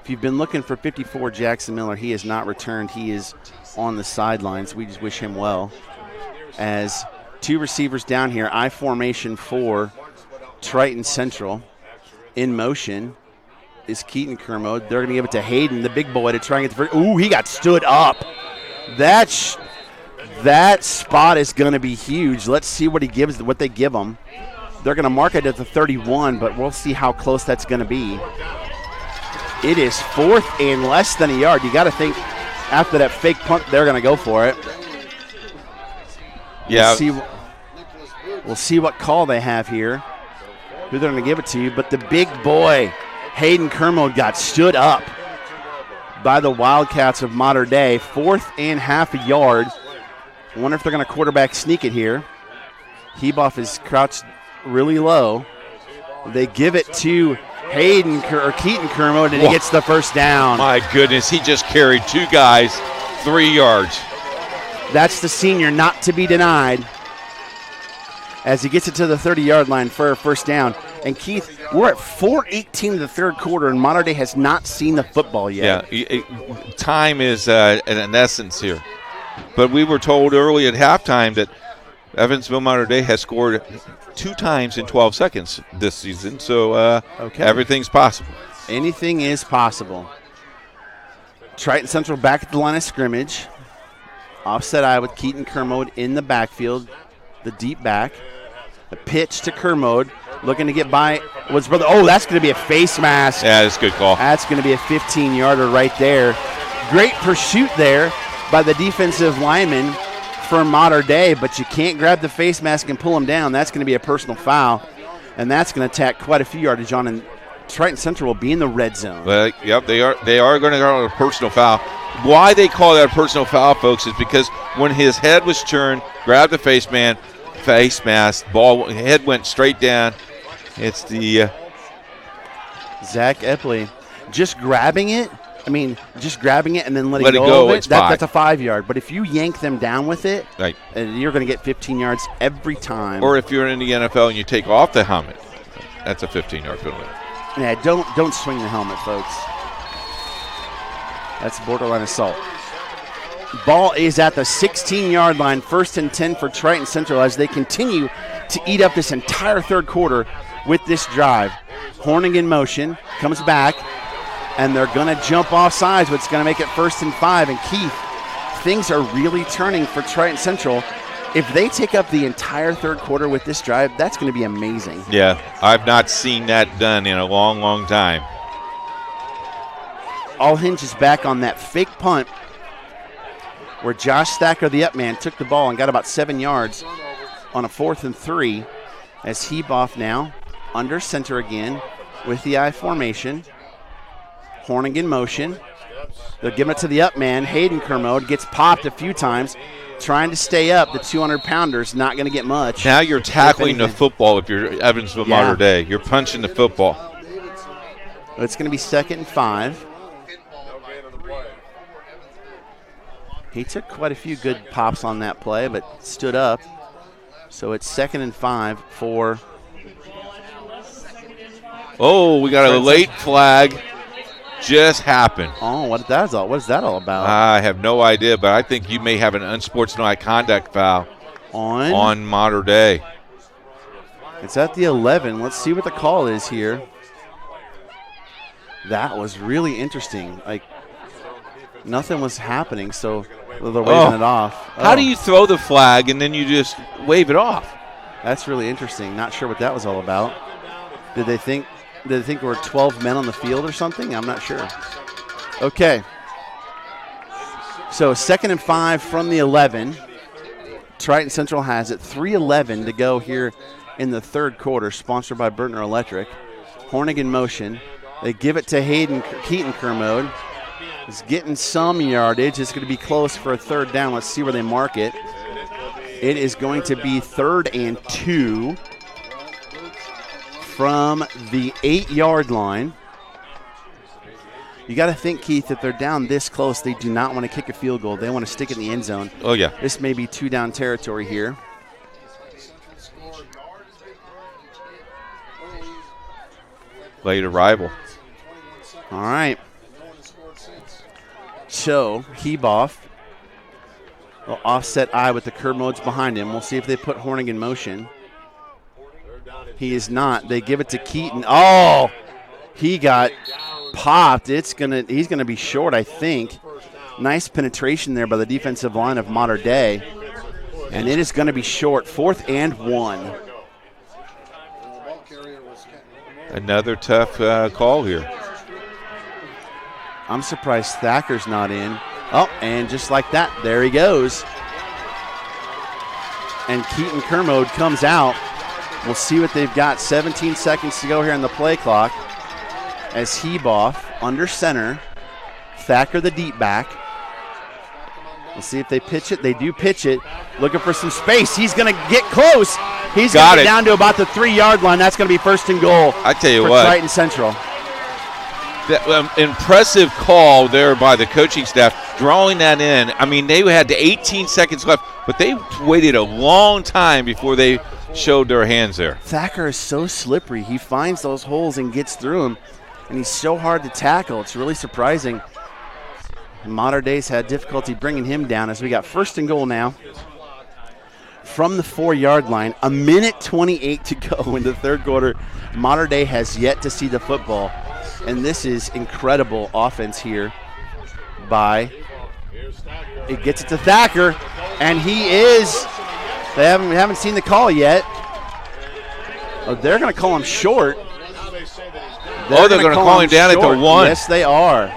If you've been looking for 54 Jackson Miller, he has not returned. He is on the sidelines. We just wish him well. As 2 receivers down here, I formation for Triton Central. In motion is Keaton Kermode. They're going to give it to Hayden, the big boy, to try and get the first. Ooh, he got stood up. That spot is going to be huge. Let's see what they give him. They're going to mark it at the 31, but we'll see how close that's going to be. It is 4th and less than a yard. You got to think after that fake punt, they're going to go for it. Yeah. We'll see what call they have here, who they're going to give it to. But the big boy, Hayden Kermode, got stood up by the Wildcats of Mater Dei. 4th and half a yard. I wonder if they're going to quarterback sneak it here. Heboff is crouched really low. They give it to Keaton Kermode, and he gets the first down. My goodness, he just carried 2 guys, 3 yards. That's the senior not to be denied as he gets it to the 30-yard line for a first down. And, Keith, we're at 4:18 of the third quarter, and Mater Dei has not seen the football yet. Yeah, time is an essence here. But we were told early at halftime that Evansville Mater Dei has scored 2 times in 12 seconds this season, so everything's possible. Anything is possible. Triton Central back at the line of scrimmage. Offset eye with Keaton Kermode in the backfield, the deep back. A pitch to Kermode, looking to get by his brother. Oh, that's going to be a face mask. Yeah, that's a good call. That's going to be a 15-yarder right there. Great pursuit there by the defensive lineman for Mater Dei, but you can't grab the face mask and pull him down. That's going to be a personal foul, and that's going to tack quite a few yardage on, and Triton Central will be in the red zone. Yep, they are going to call it a personal foul. Why they call that a personal foul, folks, is because when his head was turned, grabbed the face mask, head went straight down. It's the Zach Epley just grabbing it. I mean, just grabbing it and then letting go of it, that's a 5-yard. But if you yank them down with it, right, you're going to get 15 yards every time. Or if you're in the NFL and you take off the helmet, that's a 15-yard penalty. Yeah, don't swing the helmet, folks. That's borderline assault. Ball is at the 16-yard line, 1st and 10 for Triton Central as they continue to eat up this entire third quarter with this drive. Horning in motion, comes back, and they're going to jump off sides, but it's going to make it 1st and 5. And Keith, things are really turning for Triton Central. If they take up the entire third quarter with this drive, that's going to be amazing. Yeah, I've not seen that done in a long, long time. All hinges back on that fake punt where Josh Thacker, the up man, took the ball and got about 7 yards on a 4th and 3 as Heboff now under center again with the I formation. Horning in motion. They'll give it to the up man. Hayden Kermode gets popped a few times trying to stay up. The 200-pounder's not going to get much. Now you're tackling the football if you're Evansville Mater Day. You're punching the football. It's going to be 2nd and 5. He took quite a few good pops on that play, but stood up. So it's 2nd and 5 for... Oh, we got a late flag. Just happened. Oh, what is that all about? I have no idea, but I think you may have an unsportsmanlike conduct foul on Mater Day. It's at the 11. Let's see what the call is here. That was really interesting. Like, nothing was happening, so they're waving it off. How do you throw the flag and then you just wave it off? That's really interesting. Not sure what that was all about. Did they think there were 12 men on the field or something? I'm not sure. Okay. So 2nd and 5 from the 11. Triton Central has it. 3:11 to go here in the third quarter, sponsored by Burtner Electric. Hornig in motion. They give it to Keaton Kermode. He's getting some yardage. It's going to be close for a 3rd down. Let's see where they mark it. It is going to be 3rd and 2 from the 8-yard line. You got to think, Keith, if they're down this close, they do not want to kick a field goal. They want to stick it in the end zone. Oh, yeah. This may be 2-down territory here. Late arrival. All right. So, Heboff will offset I with the Kermodes behind him. We'll see if they put Horning in motion. He is not. They give it to Keaton. Oh, he got popped. He's gonna be short, I think. Nice penetration there by the defensive line of Mater Day. And it is going to be short. 4th and 1. Another tough call here. I'm surprised Thacker's not in. Oh, and just like that, there he goes. And Keaton Kermode comes out. We'll see what they've got. 17 seconds to go here on the play clock. As Heboff under center. Thacker the deep back. We'll see if they pitch it. They do pitch it. Looking for some space. He's going to get close. He's going to get down to about the 3-yard line. That's going to be 1st and goal. I tell you for what. Triton Central. That impressive call there by the coaching staff, drawing that in. I mean, they had 18 seconds left, but they waited a long time before they showed their hands there. Thacker is so slippery. He finds those holes and gets through them, and he's so hard to tackle. It's really surprising. Mater Day's had difficulty bringing him down as we got 1st and goal now from the 4-yard line. 1:28 to go in the third quarter. Mater Day has yet to see the football. And this is incredible offense here by, it gets it to Thacker, and he is, we haven't seen the call yet. Oh, they're going to call him short. They're going to call him down short at the 1. Yes, they are.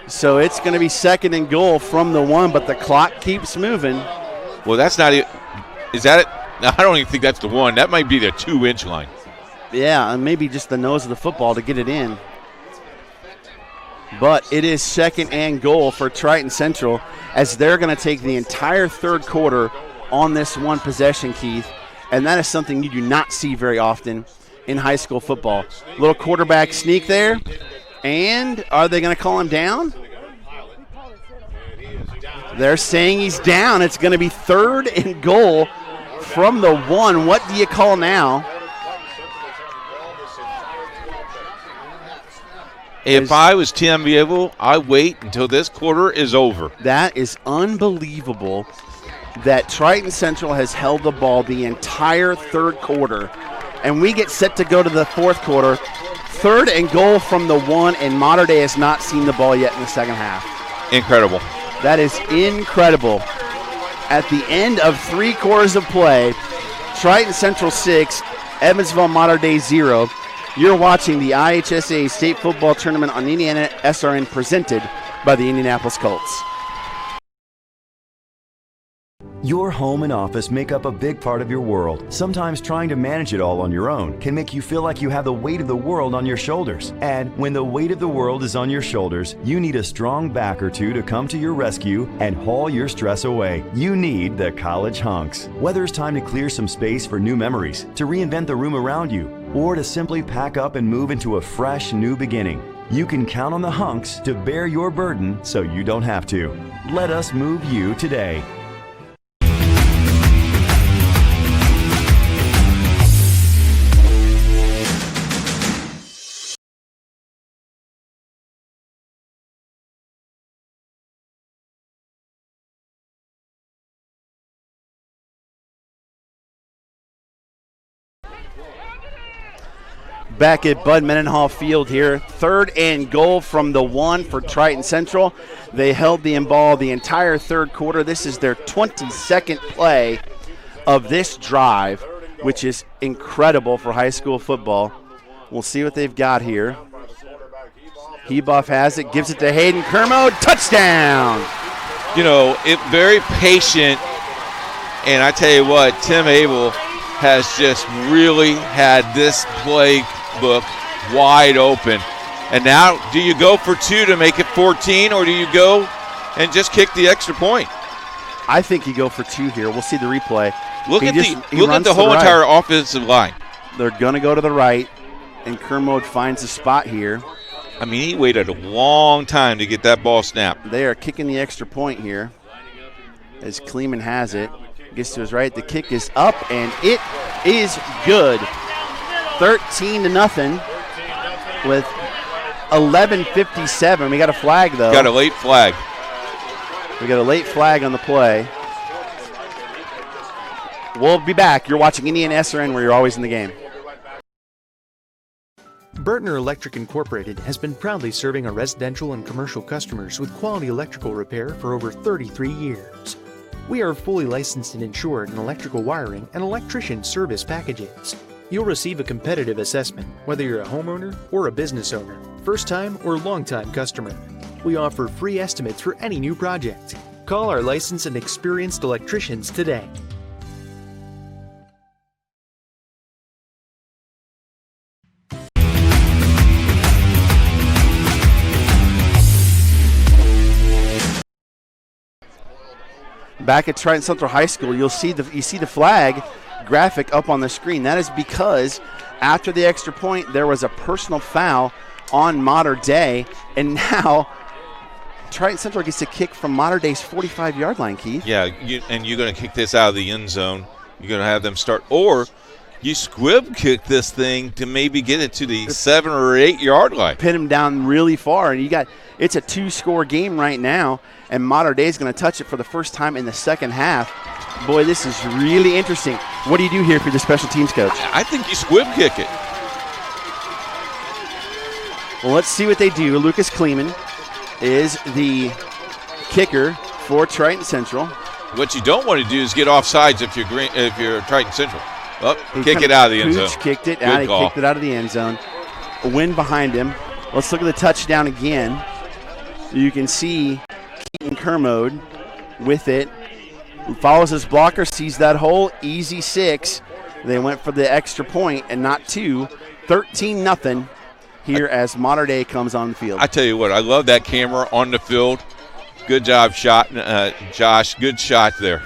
So it's going to be 2nd and goal from the 1, but the clock keeps moving. Well, that's not it. Is that it? I don't even think that's the 1. That might be the 2-inch line. Yeah, and maybe just the nose of the football to get it in. But it is 2nd and goal for Triton Central as they're going to take the entire third quarter on this one possession, Keith. And that is something you do not see very often in high school football. Little quarterback sneak there. And are they going to call him down? They're saying he's down. It's going to be 3rd and goal from the 1. What do you call now? If I was Tim Abel, I wait until this quarter is over. That is unbelievable that Triton Central has held the ball the entire 3rd quarter, and we get set to go to the 4th quarter. 3rd and goal from the 1, and Mater Dei has not seen the ball yet in the second half. Incredible. That is incredible. At the end of 3 quarters of play, Triton Central 6, Evansville Mater Dei 0. You're watching the IHSAA State Football Tournament on Indiana SRN presented by the Indianapolis Colts. Your home and office make up a big part of your world. Sometimes trying to manage it all on your own can make you feel like you have the weight of the world on your shoulders. And when the weight of the world is on your shoulders, you need a strong back or two to come to your rescue and haul your stress away. You need the College Hunks. Whether it's time to clear some space for new memories, to reinvent the room around you, or to simply pack up and move into a fresh new beginning, you can count on the Hunks to bear your burden so you don't have to. Let us move you today. Back at Bud Mendenhall Field here. 3rd and goal from the 1 for Triton Central. They held the ball the entire 3rd quarter. This is their 22nd play of this drive, which is incredible for high school football. We'll see what they've got here. Heboff has it, gives it to Hayden Kermode. Touchdown! You know, very patient. And I tell you what, Tim Abel has just really had this playbook wide open. And now, do you go for 2 to make it 14, or do you go and just kick the extra point? I think you go for 2 here. We'll see the replay. Look at the whole entire offensive line. They're going to go to the right, and Kermode finds a spot here. I mean, he waited a long time to get that ball snapped. They are kicking the extra point here as Kleeman has it. Gets to his right. The kick is up, and it is good. 13-0 with 11:57. We got a flag, though. Got a late flag. We got a late flag on the play. We'll be back. You're watching Indiana SRN, where you're always in the game. Burtner Electric Incorporated has been proudly serving our residential and commercial customers with quality electrical repair for over 33 years. We are fully licensed and insured in electrical wiring and electrician service packages. You'll receive a competitive assessment, whether you're a homeowner or a business owner, first-time or long-time customer. We offer free estimates for any new project. Call our licensed and experienced electricians today. Back at Triton Central High School, you see the flag graphic up on the screen. That is because after the extra point, there was a personal foul on Mater Dei, and now Triton Central gets a kick from Mater Dei's 45-yard line, Keith. Yeah, and you're going to kick this out of the end zone. You're going to have them start, or you squib kick this thing to maybe get it to the 7 or 8 yard line. Pin him down really far, and it's a 2-score game right now, and Mater Dei is going to touch it for the first time in the second half. Boy, this is really interesting. What do you do here if you're the special teams coach? I think you squib kick it. Well, let's see what they do. Lucas Kleeman is the kicker for Triton Central. What you don't want to do is get offsides if you're Triton Central. Oh, kick it out of the end zone. Kicked it out. He kicked it out of the end zone. A win behind him. Let's look at the touchdown again. You can see Keaton Kermode with it. Follows his blocker, sees that hole. Easy 6. They went for the extra point and not 2. 13-0 here as Mater Dei comes on the field. I tell you what, I love that camera on the field. Good job, Josh. Good shot there.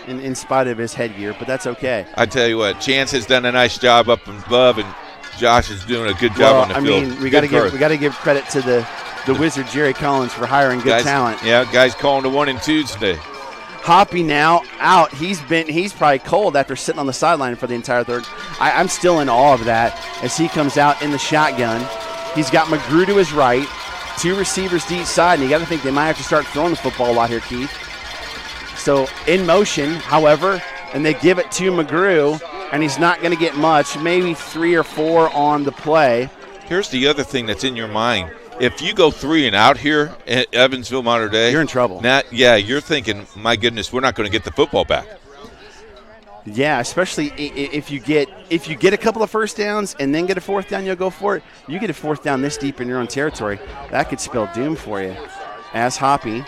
In spite of his headgear, but that's okay. I tell you what, Chance has done a nice job up above, and Josh is doing a good job on the field. I mean, we got to give credit to the wizard Jerry Collins for hiring good talent. Yeah, guys calling the 1 and 2s today. Hoppy now out. He's probably cold after sitting on the sideline for the entire third. I'm still in awe of that as he comes out in the shotgun. He's got McGrew to his right, 2 receivers to each side, and you got to think they might have to start throwing the football a lot here, Keith. So in motion, however, and they give it to McGrew, and he's not going to get much, maybe 3 or 4 on the play. Here's the other thing that's in your mind. If you go 3 and out here at Evansville Mater Dei, you're in trouble. You're thinking, my goodness, we're not going to get the football back. Yeah, especially if you get a couple of first downs and then get a 4th down, you'll go for it. You get a 4th down this deep in your own territory, that could spell doom for you. As Hoppy,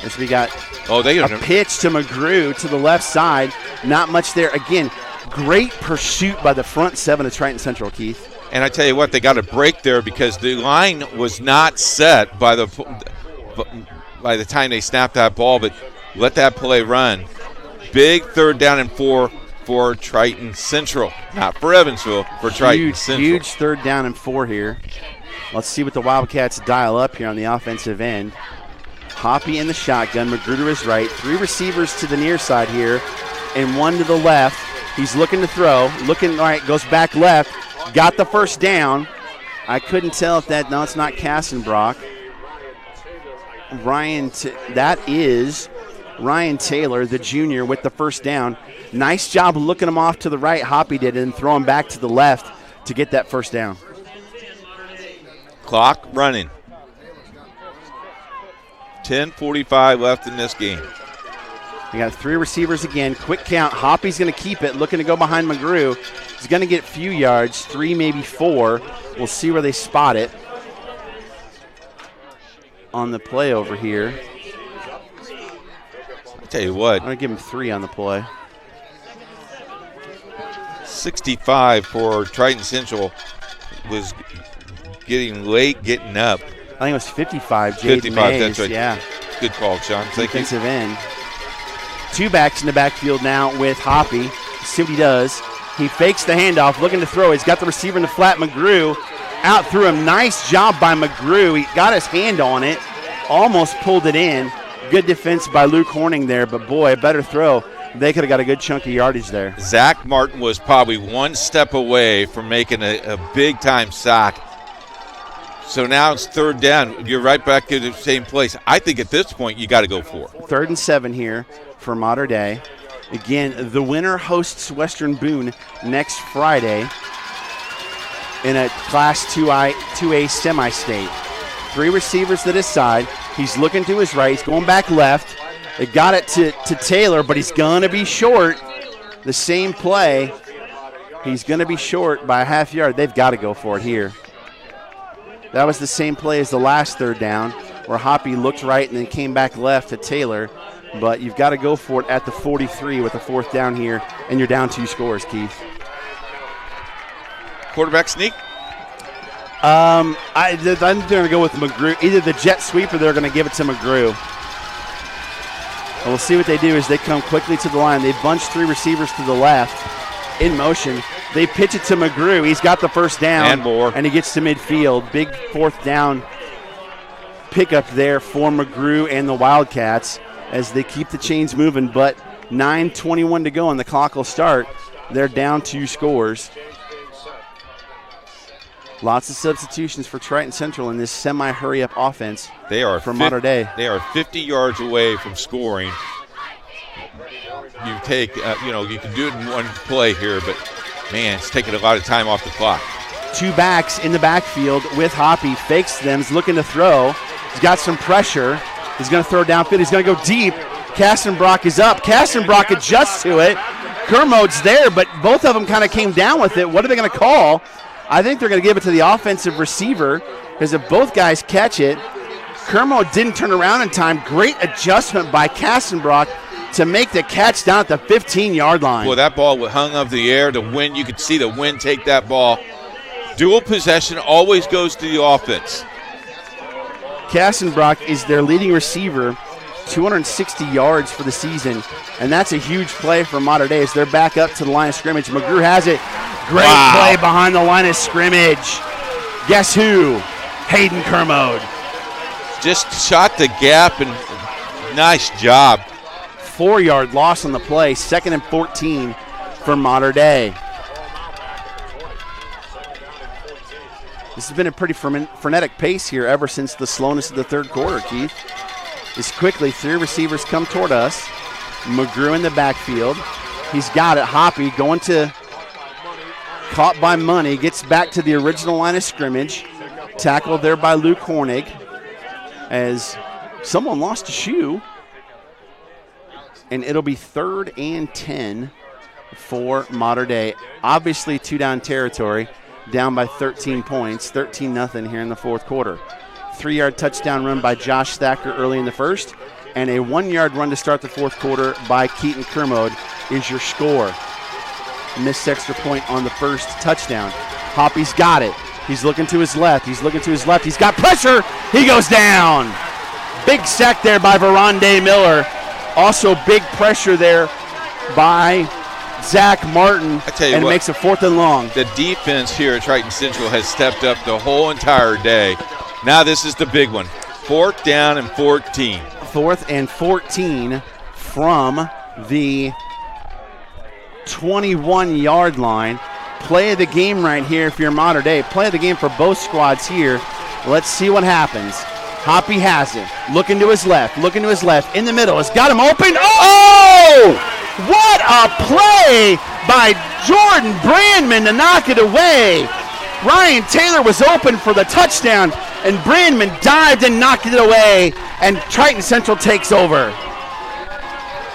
as we got a pitch to McGrew to the left side, not much there. Again, great pursuit by the front 7 of Triton Central, Keith. And I tell you what, they got a break there because the line was not set by the time they snapped that ball, but let that play run. Big 3rd down and 4 for Triton Central. Not for Evansville, for Triton Central. Huge 3rd down and 4 here. Let's see what the Wildcats dial up here on the offensive end. Hoppy in the shotgun, McGrew to his right, 3 receivers to the near side here, and 1 to the left. He's looking to throw, looking right, goes back left. Got the first down. I couldn't tell if that. No, it's not Kassenbrock. That is Ryan Taylor, the junior, with the first down. Nice job looking him off to the right. Hoppy did, and throw him back to the left to get that first down. Clock running. 10:45 left in this game. We got 3 receivers again. Quick count. Hoppy's going to keep it, looking to go behind McGrew. He's going to get a few yards, 3, maybe 4. We'll see where they spot it on the play over here. I'll tell you what. I'm going to give him 3 on the play. 65 for Triton Central was getting late, getting up. I think it was 55. 55, Mays, that's right. Yeah. Good call, Sean. Thank you. Defensive end. 2 backs in the backfield now with Hoppy. See what he does. He fakes the handoff, looking to throw. He's got the receiver in the flat. McGrew out through him. Nice job by McGrew. He got his hand on it, almost pulled it in. Good defense by Luke Horning there, but boy, a better throw. They could have got a good chunk of yardage there. Zach Martin was probably 1 step away from making a big-time sack. So now it's 3rd down. You're right back to the same place. I think at this point you got to go for it. 3rd and 7 here for Mater Dei. Again, the winner hosts Western Boone next Friday in a Class 2A semi-state. 3 receivers to this side. He's looking to his right. He's going back left. They got it to Taylor, but he's going to be short. The same play. He's going to be short by a half yard. They've got to go for it here. That was the same play as the last 3rd down where Hoppy looked right and then came back left to Taylor. But you've got to go for it at the 43 with a 4th down here, and you're down 2 scores, Keith. Quarterback sneak? I'm going to go with McGrew. Either the jet sweep or they're going to give it to McGrew. And we'll see what they do as they come quickly to the line. They bunch 3 receivers to the left in motion. They pitch it to McGrew. He's got the first down. And more. And he gets to midfield. Big 4th down pickup there for McGrew and the Wildcats as they keep the chains moving. But 9:21 to go and the clock will start. They're down 2 scores. Lots of substitutions for Triton Central in this semi-hurry-up offense. They are from Mater Dei. They are 50 yards away from scoring. You take, you can do it in one play here, but man, it's taking a lot of time off the clock. 2 backs in the backfield with Hoppy. Fakes them. He's looking to throw. He's got some pressure. He's going to throw downfield. He's going to go deep. Kassenbrock is up. Kassenbrock adjusts to it. Kermode's there, but both of them kind of came down with it. What are they going to call? I think they're going to give it to the offensive receiver because if both guys catch it, Kermode didn't turn around in time. Great adjustment by Kassenbrock to make the catch down at the 15-yard line. Well, that ball hung up the air. The wind, you could see the wind take that ball. Dual possession always goes to the offense. Kassenbrock is their leading receiver, 260 yards for the season, and that's a huge play for Mater Dei as they're back up to the line of scrimmage. McGrew has it, Great play behind the line of scrimmage. Guess who? Hayden Kermode. Just shot the gap, and nice job. 4-yard loss on the play, 2nd and 14 for Mater Dei. This has been a pretty frenetic pace here ever since the slowness of the third quarter, Keith. As quickly, 3 receivers come toward us. McGrew in the backfield. He's got it. Hoppy going to, caught by Money, gets back to the original line of scrimmage. Tackled there by Luke Hornig as someone lost a shoe. And it'll be 3rd and 10 for Mater Dei. Obviously 2-down territory, down by 13 points, 13-0 here in the fourth quarter. 3-yard touchdown run by Josh Thacker early in the first, and a 1-yard run to start the fourth quarter by Keaton Kermode is your score. Missed extra point on the first touchdown. Hoppy's got it. He's looking to his left. He's got pressure. He goes down. Big sack there by Veronde Miller. Also big pressure there by Zach Martin. I tell you and what, it makes a 4th and long. The defense here at Triton Central has stepped up the whole entire day. Now this is the big one. 4th down and 14. 4th and 14 from the 21-yard line. Play of the game right here if you're Mater Dei. Play of the game for both squads here. Let's see what happens. Hoppy has it. Looking to his left. In the middle. Has got him open. Oh! What a play by Jordan Brandman to knock it away. Ryan Taylor was open for the touchdown, and Brandman dived and knocked it away, and Triton Central takes over.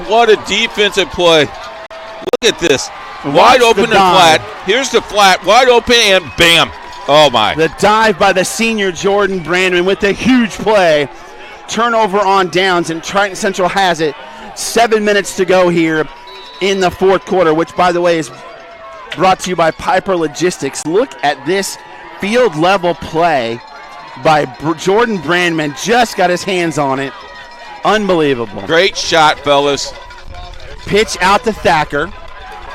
What a defensive play. Look at this. Wide open and flat. Here's the flat. Wide open and bam. Oh, my. The dive by the senior Jordan Brandman with a huge play. Turnover on downs, and Triton Central has it. 7 minutes to go here in the fourth quarter, which, by the way, is brought to you by Piper Logistics. Look at this field-level play by Jordan Brandman. Just got his hands on it. Unbelievable. Great shot, fellas. Pitch out to Thacker.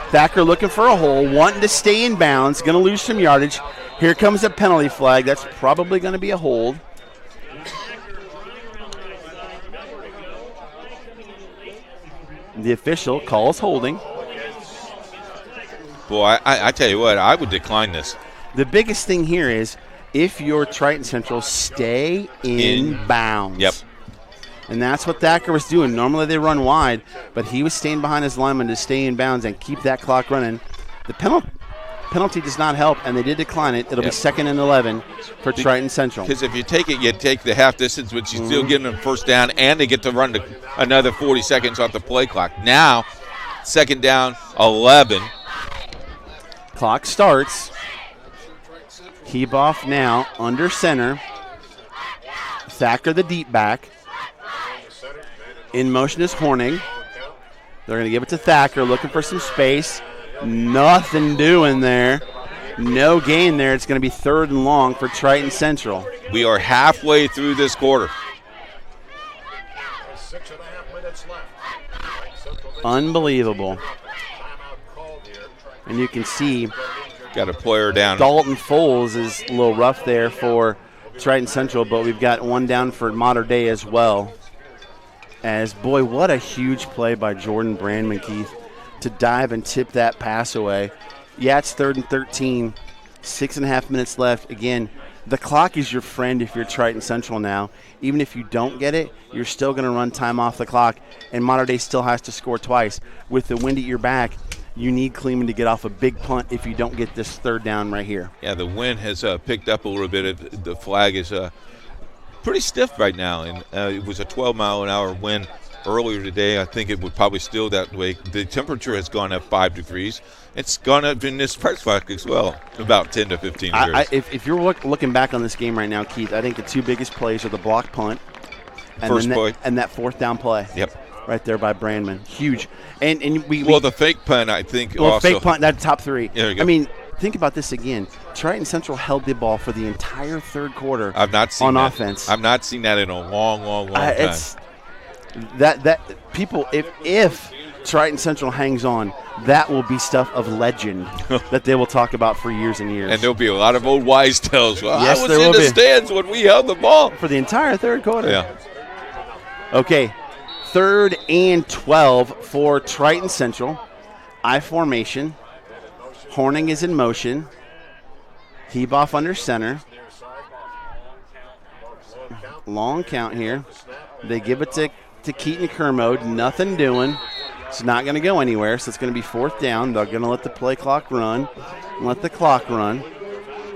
Thacker looking for a hole, wanting to stay in bounds, going to lose some yardage. Here comes a penalty flag. That's probably going to be a hold. The official calls holding. Boy, I tell you what, I would decline this. The biggest thing here is if you're Triton Central, stay in bounds. Yep. And that's what Thacker was doing. Normally they run wide, but he was staying behind his lineman to stay in bounds and keep that clock running. The penalty does not help, and they did decline it. It'll be 2nd and 11 for Triton Central. Because if you take it, you take the half distance, which you still give them first down, and they get to run another 40 seconds off the play clock. Now, 2nd down, 11. Clock starts. Heboff now under center. Thacker the deep back. In motion is Hornig. They're going to give it to Thacker, looking for some space. Nothing doing there. No gain there. It's going to be 3rd and long for Triton Central. We are halfway through this quarter. Unbelievable. And you can see got a player down. Dalton Foles is a little rough there for Triton Central, but we've got one down for Mater Dei as well. As, boy, what a huge play by Jordan Brandman, Keith, to dive and tip that pass away. Yeah, it's 3rd and 13, 6.5 minutes left. Again, the clock is your friend if you're Triton Central now. Even if you don't get it, you're still going to run time off the clock, and Mater Dei still has to score twice. With the wind at your back, you need Kleeman to get off a big punt if you don't get this 3rd down right here. Yeah, the wind has picked up a little bit. The flag is pretty stiff right now, and it was a 12-mile-an-hour wind earlier today. I think it would probably still that way. The temperature has gone up 5 degrees. It's gone up in this press box as well, about 10 to 15 degrees. If you're looking back on this game right now, Keith, I think the 2 biggest plays are the block punt and that 4th down play. Yep. Right there by Brandman. Huge. And the fake punt, I think, also. Fake punt, that's top 3. There you go. I mean, think about this again. Triton Central held the ball for the entire third quarter. I've not seen on that. Offense. I've not seen that in a long time. That people, if Triton Central hangs on, that will be stuff of legend that they will talk about for years and years. And there'll be a lot of old wise tales. Well, Yes, I was there in will the be. stands when we held the ball. For the entire third quarter. Yeah. Okay, 3rd and 12 for Triton Central. I formation. Horning is in motion. Heboff under center. Long count here. They give it to Keaton Kermode. Nothing doing. It's not going to go anywhere, so it's going to be 4th down. They're going to let the play clock run. Let the clock run.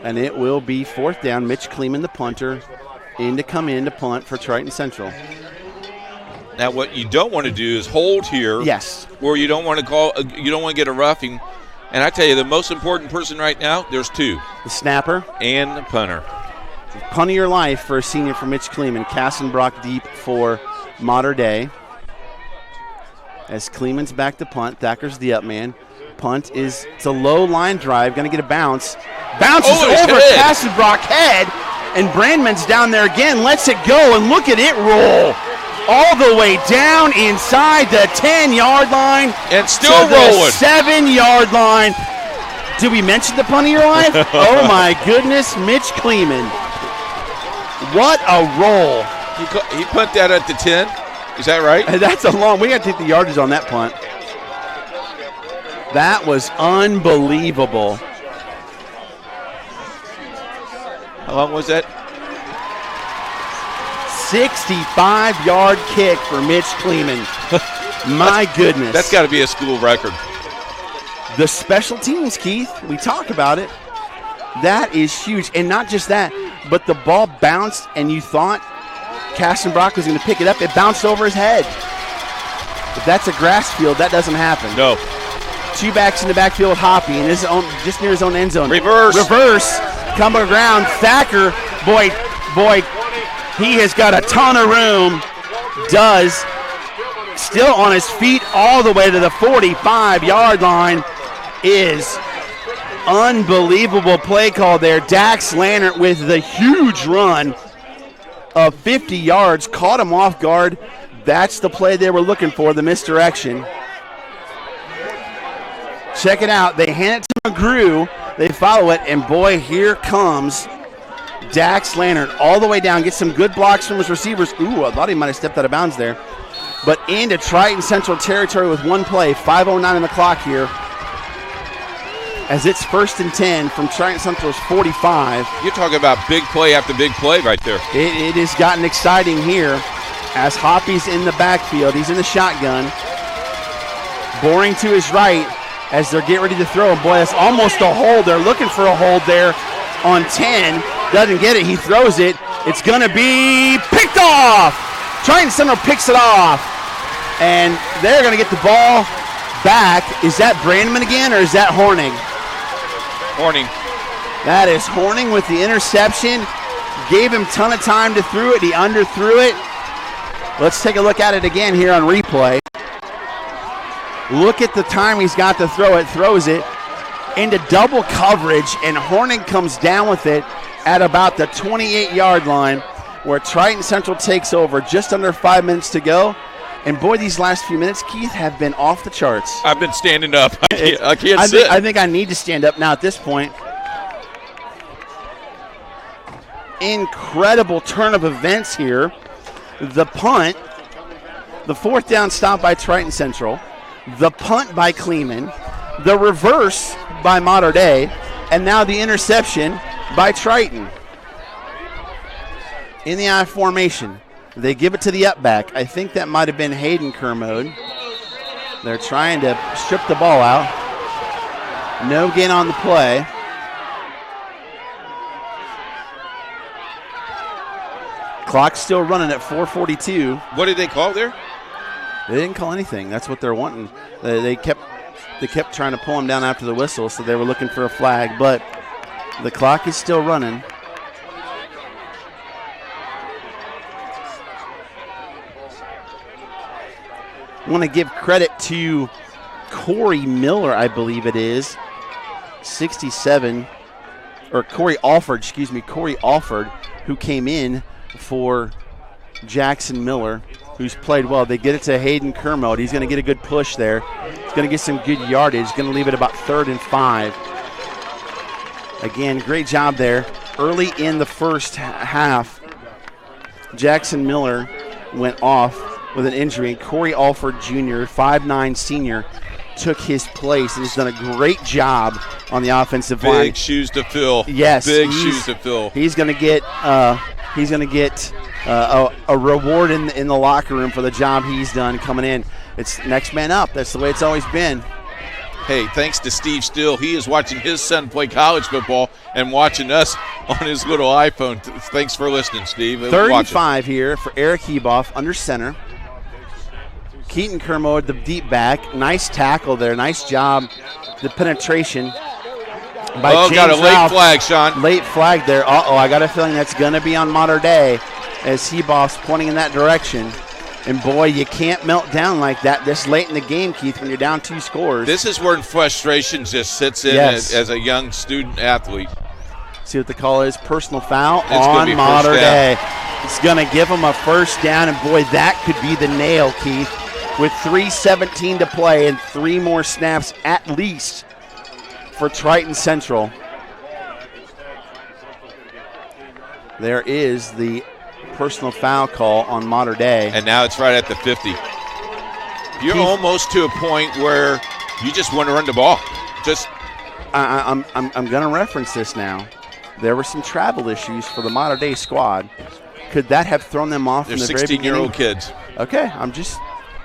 And it will be 4th down. Mitch Kleeman, the punter, come in to punt for Triton Central. Now, what you don't want to do is hold here. Yes. Where you don't want to get a roughing. And I tell you, the most important person right now, there's 2. The snapper. And the punter. Punt of your life for a senior for Mitch Kleeman. Kassenbrock deep for Mater Dei. As Kleeman's back to punt, Thacker's the up man. Punt it's a low line drive, going to get a bounce. Bounces over Kassenbrock head, and Brandman's down there again, lets it go, and look at it roll. All the way down inside the 10-yard line. And still rolling. 7-yard line. Did we mention the punt of your life? Oh, my goodness, Mitch Kleeman. What a roll. He put that at the 10. Is that right? That's a long. We got to take the yardage on that punt. That was unbelievable. How long was that? 65-yard kick for Mitch Kleeman. My goodness. That's got to be a school record. The special teams, Keith, we talk about it. That is huge. And not just that, but the ball bounced and you thought Kassenbrock was going to pick it up. It bounced over his head. If that's a grass field, that doesn't happen. No. 2 backs in the backfield, Hoppy, and just near his own end zone. Reverse. Come around. Thacker, boy, he has got a ton of room. Does. Still on his feet all the way to the 45-yard line. Is unbelievable play call there. Dax Lannert with the huge run of 50 yards. Caught him off guard. That's the play they were looking for, the misdirection. Check it out. They hand it to McGrew. They follow it, and boy, here comes Dax Lannert all the way down. Gets some good blocks from his receivers. Ooh, I thought he might have stepped out of bounds there. But into Triton Central territory with one play. 5:09 on the clock here. As it's 1st and 10 from Triton Central's 45. You're talking about big play after big play right there. It has gotten exciting here as Hoppy's in the backfield. He's in the shotgun. Boring to his right as they're getting ready to throw. And boy, that's almost a hold. They're looking for a hold there on 10. Doesn't get it. He throws it. It's going to be picked off. Triton Central picks it off. And they're going to get the ball back. Is that Brandman again, or is that Horning? Horning. That is Horning with the interception. Gave him a ton of time to throw it. He underthrew it. Let's take a look at it again here on replay. Look at the time he's got to throw it. Throws it into double coverage, and Horning comes down with it at about the 28-yard line, where Triton Central takes over. Just under 5 minutes to go. And boy, these last few minutes, Keith, have been off the charts. I've been standing up. I can't sit. I think I need to stand up now at this point. Incredible turn of events here. The punt, the 4th down stop by Triton Central, the punt by Kleeman, the reverse by Mater Dei, and now the interception by Triton. In the I formation. They give it to the up back. I think that might have been Hayden Kermode. They're trying to strip the ball out. No gain on the play. Clock's still running at 4:42. What did they call there? They didn't call anything. That's what they're wanting. They kept trying to pull him down after the whistle, so they were looking for a flag. But the clock is still running. I want to give credit to Corey Miller, I believe it is, 67, or Corey Alford, who came in for Jackson Miller. who's played well. They get it to Hayden Kermode. He's going to get a good push there. He's going to get some good yardage. He's going to leave it about 3rd and 5. Again, great job there. Early in the first half, Jackson Miller went off with an injury, and Corey Alford Jr., 5'9 senior, took his place and has done a great job on the offensive line. Big shoes to fill. Yes, big shoes to fill. He's going to get a reward in the locker room for the job he's done coming in. It's next man up. That's the way it's always been. Hey, thanks to Steve Steele. He is watching his son play college football and watching us on his little iPhone. Thanks for listening, Steve. 3rd and 5 here for Eric Heboff under center. Keaton Kermode, the deep back. Nice tackle there. Nice job. The penetration by James got a late Ralph. flag, Sean. Late flag there. I got a feeling that's going to be on Mater Day as Heboff's pointing in that direction. And, boy, you can't melt down like that this late in the game, Keith, when you're down 2 scores. This is where frustration just sits in as a young student athlete. See what the call is. Personal foul on Mater Day. It's going to give them a first down, and, boy, that could be the nail, Keith. With 3:17 to play and 3 more snaps at least for Triton Central. There is the personal foul call on Mater Day. And now it's right at the 50. You're almost to a point where you just want to run the ball. I'm going to reference this now. There were some travel issues for the Mater Day squad. Could that have thrown them off in the very beginning? They're 16-year-old kids. Okay, I'm just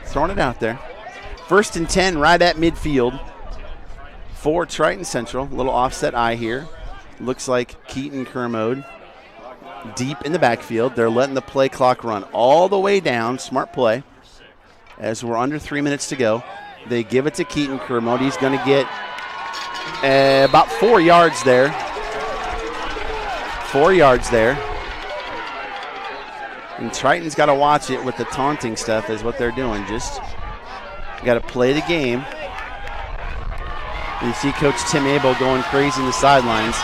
throwing it out there. 1st and 10 right at midfield for Triton Central. A little offset eye here. Looks like Keaton Kermode deep in the backfield. They're letting the play clock run all the way down. Smart play. As we're under 3 minutes to go, they give it to Keaton Kermode. He's going to get about 4 yards there. 4 yards there. And Triton's got to watch it with the taunting stuff is what they're doing. Just got to play the game. You see Coach Tim Abel going crazy in the sidelines,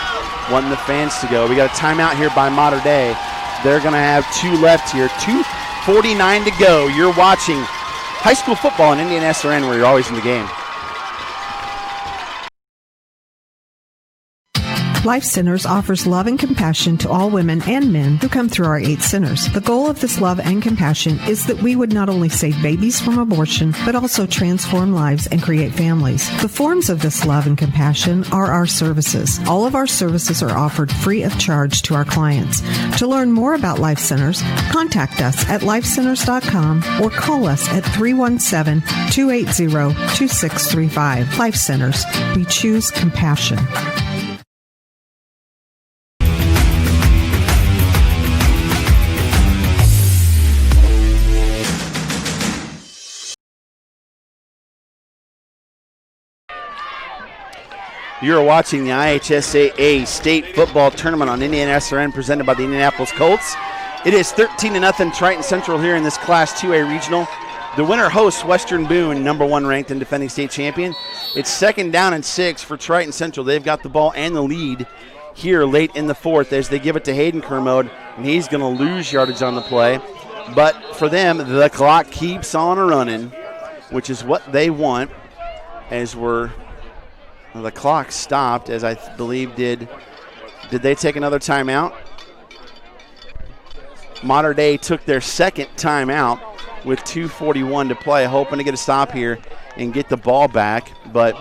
wanting the fans to go. We got a timeout here by Mater Day. They're going to have 2 left here. 2:49 to go. You're watching high school football in Indiana SRN, where you're always in the game. Life Centers offers love and compassion to all women and men who come through our 8 centers. The goal of this love and compassion is that we would not only save babies from abortion, but also transform lives and create families. The forms of this love and compassion are our services. All of our services are offered free of charge to our clients. To learn more about Life Centers, contact us at lifecenters.com or call us at 317-280-2635. Life Centers. We choose compassion. You're watching the IHSAA State Football Tournament on Indiana SRN presented by the Indianapolis Colts. It is 13-0 Triton Central here in this Class 2A Regional. The winner hosts Western Boone, number 1 ranked and defending state champion. It's 2nd down and 6 for Triton Central. They've got the ball and the lead here late in the 4th as they give it to Hayden Kermode, and he's going to lose yardage on the play. But for them, the clock keeps on running, which is what they want as the clock stopped, as I believe did they take another timeout? Mater Day took their 2nd timeout with 2:41 to play, hoping to get a stop here and get the ball back. But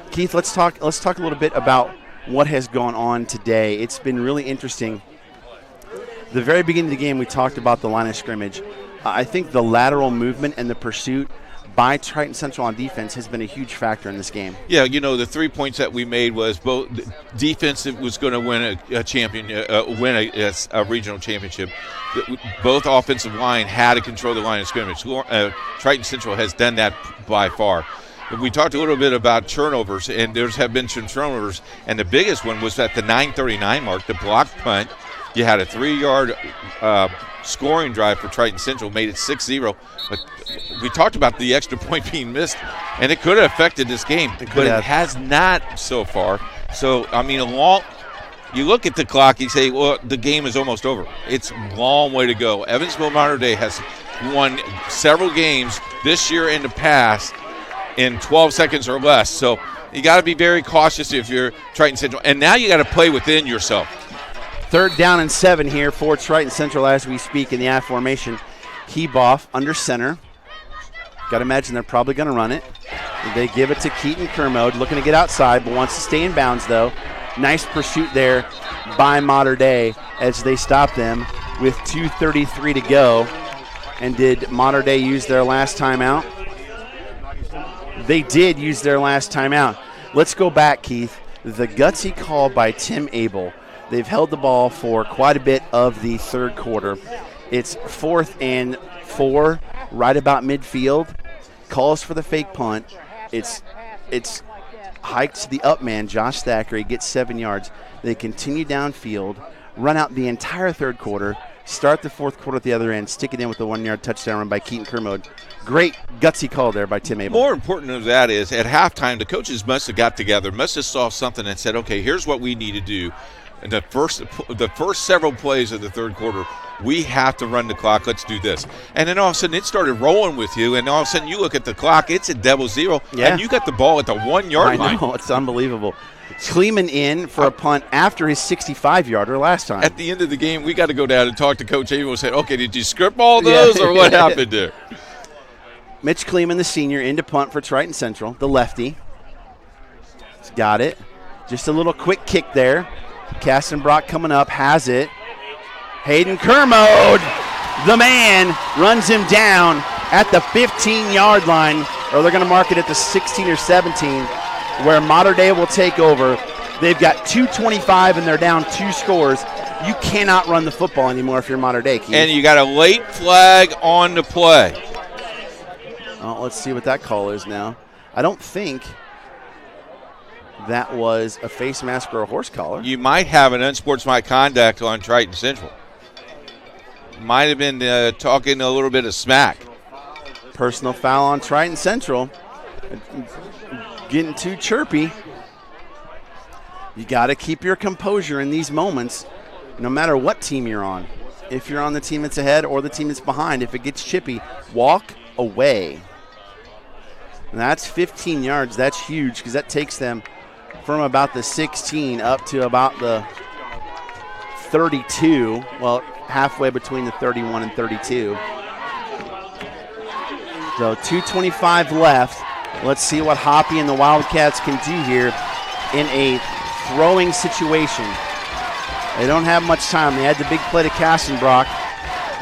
Keith, let's talk a little bit about what has gone on today. It's been really interesting. The very beginning of the game, we talked about the line of scrimmage. I think the lateral movement and the pursuit by Triton Central on defense has been a huge factor in this game. Yeah, the 3 points that we made was both defense was going to win a regional championship. Both offensive line had to control the line of scrimmage. Triton Central has done that by far. We talked a little bit about turnovers, and there have been some turnovers, and the biggest one was at the 9:39 mark, the blocked punt. You had a 3-yard scoring drive for Triton Central, made it 6-0. But we talked about the extra point being missed, and it could have affected this game, but it has not so far. So, you look at the clock, you say, well, the game is almost over. It's a long way to go. Evansville Mater Day has won several games this year in the past in 12 seconds or less. So you got to be very cautious if you're Triton Central. And now you got to play within yourself. 3rd down and 7 here for Triton Central as we speak in the I formation. Heboff under center. Got to imagine they're probably going to run it. They give it to Keaton Kermode, looking to get outside, but wants to stay in bounds, though. Nice pursuit there by Mater Dei as they stop them with 2:33 to go. And did Mater Dei use their last timeout? They did use their last timeout. Let's go back, Keith. The gutsy call by Tim Abel. They've held the ball for quite a bit of the 3rd quarter. It's 4th and 4, right about midfield. Calls for the fake punt. It's hiked to the up man, Josh Thacker. He gets 7 yards. They continue downfield, run out the entire 3rd quarter, start the 4th quarter at the other end, stick it in with the 1-yard touchdown run by Keaton Kermode. Great gutsy call there by Tim Abel. More important than that is at halftime, the coaches must have got together, must have saw something and said, okay, here's what we need to do. And the first several plays of the 3rd quarter, we have to run the clock. Let's do this. And then all of a sudden it started rolling with you, and all of a sudden you look at the clock, it's a double zero, and you got the ball at the 1-yard line. I know, it's unbelievable. Kleeman in for a punt after his 65-yarder last time. At the end of the game, we got to go down and talk to Coach Abel and say, okay, did you script all those or what happened there? Mitch Kleeman, the senior, into punt for Triton Central, the lefty. He's got it. Just a little quick kick there. Kastenbrock coming up, has it. Hayden Kermode, the man, runs him down at the 15-yard line, or they're going to mark it at the 16 or 17, where Mater Dei will take over. They've got 2:25 and they're down 2 scores. You cannot run the football anymore if you're Mater Dei, Keith. And you got a late flag on the play. Oh, let's see what that call is now. I don't think that was a face mask or a horse collar. You might have an unsportsmanlike conduct on Triton Central. Might have been talking a little bit of smack. Personal foul on Triton Central. Getting too chirpy. You got to keep your composure in these moments, no matter what team you're on. If you're on the team that's ahead or the team that's behind, if it gets chippy, walk away. And that's 15 yards. That's huge because that takes them from about the 16 up to about the 32. Well, halfway between the 31 and 32. So 2:25 left. Let's see what Hoppy and the Wildcats can do here in a throwing situation. They don't have much time. They had the big play to Kastenbrock,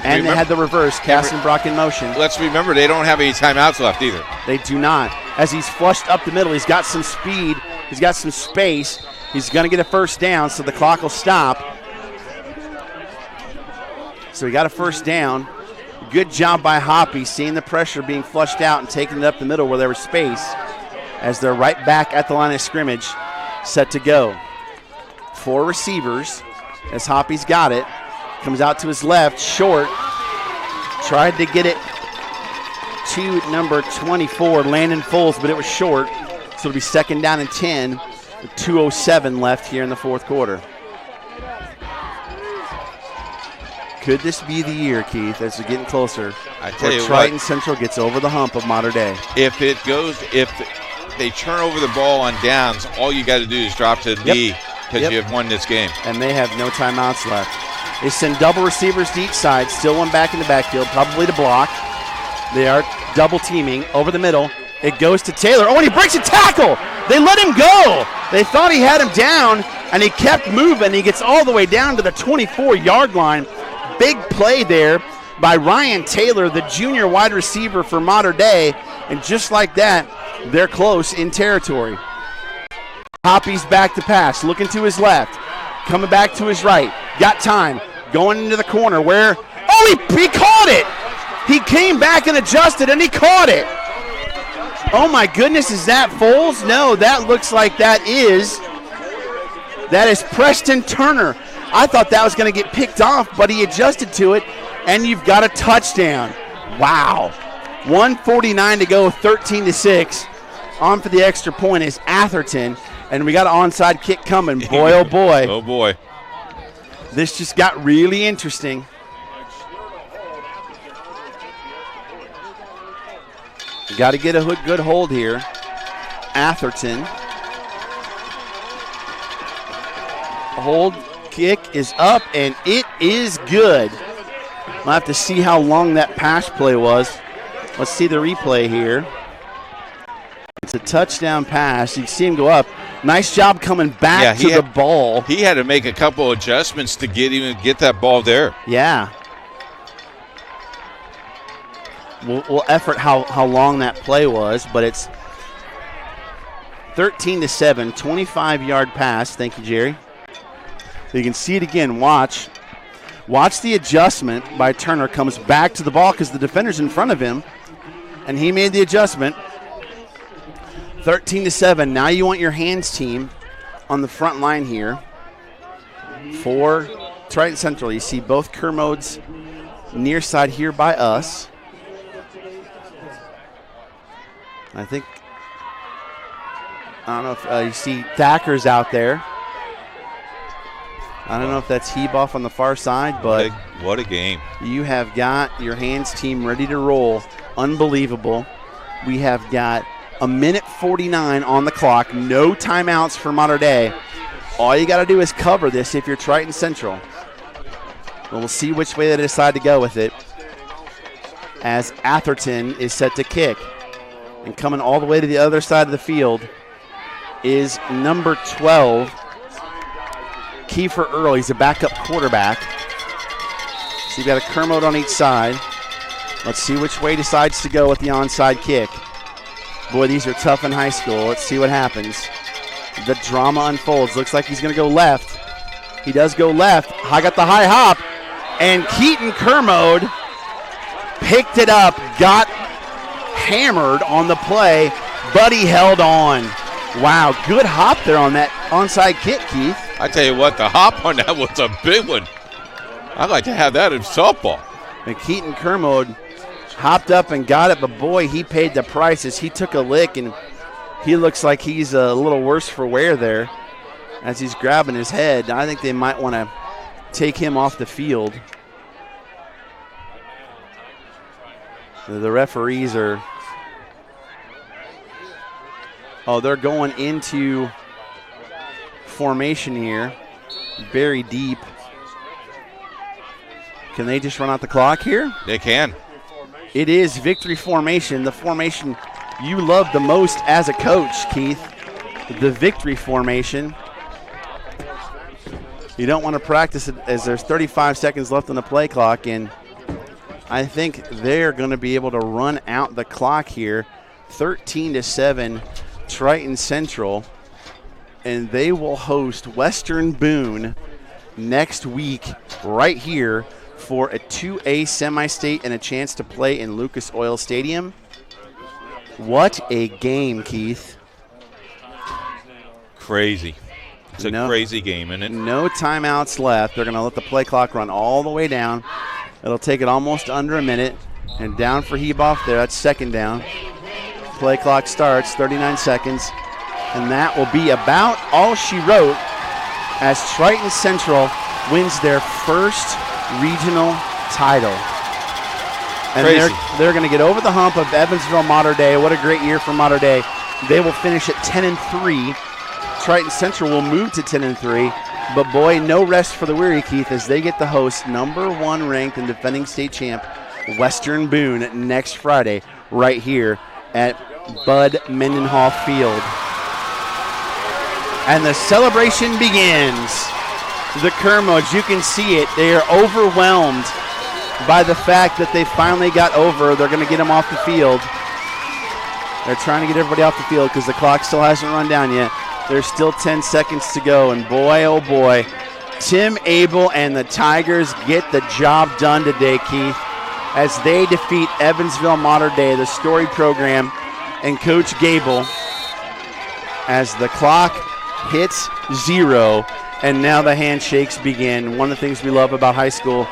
and they had the reverse, Kastenbrock in motion. Let's remember they don't have any timeouts left either. They do not. As he's flushed up the middle, he's got some speed. He's got some space. He's going to get a first down, so the clock will stop. So he got a first down. Good job by Hoppy, seeing the pressure being flushed out and taking it up the middle where there was space as they're right back at the line of scrimmage, set to go. 4 receivers as Hoppy's got it. Comes out to his left, short. Tried to get it to number 24, Landon Foles, but it was short. So it'll be 2nd down and 10 with 2:07 left here in the 4th quarter. Could this be the year, Keith, as we're getting closer, where Triton Central gets over the hump of Mater Dei? If they turn over the ball on downs, all you got to do is drop to the knee because you have won this game. And they have no timeouts left. They send double receivers to each side, still one back in the backfield, probably to block. They are double teaming over the middle. It goes to Taylor. Oh, and he breaks a tackle. They let him go. They thought he had him down, and he kept moving. He gets all the way down to the 24-yard line. Big play there by Ryan Taylor, the junior wide receiver for Mater Dei. And just like that, they're close in territory. Hoppy's back to pass, looking to his left, coming back to his right. Got time, going into the corner where, he caught it. He came back and adjusted, and he caught it. Oh, my goodness, is that Foles? No, that looks like that is Preston Turner. I thought that was going to get picked off, but he adjusted to it, and you've got a touchdown. Wow. 1:49 to go, 13-6. On for the extra point is Atherton, and we got an onside kick coming. Boy, oh, boy. Oh, boy. This just got really interesting. Got to get a good hold here. Atherton. Hold kick is up, and it is good. We'll have to see how long that pass play was. Let's see the replay here. It's a touchdown pass. You can see him go up. Nice job coming back to the ball. He had to make a couple adjustments to get that ball there. Yeah. We'll effort how long that play was, but it's 13-7, 25-yard pass. Thank you, Jerry. You can see it again. Watch the adjustment by Turner. Comes back to the ball because the defender's in front of him, and he made the adjustment. 13-7. Now you want your hands team on the front line here for Triton Central. You see both Kermodes near side here by us. I don't know if you see Thacker's out there. I don't know if that's Heboff on the far side, but what a game. You have got your hands team ready to roll. Unbelievable. We have got a minute 49 on the clock. No timeouts for Mater Dei. All you got to do is cover this if you're Triton Central. We'll see which way they decide to go with it, as Atherton is set to kick. And coming all the way to the other side of the field is number 12, Kiefer Earl. He's a backup quarterback. So you've got a Kermode on each side. Let's see which way he decides to go with the onside kick. Boy, these are tough in high school. Let's see what happens. The drama unfolds. Looks like he's going to go left. He does go left. I got the high hop. And Keaton Kermode picked it up, got hammered on the play, but he held on. Wow, good hop there on that onside kick, Keith. I tell you what, the hop on that was a big one. I'd like to have that in softball. And Keaton Kermode hopped up and got it, but boy, he paid the price as he took a lick, and he looks like he's a little worse for wear there as he's grabbing his head. I think they might want to take him off the field. The referees are, they're going into formation here, very deep. Can they just run out the clock here? They can. It is victory formation, the formation you love the most as a coach, Keith. The victory formation. You don't want to practice it as there's 35 seconds left on the play clock, and I think they're going to be able to run out the clock here. 13-7, Triton Central, and they will host Western Boone next week right here for a 2A semi-state and a chance to play in Lucas Oil Stadium. What a game, Keith. Crazy. It's a crazy game, isn't it? No timeouts left. They're going to let the play clock run all the way down. It'll take it almost under a minute. And down for Heboff there. That's second down. Play clock starts, 39 seconds. And that will be about all she wrote as Triton Central wins their first regional title. And they're going to get over the hump of Evansville Mater Dei. What a great year for Mater Dei. They will finish at 10-3. Triton Central will move to 10-3. But boy, no rest for the weary, Keith, as they get to host number 1 ranked and defending state champ Western Boone next Friday right here at Bud Mendenhall Field. And the celebration begins. The Kermodes, you can see it. They are overwhelmed by the fact that they finally got over. They're going to get them off the field. They're trying to get everybody off the field because the clock still hasn't run down yet. There's still 10 seconds to go, and boy, oh boy, Tim Abel and the Tigers get the job done today, Keith, as they defeat Evansville Mater Dei, the Story program, and Coach Gable, as the clock hits 0, and now the handshakes begin. One of the things we love about high school,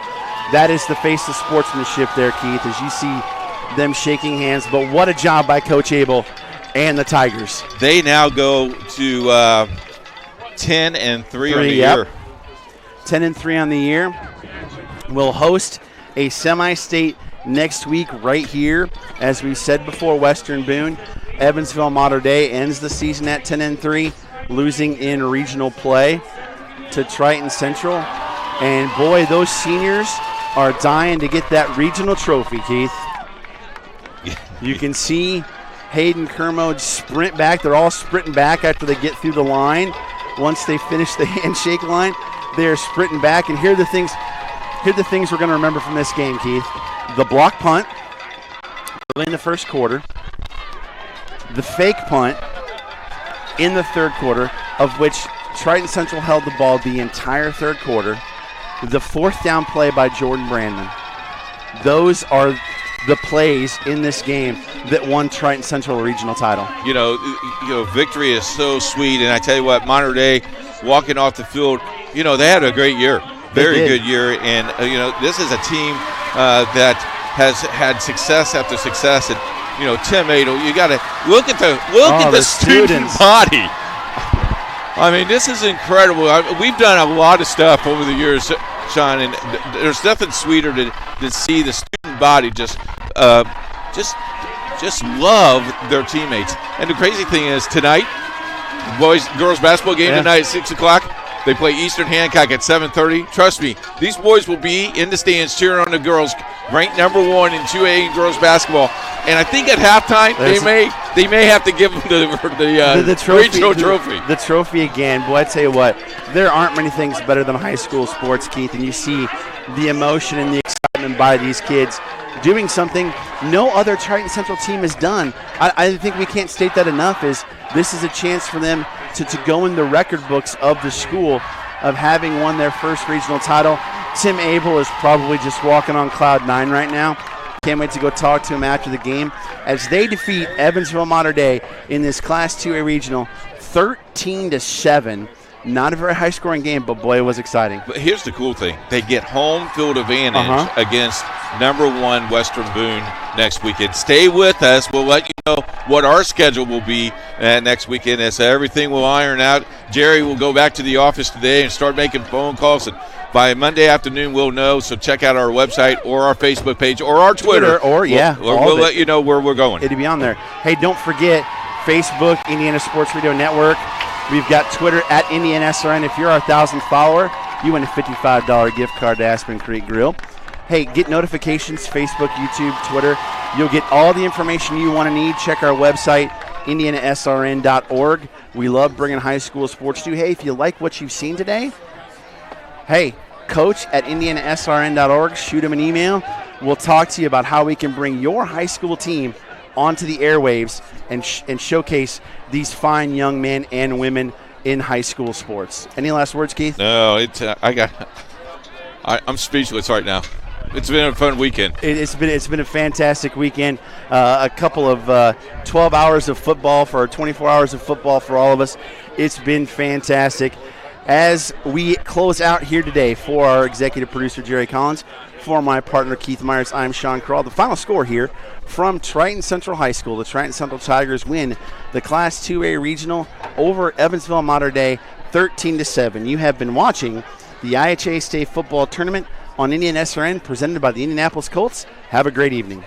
that is the face of sportsmanship there, Keith, as you see them shaking hands. But what a job by Coach Abel and the Tigers. They now go to 10-3 on the year. 10-3 on the year. Will host a semi-state next week right here. As we said before, Western Boone, Evansville Mater Dei ends the season at 10-3, losing in regional play to Triton Central. And boy, those seniors are dying to get that regional trophy, Keith. You can see Hayden Kermode sprint back. They're all sprinting back after they get through the line. Once they finish the handshake line, they're sprinting back. And here are the things we're going to remember from this game, Keith. The block punt early in the first quarter. The fake punt in the third quarter, of which Triton Central held the ball the entire third quarter. The fourth down play by Jordan Brandman. Those are the plays in this game that won Triton Central a regional title. You know, victory is so sweet, and I tell you what, Mater Dei walking off the field, they had a great year, very good year, and this is a team that has had success after success, and Tim Adel, you got to look at the student body. I mean, this is incredible. We've done a lot of stuff over the years, Sean, and there's nothing sweeter to see the student body just love their teammates. And the crazy thing is, tonight, girls basketball game tonight at 6 o'clock. They play Eastern Hancock at 7:30. Trust me, these boys will be in the stands cheering on the girls, ranked number 1 in 2A in girls basketball. And I think at halftime they may have to give them the regional trophy. The trophy again. Boy, I tell you what, there aren't many things better than high school sports, Keith. And you see the emotion and the excitement by these kids doing something no other Triton Central team has done. I think we can't state that enough. This is a chance for them to go in the record books of the school of having won their first regional title. Tim Abel is probably just walking on cloud 9 right now. Can't wait to go talk to him after the game as they defeat Evansville Mater Dei in this Class 2A regional 13-7. Not a very high-scoring game, but boy, it was exciting. But here's the cool thing. They get home field advantage against number 1 Western Boone next weekend. Stay with us. We'll let you know what our schedule will be next weekend as everything will iron out. Jerry will go back to the office today and start making phone calls, and by Monday afternoon, we'll know. So check out our website or our Facebook page or our Twitter. We'll let you know where we're going. It'll be on there. Hey, don't forget Facebook, Indiana Sports Radio Network. We've got Twitter at IndianaSRN. If you're our 1,000th follower, you win a $55 gift card to Aspen Creek Grill. Hey, get notifications, Facebook, YouTube, Twitter. You'll get all the information you want to need. Check our website, IndianaSRN.org. We love bringing high school sports to you. Hey, if you like what you've seen today, hey, coach at IndianaSRN.org. Shoot him an email. We'll talk to you about how we can bring your high school team onto the airwaves and showcase these fine young men and women in high school sports. Any last words, Keith? No, I'm speechless right now. It's been a fun weekend. It's been a fantastic weekend. A couple of 12 hours of football for 24 hours of football for all of us. It's been fantastic. As we close out here today, for our executive producer, Jerry Collins, for my partner, Keith Myers, I'm Sean Krall. The final score here from Triton Central High School. The Triton Central Tigers win the Class 2A Regional over Evansville Mater Dei 13-7. You have been watching the IHSAA State Football Tournament on Indiana SRN, presented by the Indianapolis Colts. Have a great evening.